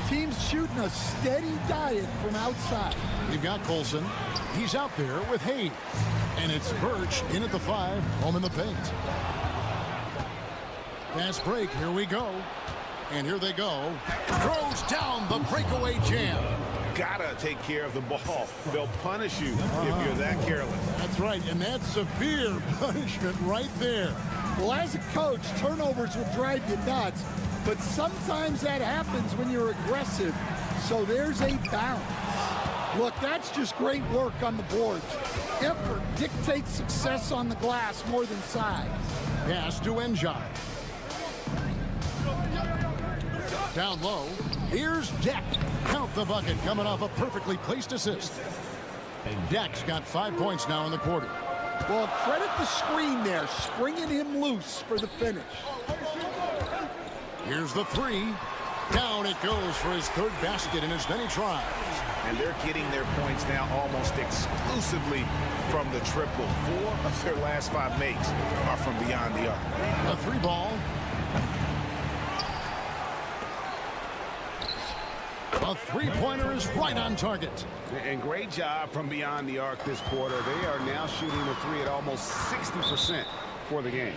Teams shooting a steady diet from outside. You've got Colson. He's out there with Hayes. And it's Birch in at the 5, home in the paint. Fast break, here we go. And here they go. Throws down the breakaway jam. Gotta take care of the ball. They'll punish you if you're that careless. That's right, and that's severe punishment right there. Well, as a coach, turnovers will drive you nuts, but sometimes that happens when you're aggressive. So there's a balance. Look, that's just great work on the boards. Effort dictates success on the glass more than size. Pass to Enjai. Down low, here's Deck. Count the bucket coming off a perfectly placed assist. Deck's got 5 points now in the quarter. Well, credit the screen there, springing him loose for the finish. Here's the three. Down it goes for his third basket in as many tries. And they're getting their points now almost exclusively from the triple. 4 of their last 5 makes are from beyond the arc. A three ball. A three-pointer is right on target. And great job from beyond the arc this quarter. They are now shooting the three at almost 60% for the game.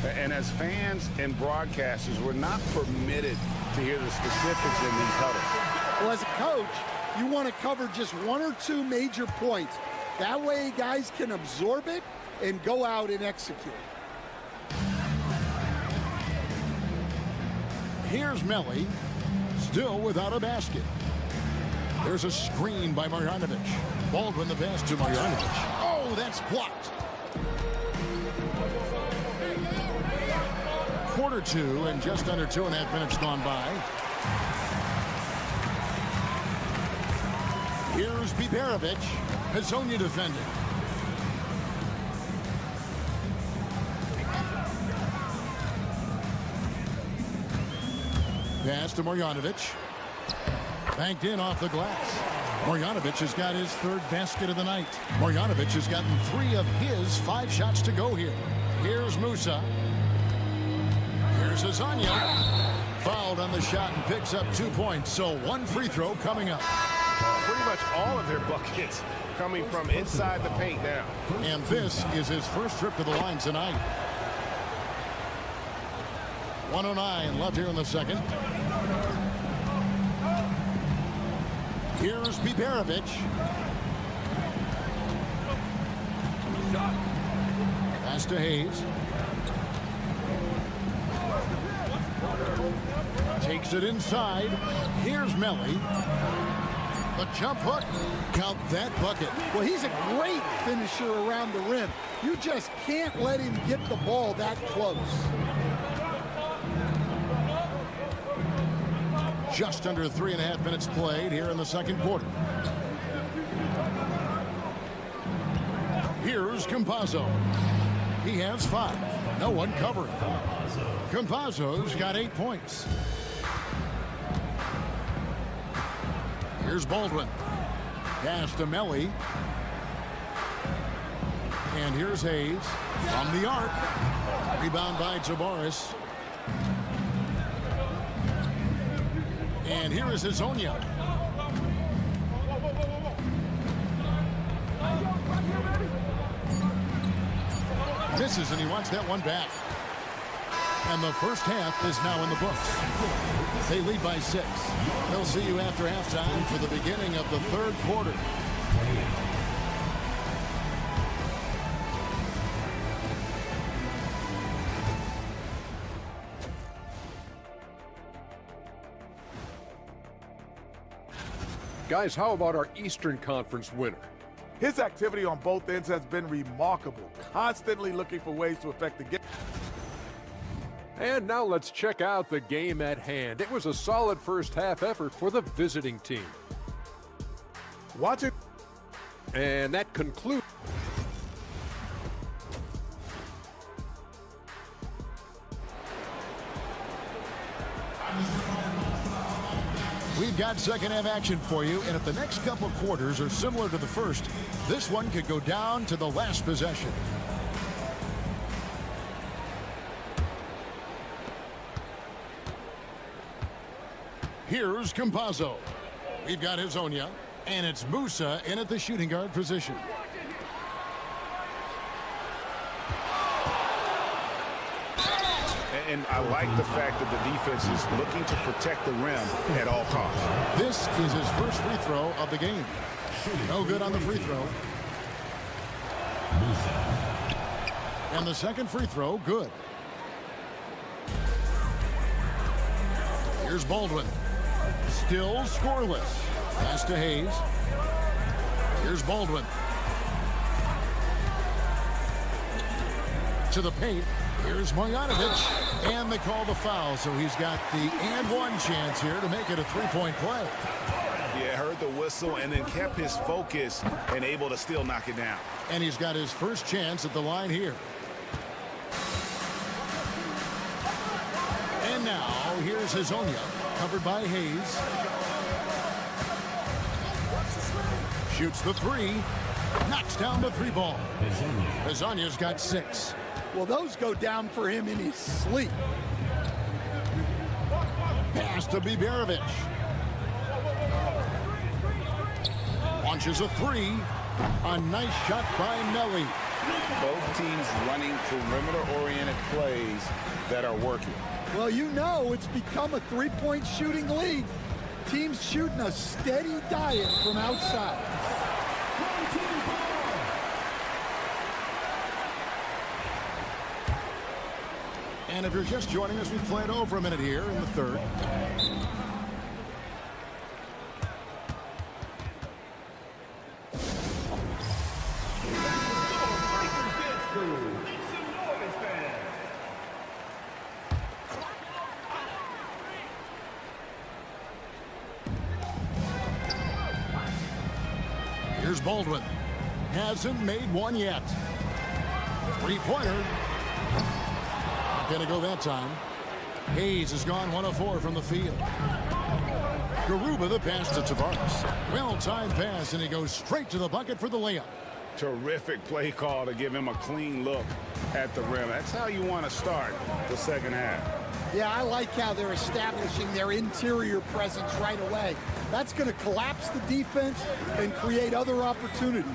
And as fans and broadcasters, we're not permitted to hear the specifics in these huddles. Well, as a coach, you want to cover just 1 or 2 major points. That way guys can absorb it and go out and execute. Here's Melly, still without a basket. There's a screen by Marjanovic. Baldwin the pass to Marjanovic. Oh, that's blocked. Quarter 2 and just under 2.5 minutes gone by. Here's Biberovic. Hazonia defending. Pass to Marjanovic. Banked in off the glass. Marjanovic has got his third basket of the night. Marjanovic has gotten 3 of his 5 shots to go here. Here's Musa. Here's Hazonia. Fouled on the shot and picks up 2 points. So 1 free throw coming up. Pretty much all of their buckets coming from inside the paint now. And this is his first trip to the line tonight. 1:09 left here in the second. Here's Biberovic. Pass to Hayes. Takes it inside. Here's Melly. The jump hook. Count that bucket. Well, he's a great finisher around the rim. You just can't let him get the ball that close. Just under 3.5 minutes played here in the second quarter. Here's Campazzo. He has 5. No one covering. Campazzo's got 8 points. Here's Baldwin. Pass to Melly. And here's Hayes from the arc. Rebound by Tabaris. And here is Hazonia. Misses, and he wants that one back. And the first half is now in the books. They lead by 6. They'll see you after halftime for the beginning of the third quarter. Guys, how about our Eastern Conference winner? His activity on both ends has been remarkable, constantly looking for ways to affect the game. And now let's check out the game at hand. It was a solid first half effort for the visiting team. Watch it. And that concludes. We've got second half action for you, and if the next couple quarters are similar to the first, this one could go down to the last possession. Here's Campazzo. We've got Hazonia, and it's Musa in at the shooting guard position. And I like the fact that the defense is looking to protect the rim at all costs. This is his first free throw of the game. No good on the free throw. And the second free throw, good. Here's Baldwin. Still scoreless. Pass to Hayes. Here's Baldwin. To the paint. Here's Marjanovic. And they call the foul, so he's got the and one chance here to make it a three-point play. Yeah, heard the whistle and then kept his focus and able to still knock it down. And he's got his first chance at the line here. And now, here's Hazonia, covered by Hayes. Shoots the three. Knocks down the three ball. Hazonia's got 6. Well, those go down for him in his sleep. Pass to Biberovic. Launches a three. A nice shot by Nelly. Both teams running perimeter-oriented plays that are working. Well, you know it's become a three-point shooting league. Teams shooting a steady diet from outside. And if you're just joining us, we play it over a minute here in the third. Here's Baldwin. Hasn't made one yet. Three-pointer. Not going to go that time. Hayes has gone 1 of 4 from the field. Garuba the pass to Tavares. Well-timed pass, and he goes straight to the bucket for the layup. Terrific play call to give him a clean look at the rim. That's how you want to start the second half. Yeah, I like how they're establishing their interior presence right away. That's going to collapse the defense and create other opportunities.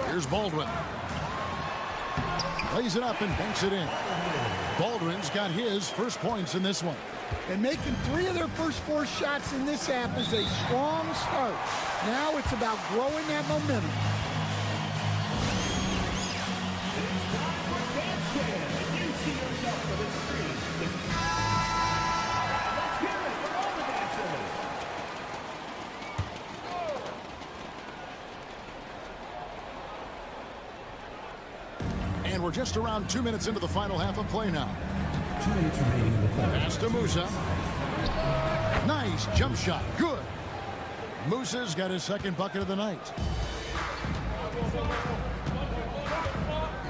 Here's Baldwin. Lays it up and banks it in. Baldwin's got his first points in this one. And making 3 of their first 4 shots in this half is a strong start. Now it's about growing that momentum. And we're just around 2 minutes into the final half of play now. 2 minutes remaining in the play. Pass to Musa. Nice jump shot. Good. Musa's got his second bucket of the night.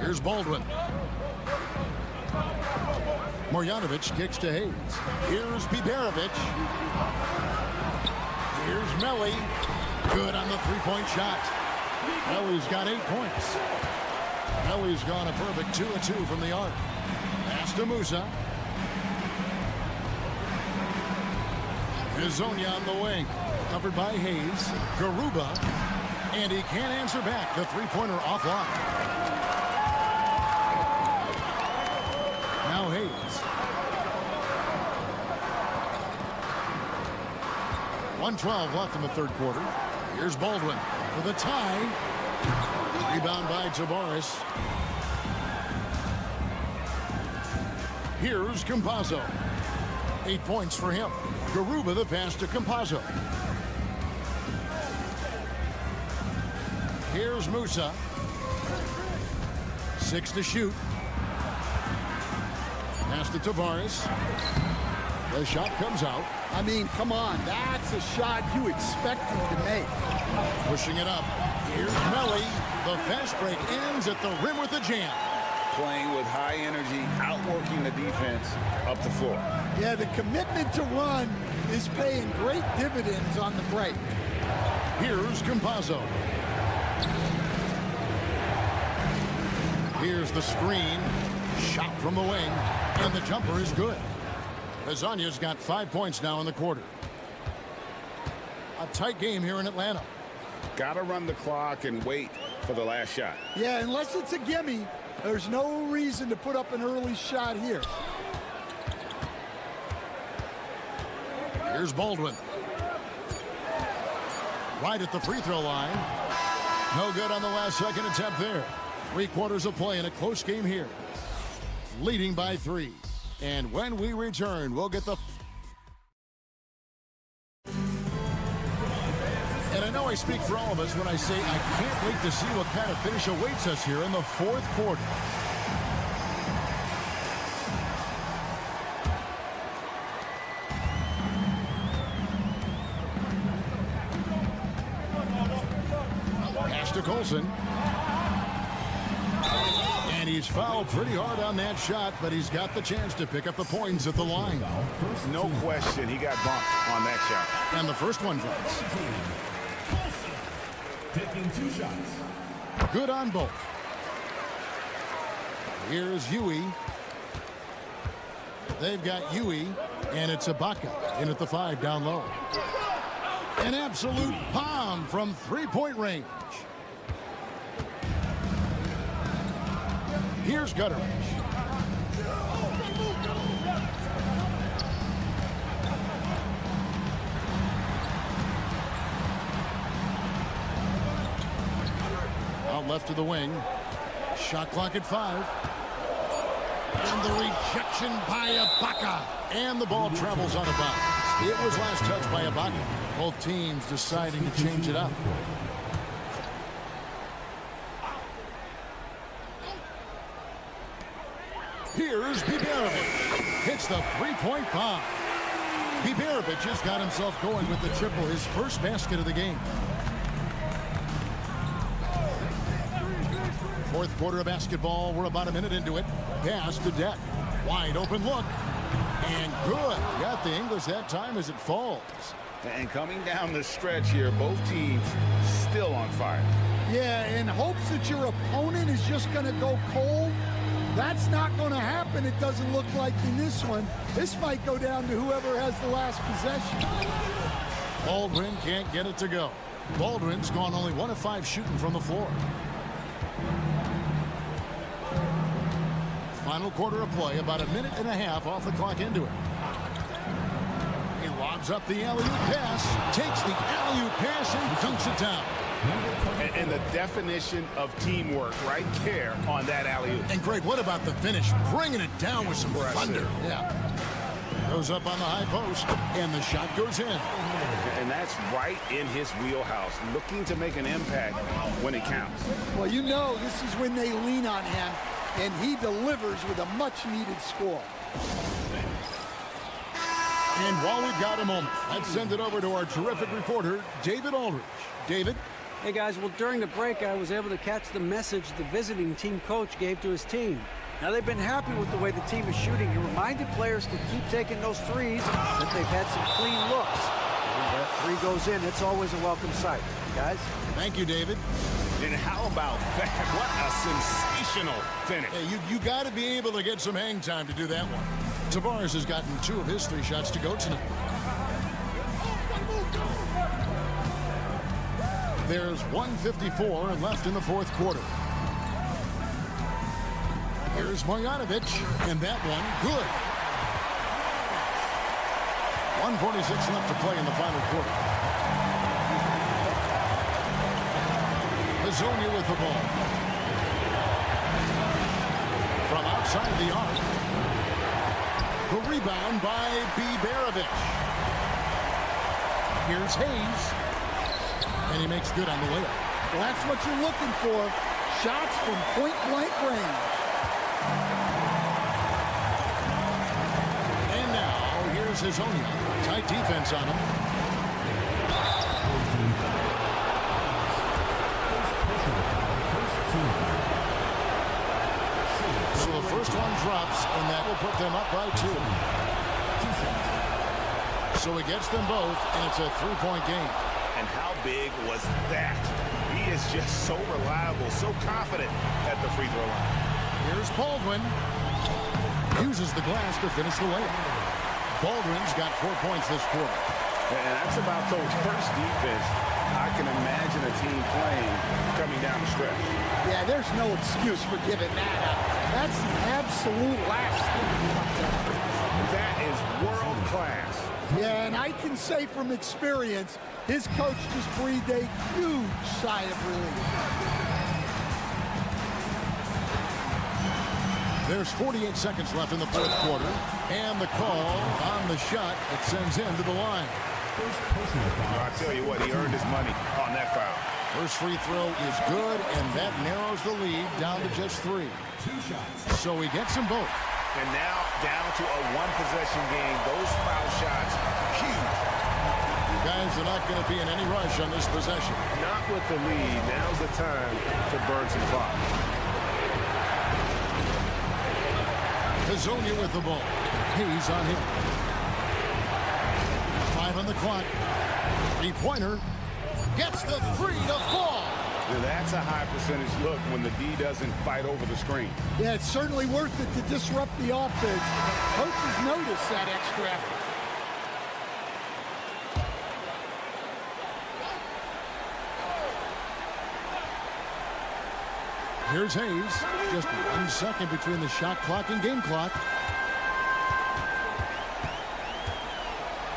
Here's Baldwin. Marjanovic kicks to Hayes. Here's Biberovic. Here's Melly. Good on the three-point shot. Melly's got 8 points. Melly's gone a perfect 2 of 2 from the arc. Pass to Musa. Hazonia on the wing. Covered by Hayes. Garuba. And he can't answer back. The three-pointer offline. Now Hayes. 1:12 left in the third quarter. Here's Baldwin for the tie. Rebound by Tavares. Here's Campazzo. 8 points for him. Garuba the pass to Campazzo. Here's Musa. 6 to shoot. Pass to Tavares. The shot comes out. I mean, come on. That's a shot you expect him to make. Pushing it up. Here's Melly. The fast break ends at the rim with a jam. Playing with high energy, outworking the defense up the floor. Yeah, the commitment to run is paying great dividends on the break. Here's Campazzo. Here's the screen. Shot from the wing. And the jumper is good. Hazonia's got 5 points now in the quarter. A tight game here in Atlanta. Got to run the clock and wait for the last shot. Yeah, unless it's a gimme, there's no reason to put up an early shot here. Here's Baldwin. Right at the free throw line. No good on the last second attempt there. 3 quarters of play in a close game here. Leading by 3. And when we return, we'll get the I know I speak for all of us when I say I can't wait to see what kind of finish awaits us here in the fourth quarter. Pass to Colson. And he's fouled pretty hard on that shot, but he's got the chance to pick up the points at the line. No question, he got bumped on that shot. And the first one drops. Taking 2 shots. Good on both. Here's Yui. They've got Yui, and it's Ibaka in at the 5 down low. An absolute bomb from three-point range. Here's Gutteridge. Out left to the wing. Shot clock at 5. And the rejection by Ibaka. And the ball travels on a bounce. It was last touched by Ibaka. Both teams deciding to change it up. Here's Biberovic. Hits the three-point bomb. Biberovic has got himself going with the triple, his first basket of the game. Fourth quarter of basketball. We're about a minute into it. Pass to Deck. Wide open look. And good. Got the English that time as it falls. And coming down the stretch here, both teams still on fire. Yeah, in hopes that your opponent is just going to go cold. That's not going to happen, it doesn't look like in this one. This might go down to whoever has the last possession. Baldwin can't get it to go. Baldwin's gone only 1 of 5 shooting from the floor. Final quarter of play, about a minute and a half off the clock into it. He lobs up the alley-oop pass, takes the alley-oop pass and dunks it down. And the definition of teamwork right there on that alley-oop. And Greg, what about the finish? Bringing it down with some thunder. Yeah. Goes up on the high post, and the shot goes in. And that's right in his wheelhouse, looking to make an impact when it counts. Well, you know this is when they lean on him, and he delivers with a much-needed score. And while we've got a moment, let's send it over to our terrific reporter, David Aldridge. David? Hey, guys, well, during the break, I was able to catch the message the visiting team coach gave to his team. Now, they've been happy with the way the team is shooting. He reminded players to keep taking those threes, that they've had some clean looks. When that three goes in, it's always a welcome sight. Guys? Thank you, David. And how about that? What a sensational finish. Hey, you got to be able to get some hang time to do that one. Tavares has gotten 2 of his 3 shots to go tonight. There's 1:54 left in the fourth quarter. Here's Marjanovic, and that one, good. 1:46 left to play in the final quarter. Hazonia with the ball. From outside the arc. The rebound by Biberovic. Here's Hayes. And he makes good on the layup. Well, that's what you're looking for. Shots from point-blank range. And now, here's Hazonia. Tight defense on him. So the first one drops, and that will put them up by 2. So he gets them both, and it's a 3-point game. And how big was that? He is just so reliable, so confident at the free throw line. Here's Baldwin. Uses the glass to finish the layup. Baldwin's got 4 points this quarter. And that's about the worst defense I can imagine a team playing coming down the stretch. Yeah, there's no excuse for giving that up. That's the absolute last thing. That is world class. Yeah, and I can say from experience, his coach just breathed a huge sigh of relief. There's 48 seconds left in the fourth quarter, and the call on the shot that sends him to the line. First personal foul. I tell you what, he earned his money on that foul. First free throw is good, and that narrows the lead down to just 3. 2 shots. So he gets them both. And now down to a one-possession game. Those foul shots, huge. You guys are not going to be in any rush on this possession. Not with the lead. Now's the time to burn some clock. Hazonia with the ball. Hayes on him. 5 on the clock. 3-pointer. Gets the 3 to fall. Yeah, that's a high percentage look when the D doesn't fight over the screen. Yeah, it's certainly worth it to disrupt the offense. Coaches notice that extra effort. Here's Hayes. Just 1 second between the shot clock and game clock.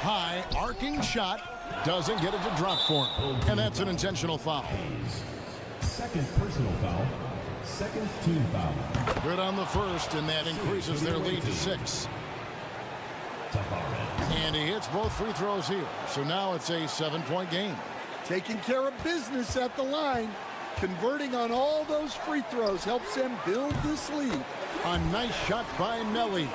High arcing shot. Doesn't get it to drop for him. And that's an intentional foul. Second personal foul. Second team foul. Good on the first, and that increases their lead to 6. And he hits both free throws here. So now it's a 7-point game. Taking care of business at the line. Converting on all those free throws helps them build this lead. A nice shot by Melly.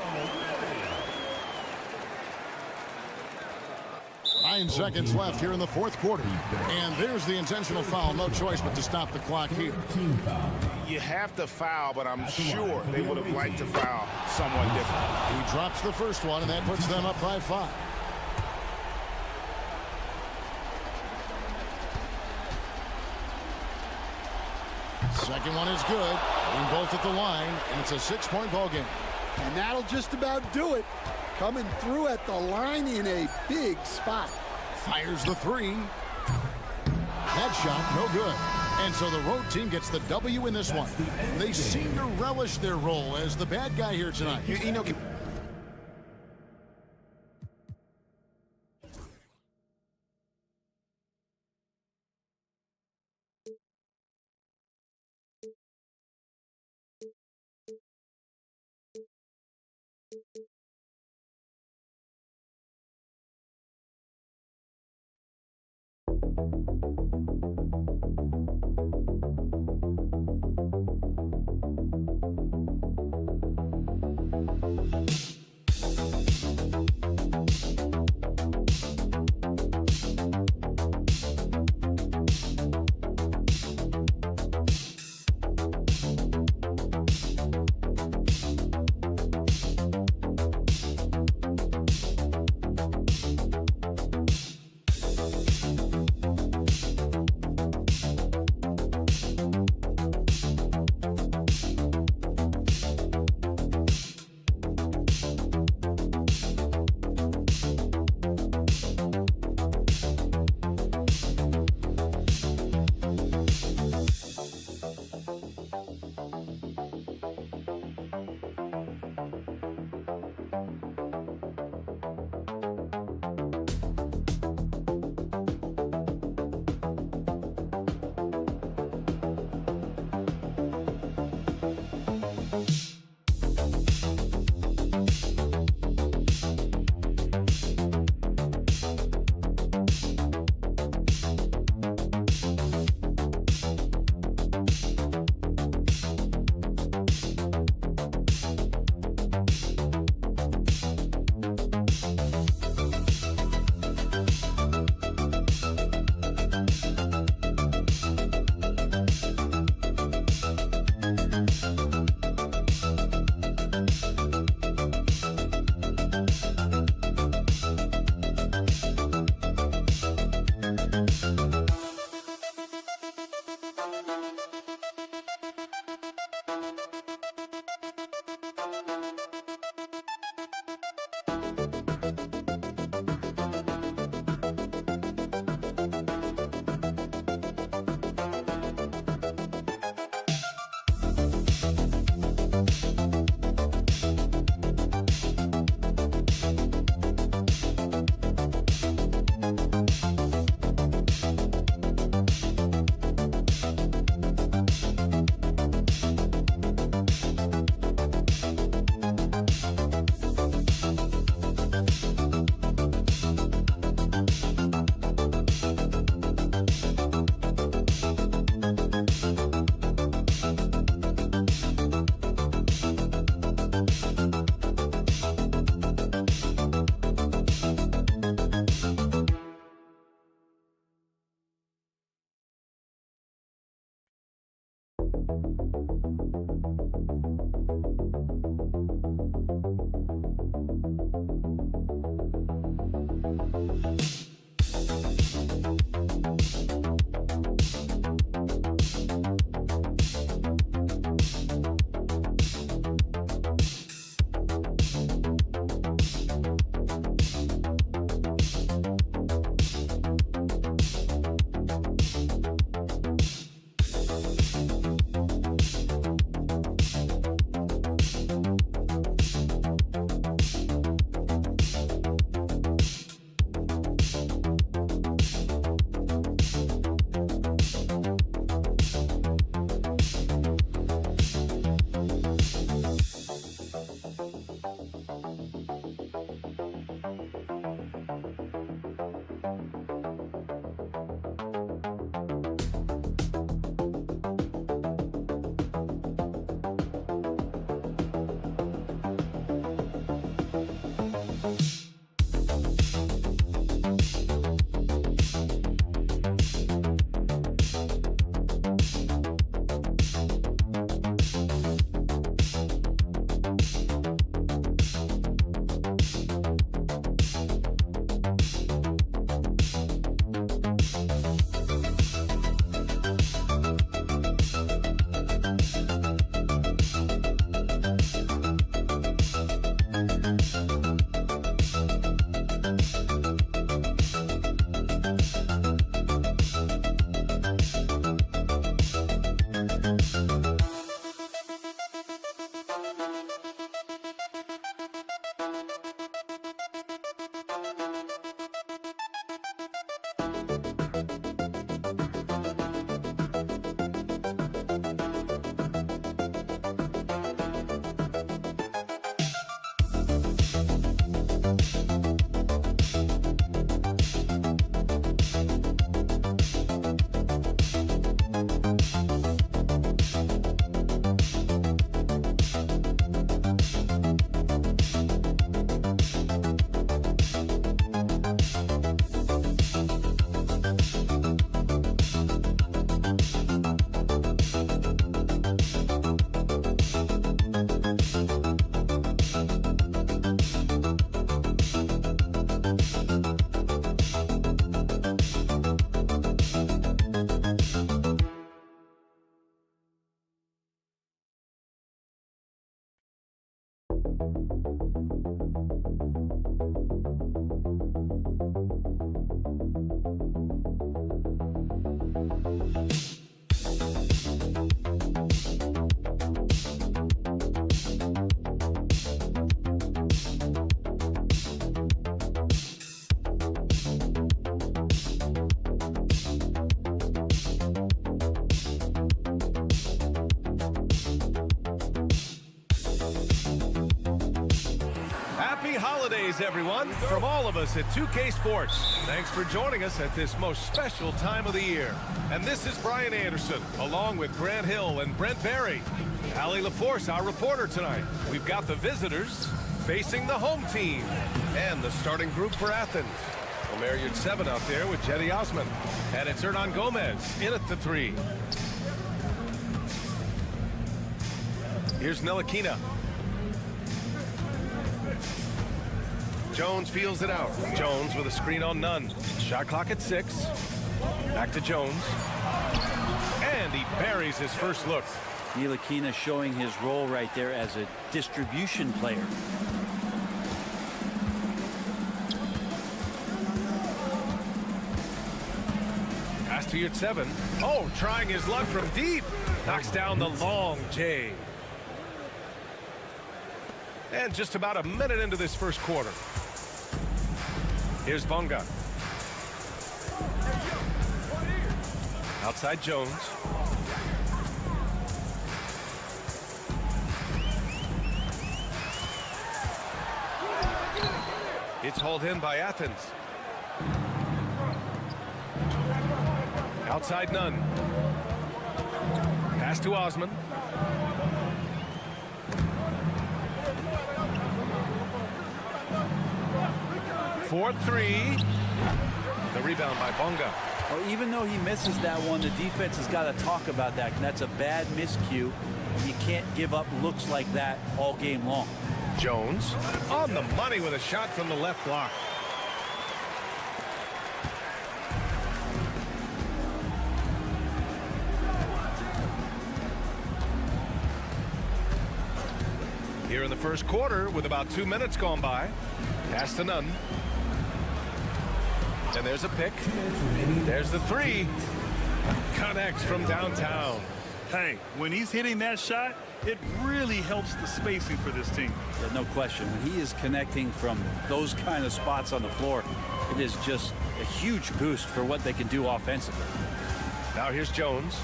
9 seconds left here in the 4th quarter. And there's the intentional foul. No choice but to stop the clock here. You have to foul, but I'm sure they would have liked to foul someone different. He drops the first one, and that puts them up by 5. Second one is good. Hitting both at the line, and it's a 6-point ball game. And that'll just about do it. Coming through at the line in a big spot. Fires the 3. That shot, no good. And so the road team gets the W in this one. They seem to relish their role as the bad guy here tonight. You know, Holidays, everyone, from all of us at 2K Sports. Thanks for joining us at this most special time of the year. And this is Brian Anderson, along with Grant Hill and Brent Barry. Allie LaForce, our reporter tonight. We've got the visitors facing the home team and the starting group for Athens. Omer Yurtseven out there with Jetty Osman. And it's Hernan Gomez in at the 3. Here's Ntilikina. Jones feels it out. Jones with a screen on Nunn. Shot clock at 6. Back to Jones. And he buries his first look. Ntilikina showing his role right there as a distribution player. Pass to Yurtseven. Oh, trying his luck from deep. Knocks down the long J. And just about a minute into this first quarter. Here's Bonga. Outside Jones. It's hauled in by Athens. Outside Nunn. Pass to Osman. For 3. The rebound by Bonga. Well, even though he misses that one, the defense has got to talk about that. That's a bad miscue. You can't give up looks like that all game long. Jones on the money with a shot from the left block. Here in the first quarter with about 2 minutes gone by. Pass to Nunn. And there's a pick. There's the 3. Connects from downtown. Hey, when he's hitting that shot, it really helps the spacing for this team. Yeah, no question. When he is connecting from those kind of spots on the floor, it is just a huge boost for what they can do offensively. Now here's Jones.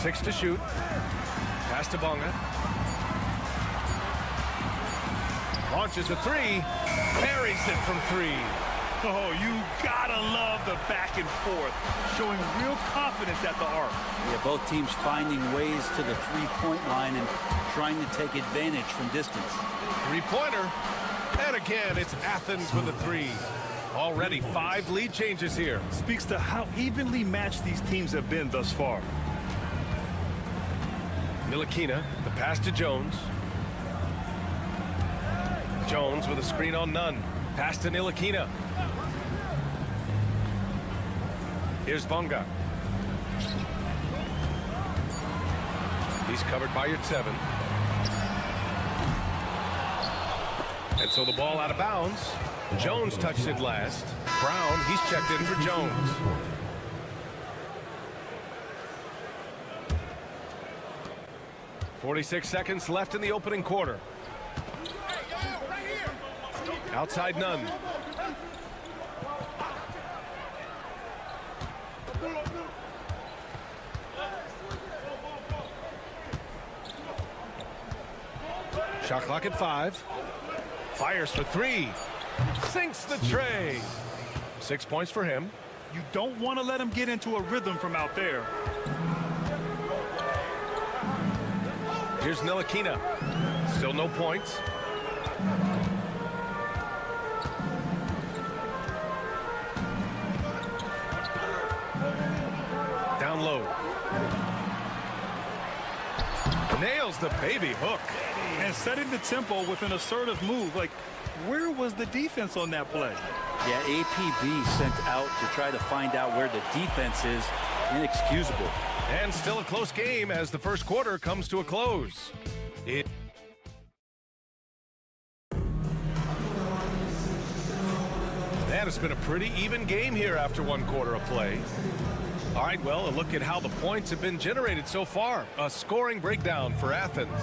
6 to shoot. Pass to Bonga. Launches a 3. Buries it from 3. Oh, you gotta love the back and forth, showing real confidence at the arc. Yeah, both teams finding ways to the three-point line and trying to take advantage from distance. 3-pointer. And again, it's Athens with a 3. Already 5 lead changes here. Speaks to how evenly matched these teams have been thus far. Ntilikina, the pass to Jones. Jones with a screen on Nunn. Pass to Ntilikina. Here's Bonga. He's covered by Yurtseven. And so the ball out of bounds. Jones touched it last. Brown, he's checked in for Jones. .46 seconds left in the opening quarter. Outside Nunn. Shot clock at 5. Fires for 3. Sinks the tray. 6 points for him. You don't want to let him get into a rhythm from out there. Here's Ntilikina. Still no points. Down low. Nails the baby hook. And setting the tempo with an assertive move. Like, where was the defense on that play? Yeah, APB sent out to try to find out where the defense is. Inexcusable. And still a close game as the first quarter comes to a close. And it's been a pretty even game here after one quarter of play. All right, well, a look at how the points have been generated so far. A scoring breakdown for Athens.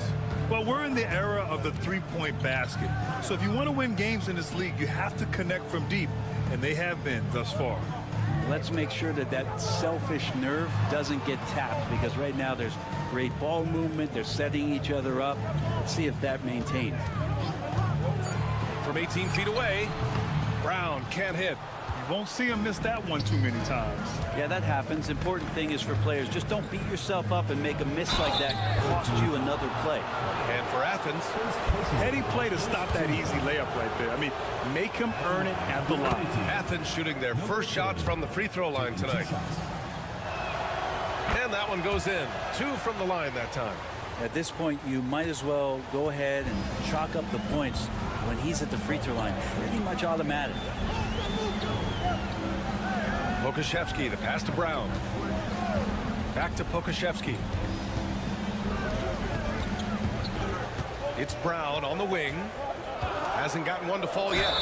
Well, we're in the era of the three-point basket. So if you want to win games in this league, you have to connect from deep, and they have been thus far. Let's make sure that that selfish nerve doesn't get tapped, because right now there's great ball movement. They're setting each other up. Let's see if that maintains. From 18 feet away, Brown can't hit. You won't see him miss that one too many times. Yeah, that happens. Important thing is for players, just don't beat yourself up and make a miss like that cost you another play. And for Athens, heady play to stop that easy layup right there. I mean, make him earn it at the line. Athens shooting their first shots from the free throw line tonight. And that one goes in. 2 from the line that time. At this point, you might as well go ahead and chalk up the points when he's at the free throw line. Pretty much automatic. Pokashevsky, the pass to Brown. Back to Pokashevsky. It's Brown on the wing. Hasn't gotten one to fall yet.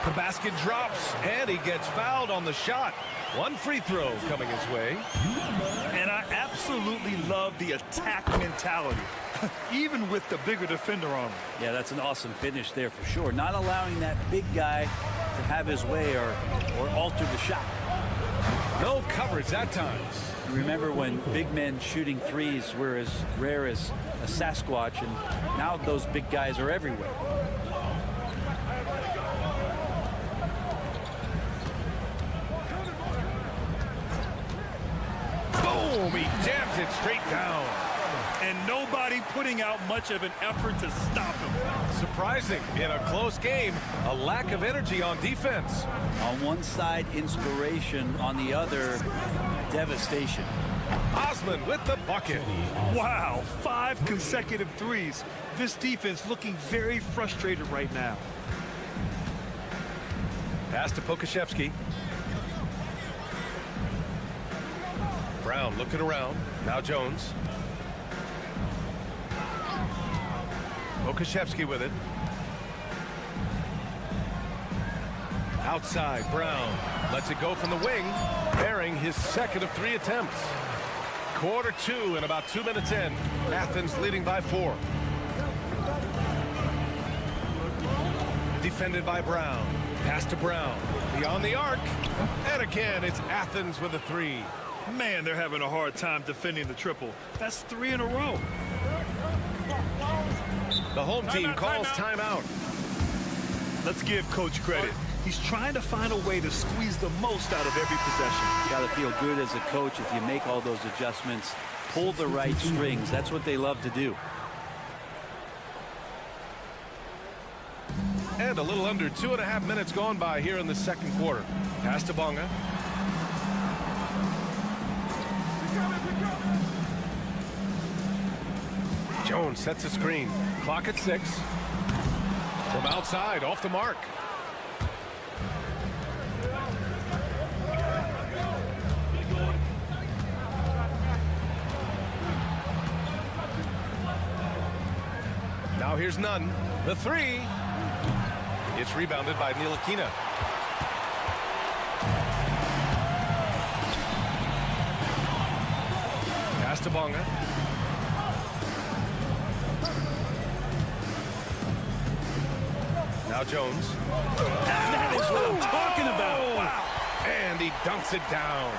The basket drops, and he gets fouled on the shot. One free throw coming his way. And I absolutely love the attack mentality, even with the bigger defender on him. Yeah, that's an awesome finish there for sure. Not allowing that big guy to have his way or alter the shot. No coverage that time. Remember when big men shooting threes were as rare as a Sasquatch, and now those big guys are everywhere. Boom! He jams it straight down. And nobody putting out much of an effort to stop him. Surprising in a close game, a lack of energy on defense. On one side, inspiration. On the other, devastation. Osman with the bucket. Wow, 5 consecutive threes. This defense looking very frustrated right now. Pass to Pokashevsky. Brown looking around. Now Jones. Pokashevsky with it. Outside, Brown lets it go from the wing, bearing his second of 3 attempts. Quarter 2 and about 2 minutes in. Athens leading by 4. Defended by Brown. Pass to Brown. Beyond the arc. And again, it's Athens with a 3. Man, they're having a hard time defending the triple. That's 3 in a row. The home team calls timeout. Let's give coach credit. He's trying to find a way to squeeze the most out of every possession. You got to feel good as a coach if you make all those adjustments, pull the right strings. That's what they love to do. And a little under 2.5 minutes gone by here in the second quarter. Pass to Bonga. Jones sets a screen. Clock at 6. From outside, off the mark. Now here's Nunn. The 3. It's rebounded by Ntilikina. Pass to Bonga. Now Jones. That is what I'm talking about. Wow. And he dunks it down.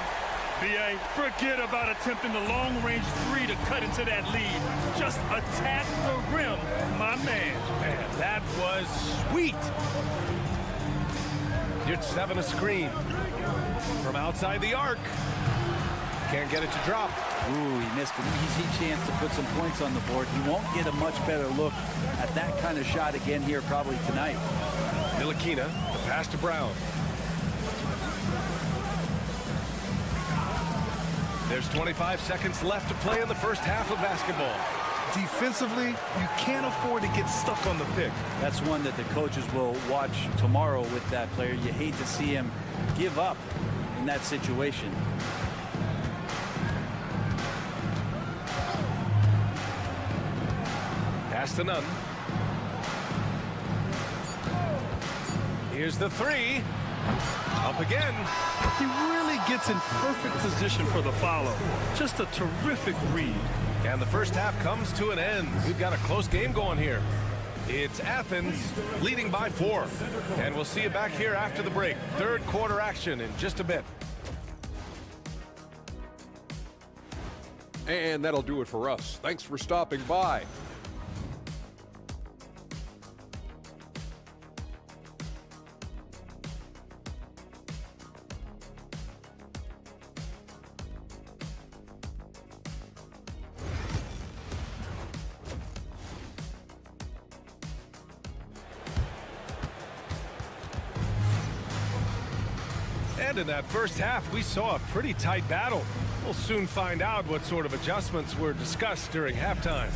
B.A., forget about attempting the long-range 3 to cut into that lead. Just attack the rim, my man. Man, that was sweet. You'd 7 a screen. From outside the arc. Can't get it to drop. Ooh, he missed an easy chance to put some points on the board. He won't get a much better look at that kind of shot again here probably tonight. Ntilikina, the pass to Brown. There's 25 seconds left to play in the first half of basketball. Defensively, you can't afford to get stuck on the pick. That's one that the coaches will watch tomorrow with that player. You hate to see him give up in that situation. Pass to Nunn. Here's the three. Up again. He really gets in perfect position for the follow. Just a terrific read. And the first half comes to an end. We've got a close game going here. It's Athens leading by 4. And we'll see you back here after the break. Third quarter action in just a bit. And that'll do it for us. Thanks for stopping by. And in that first half, we saw a pretty tight battle. We'll soon find out what sort of adjustments were discussed during halftime.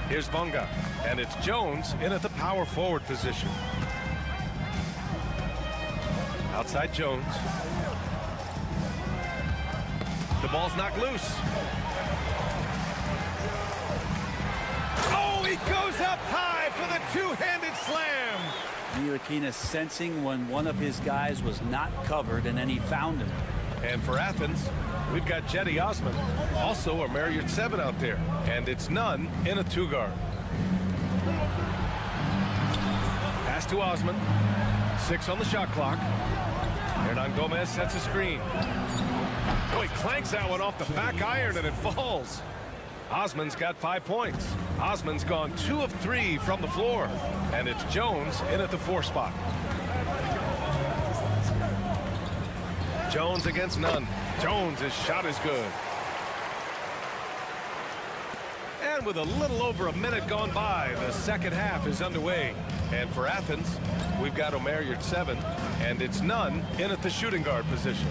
Here's Bunga, and it's Jones in at the power forward position. Outside Jones. The ball's knocked loose. He goes up high for the two-handed slam. Ntilikina sensing when one of his guys was not covered, and then he found him. And for Athens, we've got Jetty Osman, also a Marriott 7 out there. And it's Nunn in a 2-guard. Pass to Osman. 6 on the shot clock. Hernan Gomez sets a screen. Oh, he clanks that one off the back iron and it falls. Osman's got 5 points. Osman's gone 2 of 3 from the floor. And it's Jones in at the 4 spot. Jones against Nunn. Jones' shot is good. And with a little over a minute gone by, the second half is underway. And for Athens, we've got Omer Yurtseven, and it's Nunn in at the shooting guard position.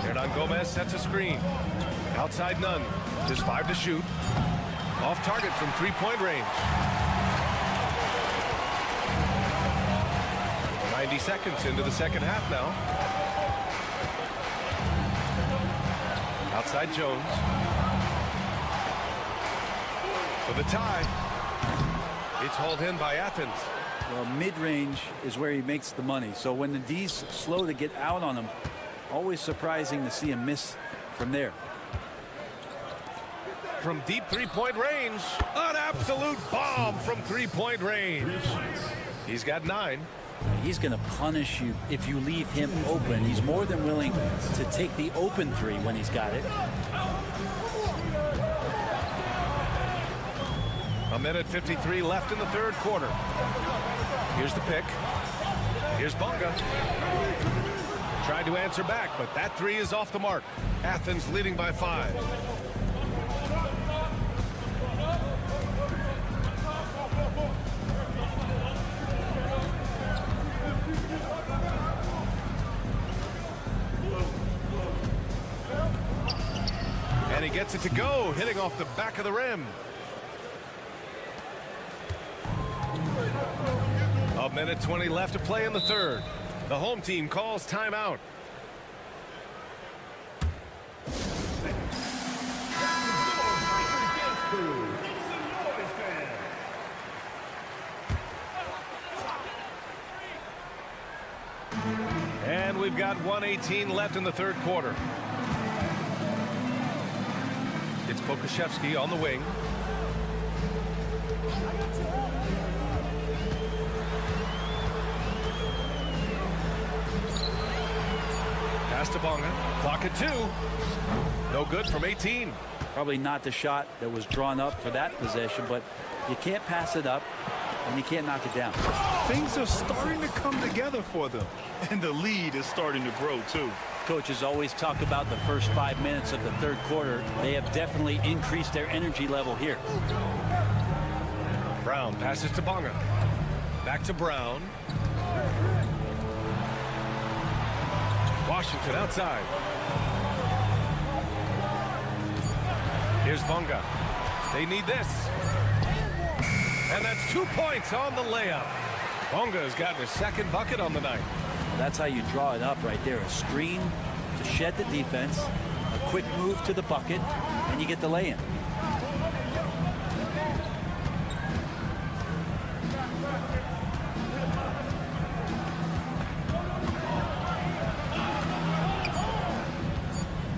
Hernan Gomez sets a screen. Outside Nunn. Just 5 to shoot. Off target from 3-point range. 90 seconds into the second half now. Outside Jones. For the tie. It's hauled in by Athens. Well, mid-range is where he makes the money. So when the D's slow to get out on him, always surprising to see him miss from there. From deep 3-point range, an absolute bomb from 3-point range. He's got 9. He's going to punish you if you leave him open. He's more than willing to take the open 3 when he's got it. A minute 53 left in the third quarter. Here's the pick. Here's Bunga. Tried to answer back, but that 3 is off the mark. Athens leading by 5. And he gets it to go, hitting off the back of the rim. A minute 20 left to play in the third. The home team calls timeout. And we've got 1:18 left in the third quarter. It's Pokuševski on the wing. Pass to Bunga. Clock at 2. No good from 18. Probably not the shot that was drawn up for that possession, but you can't pass it up and you can't knock it down. Things are starting to come together for them, and the lead is starting to grow too. Coaches always talk about the first 5 minutes of the third quarter. They have definitely increased their energy level here. Brown passes to Bunga. Back to Brown. Washington outside. Here's Bunga. They need this. And that's 2 points on the layup. Bonga has gotten his second bucket on the night. That's how you draw it up right there. A screen to shed the defense, a quick move to the bucket, and you get the lay-in.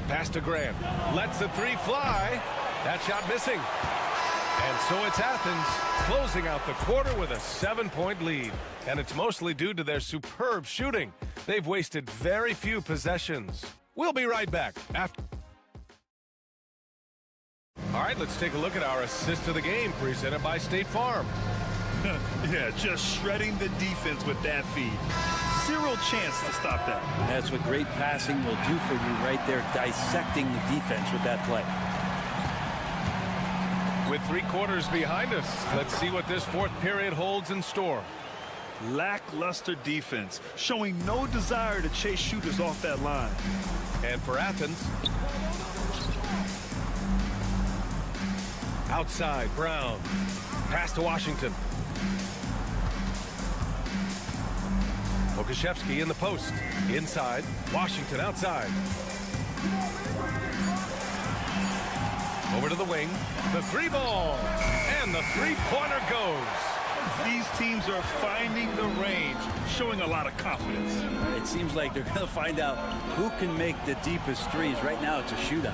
Pass to Grant. Lets the three fly. That shot missing. And so it's Athens closing out the quarter with a 7-point lead. And it's mostly due to their superb shooting. They've wasted very few possessions. We'll be right back after. All right, let's take a look at our assist of the game presented by State Farm. Yeah, just shredding the defense with that feed. Zero chance to stop that. That's what great passing will do for you right there, dissecting the defense with that play. With 3 quarters behind us, let's see what this fourth period holds in store. Lackluster defense, showing no desire to chase shooters off that line. And for Athens, outside, Brown. Pass to Washington. Okashevsky in the post. Inside, Washington outside. Over to the wing, the 3-ball, and the 3-pointer goes. These teams are finding the range, showing a lot of confidence. It seems like they're going to find out who can make the deepest threes. Right now, it's a shootout.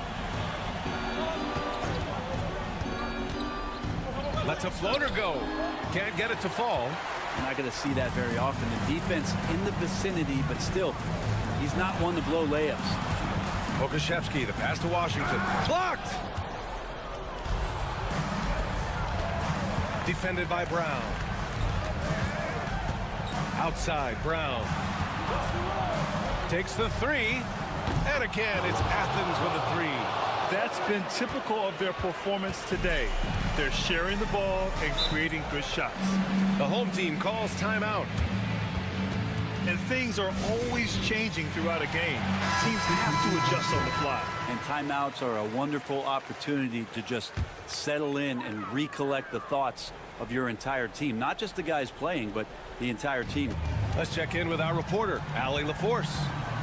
Lets a floater go. Can't get it to fall. You're not going to see that very often. The defense in the vicinity, but still, he's not one to blow layups. Okashevsky, the pass to Washington. Blocked! Defended by Brown. Outside, Brown. Takes the 3. And again, it's Athens with a 3. That's been typical of their performance today. They're sharing the ball and creating good shots. The home team calls timeout. And things are always changing throughout a game. Teams have to adjust on the fly. And timeouts are a wonderful opportunity to just settle in and recollect the thoughts of your entire team. Not just the guys playing, but the entire team. Let's check in with our reporter, Allie LaForce.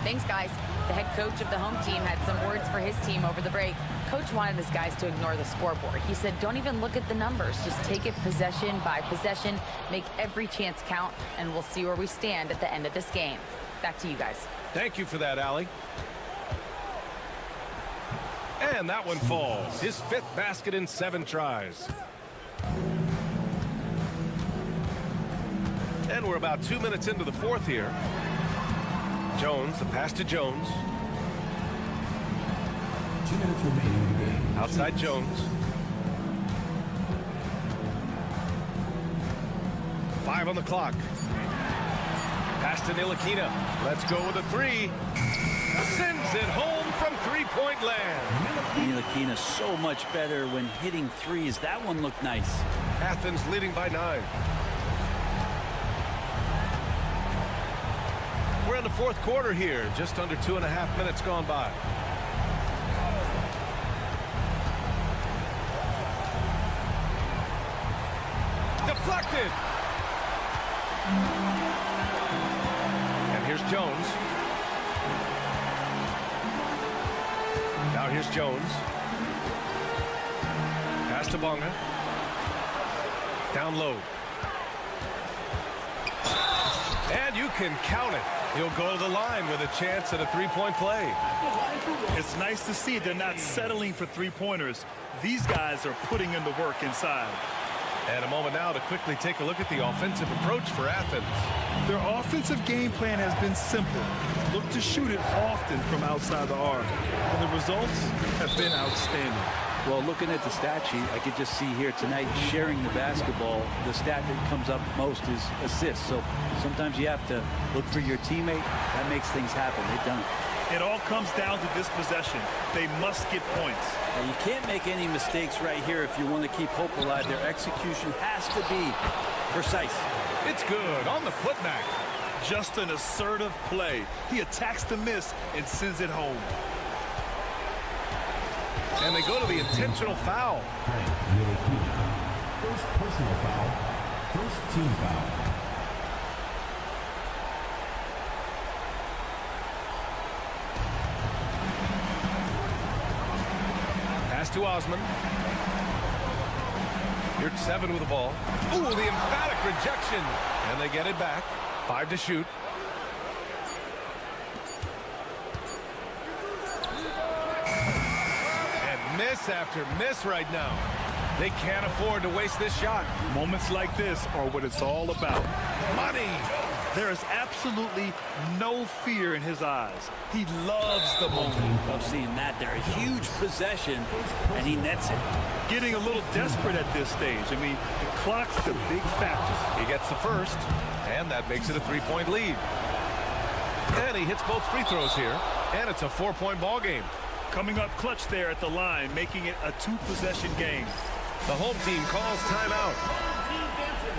Thanks, guys. The head coach of the home team had some words for his team over the break. Coach wanted his guys to ignore the scoreboard. He said, don't even look at the numbers. Just take it possession by possession, make every chance count, and we'll see where we stand at the end of this game. Back to you guys. Thank you for that, Allie. And that one falls. His 5th basket in 7 tries. And we're about 2 minutes into the 4th here. Jones, the pass to Jones. 2 minutes remaining in the game. Outside Jones. 5 on the clock. Pass to Ntilikina. Let's go with a 3. Sends it home from 3-point land. Ntilikina so much better when hitting threes. That one looked nice. Athens leading by 9. We're in the 4th quarter here, just under 2.5 minutes gone by. Deflected. And here's Jones. Now here's Jones. Pass to Bonga. Down low. And you can count it. He'll go to the line with a chance at a 3-point play. It's nice to see they're not settling for 3-pointers. These guys are putting in the work inside. And a moment now to quickly take a look at the offensive approach for Athens. Their offensive game plan has been simple. Look to shoot it often from outside the arc. And the results have been outstanding. Well, looking at the stat sheet, I could just see here tonight sharing the basketball. The stat that comes up most is assists. So sometimes you have to look for your teammate. That makes things happen. They've done it. It all comes down to this possession. They must get points. And you can't make any mistakes right here if you want to keep hope alive. Their execution has to be precise. It's good on the putback. Just an assertive play. He attacks the miss and sends it home. And they go to the intentional foul. First personal foul. First team foul. to Osman. Here's 7 with the ball. Ooh, the emphatic rejection. And they get it back. 5 to shoot. And miss after miss right now. They can't afford to waste this shot. Moments like this are what it's all about. Money. There is absolutely no fear in his eyes. He loves the moment. Love seeing that there. A huge possession, and he nets it. Getting a little desperate at this stage. I mean, the clock's the big factor. He gets the first, and that makes it a 3-point lead. And he hits both free throws here, and it's a 4-point ball game. Coming up clutch there at the line, making it a 2-possession game. The home team calls timeout.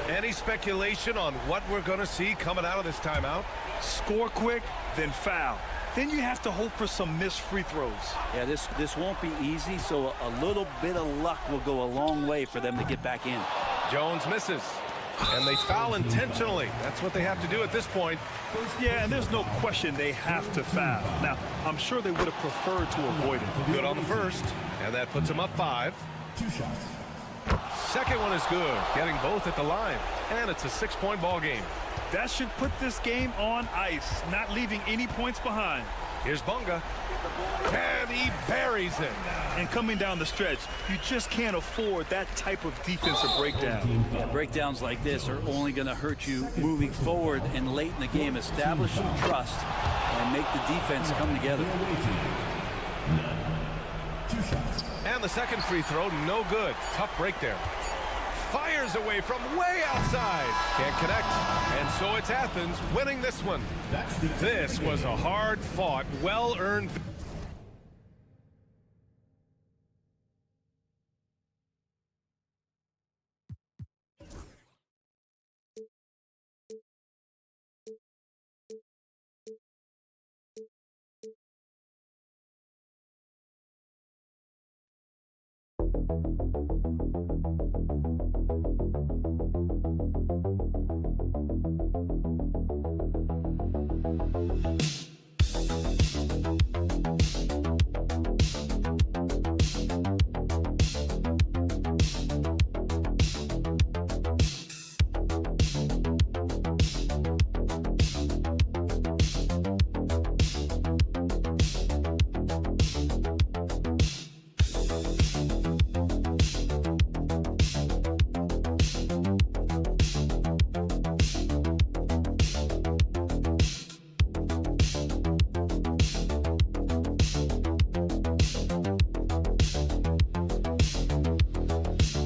Any speculation on what we're going to see coming out of this timeout? Score quick, then foul. Then you have to hope for some missed free throws. Yeah, this won't be easy, so a little bit of luck will go a long way for them to get back in. Jones misses, and they foul intentionally. That's what they have to do at this point. Yeah, and there's no question they have to foul. Now, I'm sure they would have preferred to avoid it. Good on the first, and that puts them up 5. 2 shots. Second one is good, getting both at the line, and it's a 6-point ball game. That should put this game on ice, not leaving any points behind. Here's Bunga, and he buries it. And coming down the stretch, you just can't afford that type of defensive breakdown. Yeah, breakdowns like this are only going to hurt you moving forward and late in the game. Establish some trust and make the defense come together. 2 shots. And the second free throw, no good. Tough break there. Fires away from way outside. Can't connect. And so it's Athens winning this one. This was a hard-fought, well-earned...